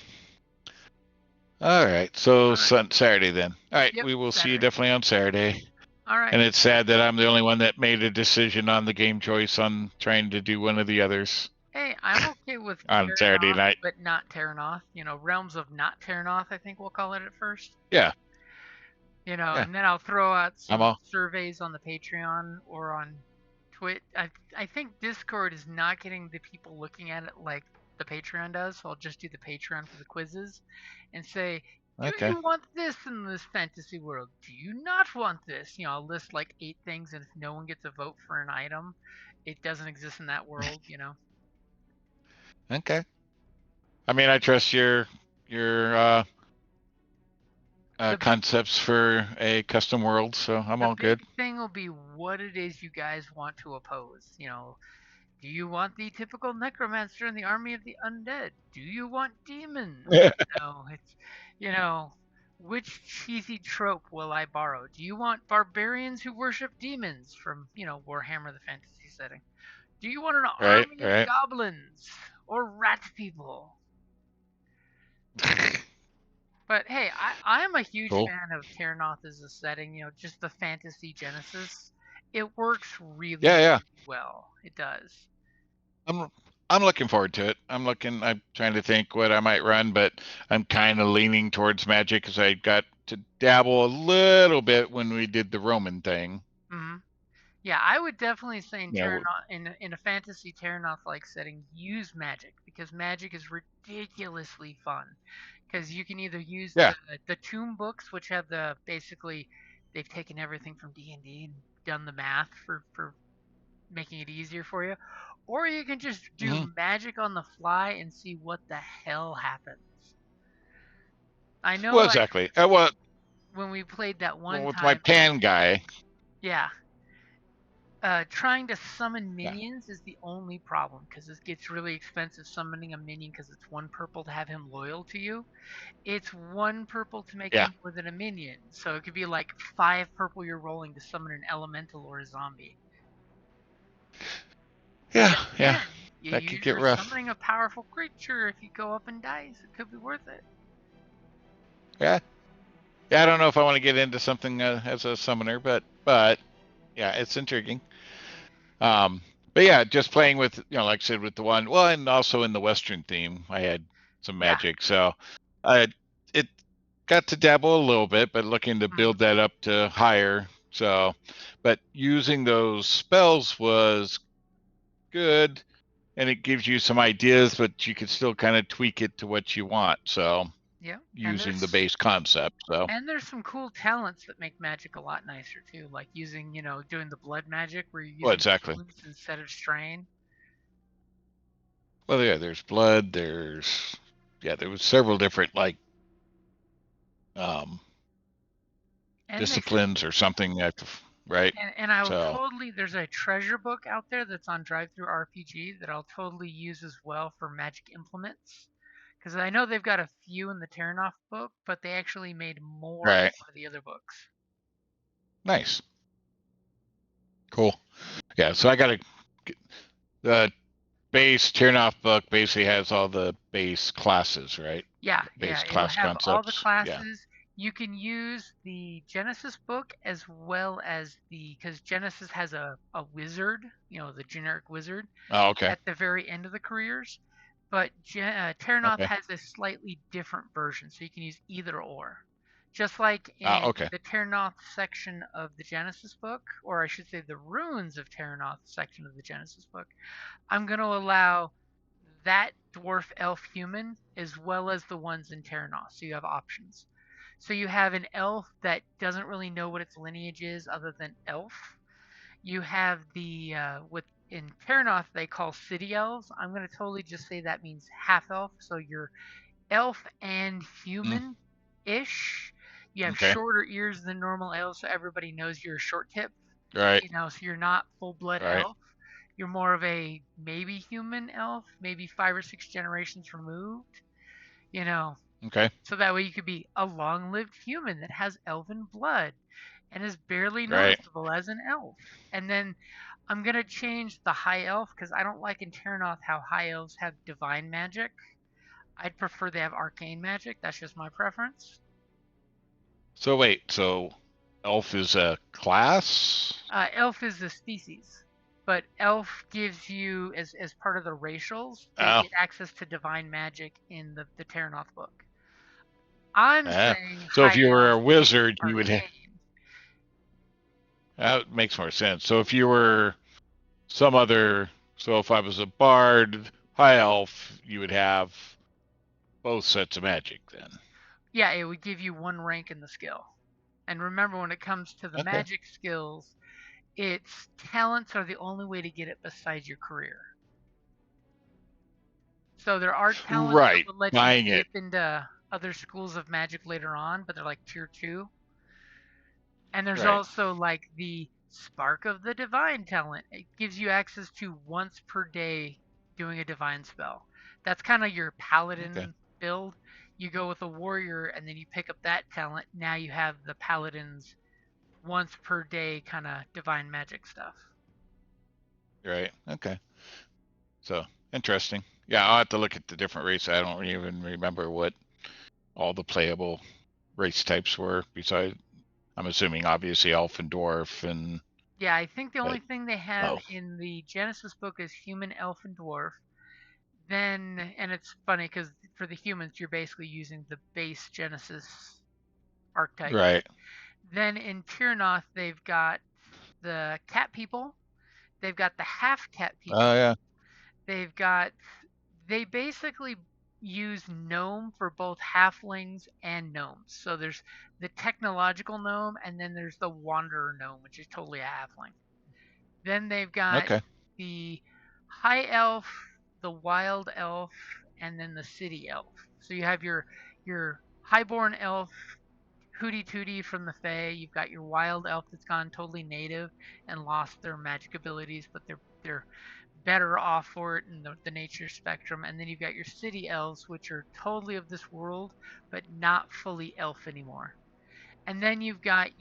all right. So Saturday then. All right, we will see you definitely on Saturday. All right. And it's sad that I'm the only one that made a decision on the game choice on trying to do one of the others. Hey, I'm okay with on Saturday night, but not Terranoth. Realms of not Terranoth, I think we'll call it at first. Yeah. And then I'll throw out some surveys on the Patreon or on Twitch. I think Discord is not getting the people looking at it like the Patreon does, so I'll just do the Patreon for the quizzes and say, Do Okay. you want this in this fantasy world? Do you not want this? I'll list like 8 things, and if no one gets a vote for an item, it doesn't exist in that world. Okay. I mean, I trust your The concepts for a custom world, so I'm the all big good. thing will be what it is you guys want to oppose. Do you want the typical necromancer in the army of the undead? Do you want demons? No, it's which cheesy trope will I borrow? Do you want barbarians who worship demons from, Warhammer the fantasy setting? Do you want an Right, army of right. goblins or rat people? But hey, I'm a huge Cool. fan of Terranoth as a setting, just the fantasy genesis. It works really, Yeah, yeah. really well. It does. I'm looking forward to it. I'm trying to think what I might run, but I'm kind of leaning towards magic because I got to dabble a little bit when we did the Roman thing. hmm Yeah, I would definitely say in Yeah, in a fantasy Terranoth like setting, use magic because magic is ridiculously fun. Because you can either use yeah, the tomb books, which have basically they've taken everything from D&D and done the math for making it easier for you, or you can just do hmm magic on the fly and see what the hell happens. I know, Well, like exactly. Well, when we played that one with my time, pan guy. yeah. Trying to summon Yeah, minions is the only problem because it gets really expensive summoning a minion because it's 1 purple to have him loyal to you. It's 1 purple to make yeah, him more than a minion. So it could be like 5 purple you're rolling to summon an elemental or a zombie. yeah, But yeah. again, That could get you're rough. summoning a powerful creature. If you go up in dice, it could be worth it. Yeah, yeah. I don't know if I want to get into something as a summoner, but yeah, it's intriguing. Um, but yeah, just playing with like I said, with the one. Well, and also in the Western theme, I had some Yeah. magic, so I it got to dabble a little bit, but looking to Mhm. build that up to higher. So, but using those spells was good, and it gives you some ideas, but you can still kind of tweak it to what you want. So, Yeah. And using the base concept. So, there's some cool talents that make magic a lot nicer too, like using, doing the blood magic where you're well, using exactly. wounds instead of strain. Well, yeah, there's blood. There was several different like um And they disciplines or something, right? and I will So, totally there's a treasure book out there that's on Drive Through RPG that I'll totally use as well for magic implements. Because I know they've got a few in the Terranoff book, but they actually made more in right. one of the other books. Nice. Cool. Yeah, so I got the base Tirnoff book basically has all the base classes, right? Yeah, Base it'll class have all the concepts. Yeah. classes. You can use the Genesis book as well as because Genesis has a wizard, the generic wizard, Oh, okay. at the very end of the careers. But Terranoth Okay. has a slightly different version, so you can use either or. Just like in Okay. the Terranoth section of the Genesis book, or I should say the Ruins of Terranoth section of the Genesis book, I'm going to allow that dwarf elf human as well as the ones in Terranoth, so you have options. So you have an elf that doesn't really know what its lineage is other than elf. You have the what in Terranoth they call city elves. I'm going to totally just say that means half elf, so you're elf and Mm, human ish. You have okay. shorter ears than normal elves, so everybody knows you're a short tip. Right. So you're not full blood Right. elf. You're more of a maybe human elf, maybe 5 or 6 generations removed. You know, Okay. so that way you could be a long-lived human that has elven blood and is barely Right. noticeable as an elf. And then I'm gonna change the high elf because I don't like in Terranoth how high elves have divine magic. I'd prefer they have arcane magic. That's just my preference. So wait, so elf is a class? Elf is the species, but elf gives you as part of the racials, they Oh. get access to divine magic in the Terranoth book. I'm saying So if high you were elf a is wizard, you would arcane. that makes more sense. So if you were some other, so if I was a bard, high elf, you would have both sets of magic then. Yeah, it would give you 1 rank in the skill. And remember, when it comes to the Okay. magic skills, its talents are the only way to get it besides your career. So there are talents that Right. will let you Buying it. dip into other schools of magic later on, but they're like tier 2. And there's Right. also like the Spark of the Divine talent. It gives you access to once per day doing a divine spell. That's kind of your paladin Okay. build. You go with a warrior and then you pick up that talent. Now you have the paladin's once per day kind of divine magic stuff. Right. Okay. So interesting. Yeah, I'll have to look at the different races. I don't even remember what all the playable race types were. Besides, I'm assuming obviously elf and dwarf and. Yeah, I think the only But, thing they have oh. in the Genesis book is human, elf, and dwarf. Then, and it's funny because for the humans, you're basically using the base Genesis archetype. Right. Then in Tyrnoth, they've got the cat people. They've got the half cat people. Oh yeah. They basically use gnome for both halflings and gnomes. So there's the technological gnome, and then there's the wanderer gnome, which is totally a halfling. Then they've got Okay. the high elf, the wild elf, and then the city elf. So you have your highborn elf, Hooty Tooty from the Fae. You've got your wild elf that's gone totally native and lost their magic abilities, but they're better off for it in the nature spectrum. And then you've got your city elves, which are totally of this world, but not fully elf anymore. And then you've got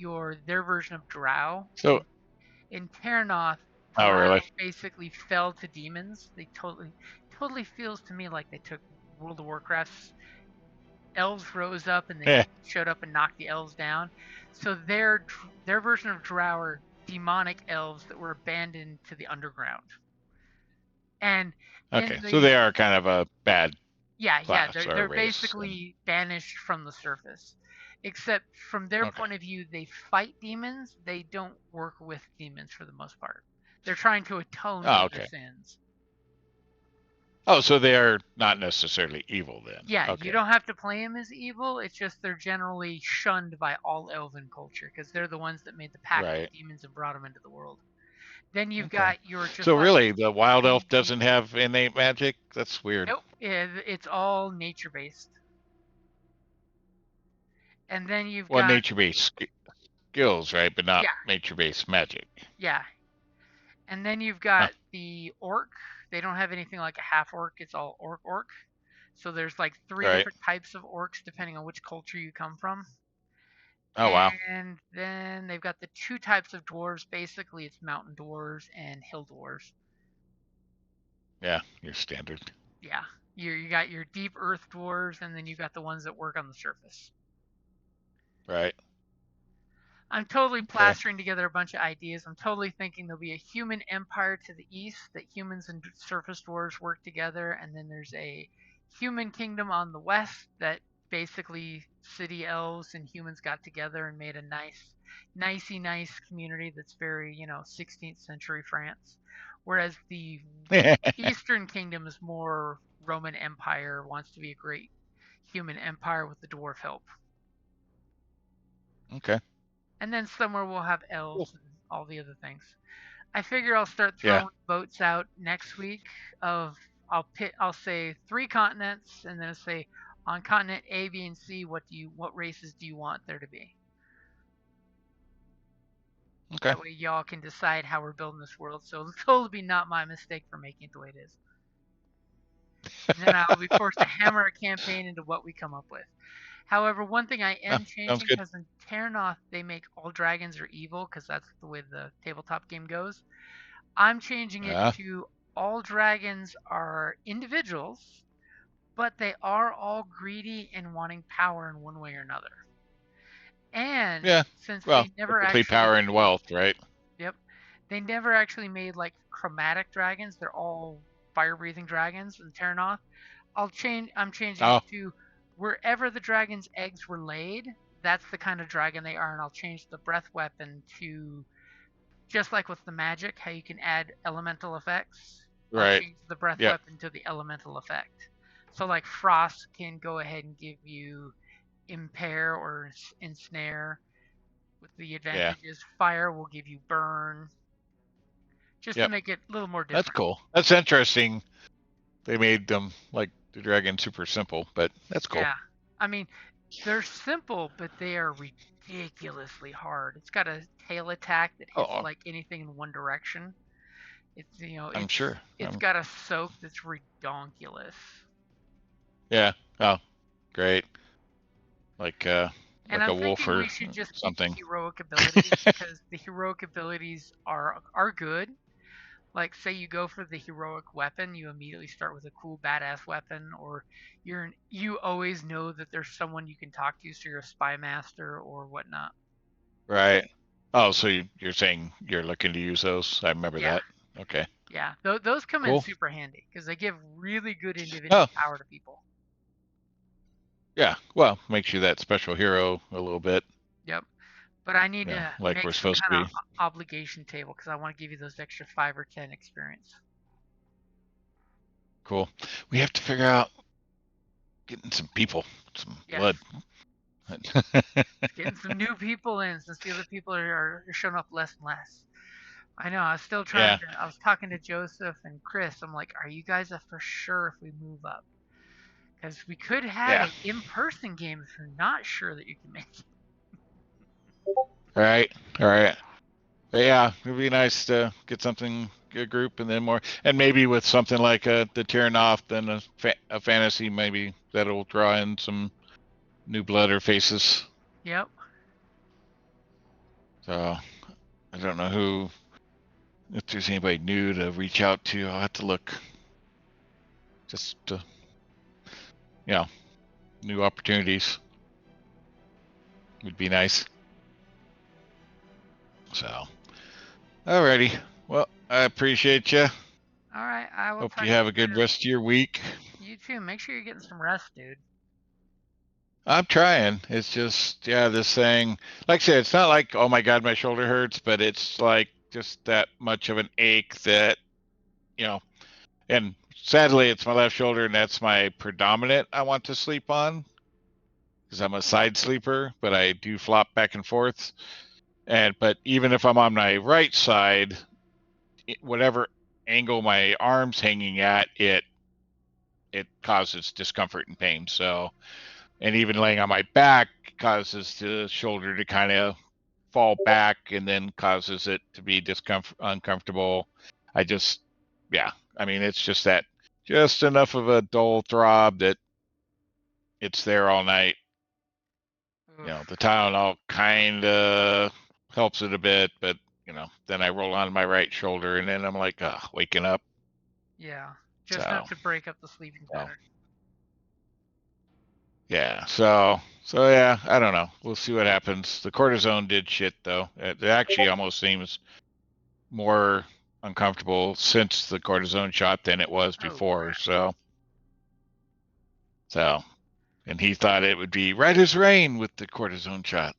their version of Drow. So. In Tyrnoth, Oh Drow really? basically fell to demons. They totally feels to me like they took World of Warcraft's elves rose up and they showed up and knocked the elves down. So their version of Drow are demonic elves that were abandoned to the underground. And Okay, so they are kind of a bad. Yeah, class they're race, basically banished from the surface. Except from their point of view, they fight demons. They don't work with demons for the most part. They're trying to atone for their sins. Oh, so they are not necessarily evil then. Yeah, you don't have to play them as evil. It's just they're generally shunned by all elven culture because they're the ones that made the pact with demons and brought them into the world. Then you've got your just. So really, the wild elf doesn't have innate magic? That's weird. Nope, it's all nature based. And then you've got nature-based skills, right? But not nature-based magic. Yeah. And then you've got the orc. They don't have anything like a half orc. It's all orc. So there's like 3 different types of orcs depending on which culture you come from. Oh wow. And then they've got the 2 types of dwarves. Basically, it's mountain dwarves and hill dwarves. Yeah, your standard. Yeah. You got your deep earth dwarves, and then you got the ones that work on the surface. Right. I'm totally plastering together a bunch of ideas. I'm totally thinking there'll be a human empire to the east, that humans and surface dwarves work together, and then there's a human kingdom on the west that basically city elves and humans got together and made a nice community that's very, 16th century France. Whereas the eastern kingdom is more Roman Empire, wants to be a great human empire with the dwarf help. Okay. And then somewhere we'll have elves and all the other things. I figure I'll start throwing votes out next week of I'll say 3 continents and then I'll say on continent A, B, and C what races do you want there to be? Okay. That way y'all can decide how we're building this world. So it'll totally be not my mistake for making it the way it is. And then I'll be forced to hammer a campaign into what we come up with. However, one thing I am changing, because in Tyrnoth they make all dragons are evil, because that's the way the tabletop game goes. I'm changing it to all dragons are individuals, but they are all greedy and wanting power in one way or another. And since they never actually power and wealth, right? Yep. They never actually made like chromatic dragons. They're all fire-breathing dragons in Tyrnoth. I'm changing it to wherever the dragon's eggs were laid, that's the kind of dragon they are, and I'll change the breath weapon to, just like with the magic, how you can add elemental effects. Right. I'll change the breath weapon to the elemental effect. So like Frost can go ahead and give you impair or ensnare. With the advantages, fire will give you burn. Just to make it a little more different. That's cool. That's interesting. They made them like the dragon super simple, but that's cool. Yeah, I mean, they're simple, but they are ridiculously hard. It's got a tail attack that hits like anything in one direction. It's I'm sure. It's got a soak that's redonkulous. Yeah. Oh, great. Like and like I'm a wolf thinking or we should just something. keep the heroic abilities because the heroic abilities are good. Like, say you go for the heroic weapon, you immediately start with a cool badass weapon, or you always know that there's someone you can talk to, so you're a spy master or whatnot. Right. Oh, so you're saying you're looking to use those? I remember that. Okay. Yeah, those come Cool. in super handy because they give really good individual power to people. Yeah, well, makes you that special hero a little bit. Yep. But I need to like make we're some supposed kind to be. of obligation table because I want to give you those extra 5 or 10 experience. Cool. We have to figure out getting some people, some blood. Getting some new people in since the other people are showing up less and less. I know. I was still trying to. I was talking to Joseph and Chris. I'm like, are you guys for sure if we move up? Because we could have an in-person game if you're not sure that you can make it. All right. But yeah, it'd be nice to get something, a group, and then more, and maybe with something like the tearing off, then a fantasy, maybe that'll draw in some new blood or faces. Yep. So I don't know if there's anybody new to reach out to. I'll have to look. Just new opportunities would be nice. So, alrighty. Well, I appreciate you. All right. I will. Hope you have a good rest of your week. You too. Make sure you're getting some rest, dude. I'm trying. It's just, this thing, like I said, it's not like, oh my God, my shoulder hurts, but it's like just that much of an ache that, and sadly it's my left shoulder and that's my predominant I want to sleep on because I'm a side sleeper, but I do flop back and forth. But even if I'm on my right side, whatever angle my arm's hanging at, it causes discomfort and pain. So, and even laying on my back causes the shoulder to kind of fall back and then causes it to be uncomfortable. It's just enough of a dull throb that it's there all night. The Tylenol kind of helps it a bit, but then I roll on my right shoulder and then I'm like, waking up. Yeah, just enough to break up the sleeping pattern. Yeah, so yeah, I don't know. We'll see what happens. The cortisone did shit though. It actually almost seems more uncomfortable since the cortisone shot than it was before. So, and he thought it would be right as rain with the cortisone shot.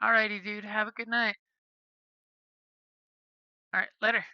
Alrighty, dude. Have a good night. All right, later.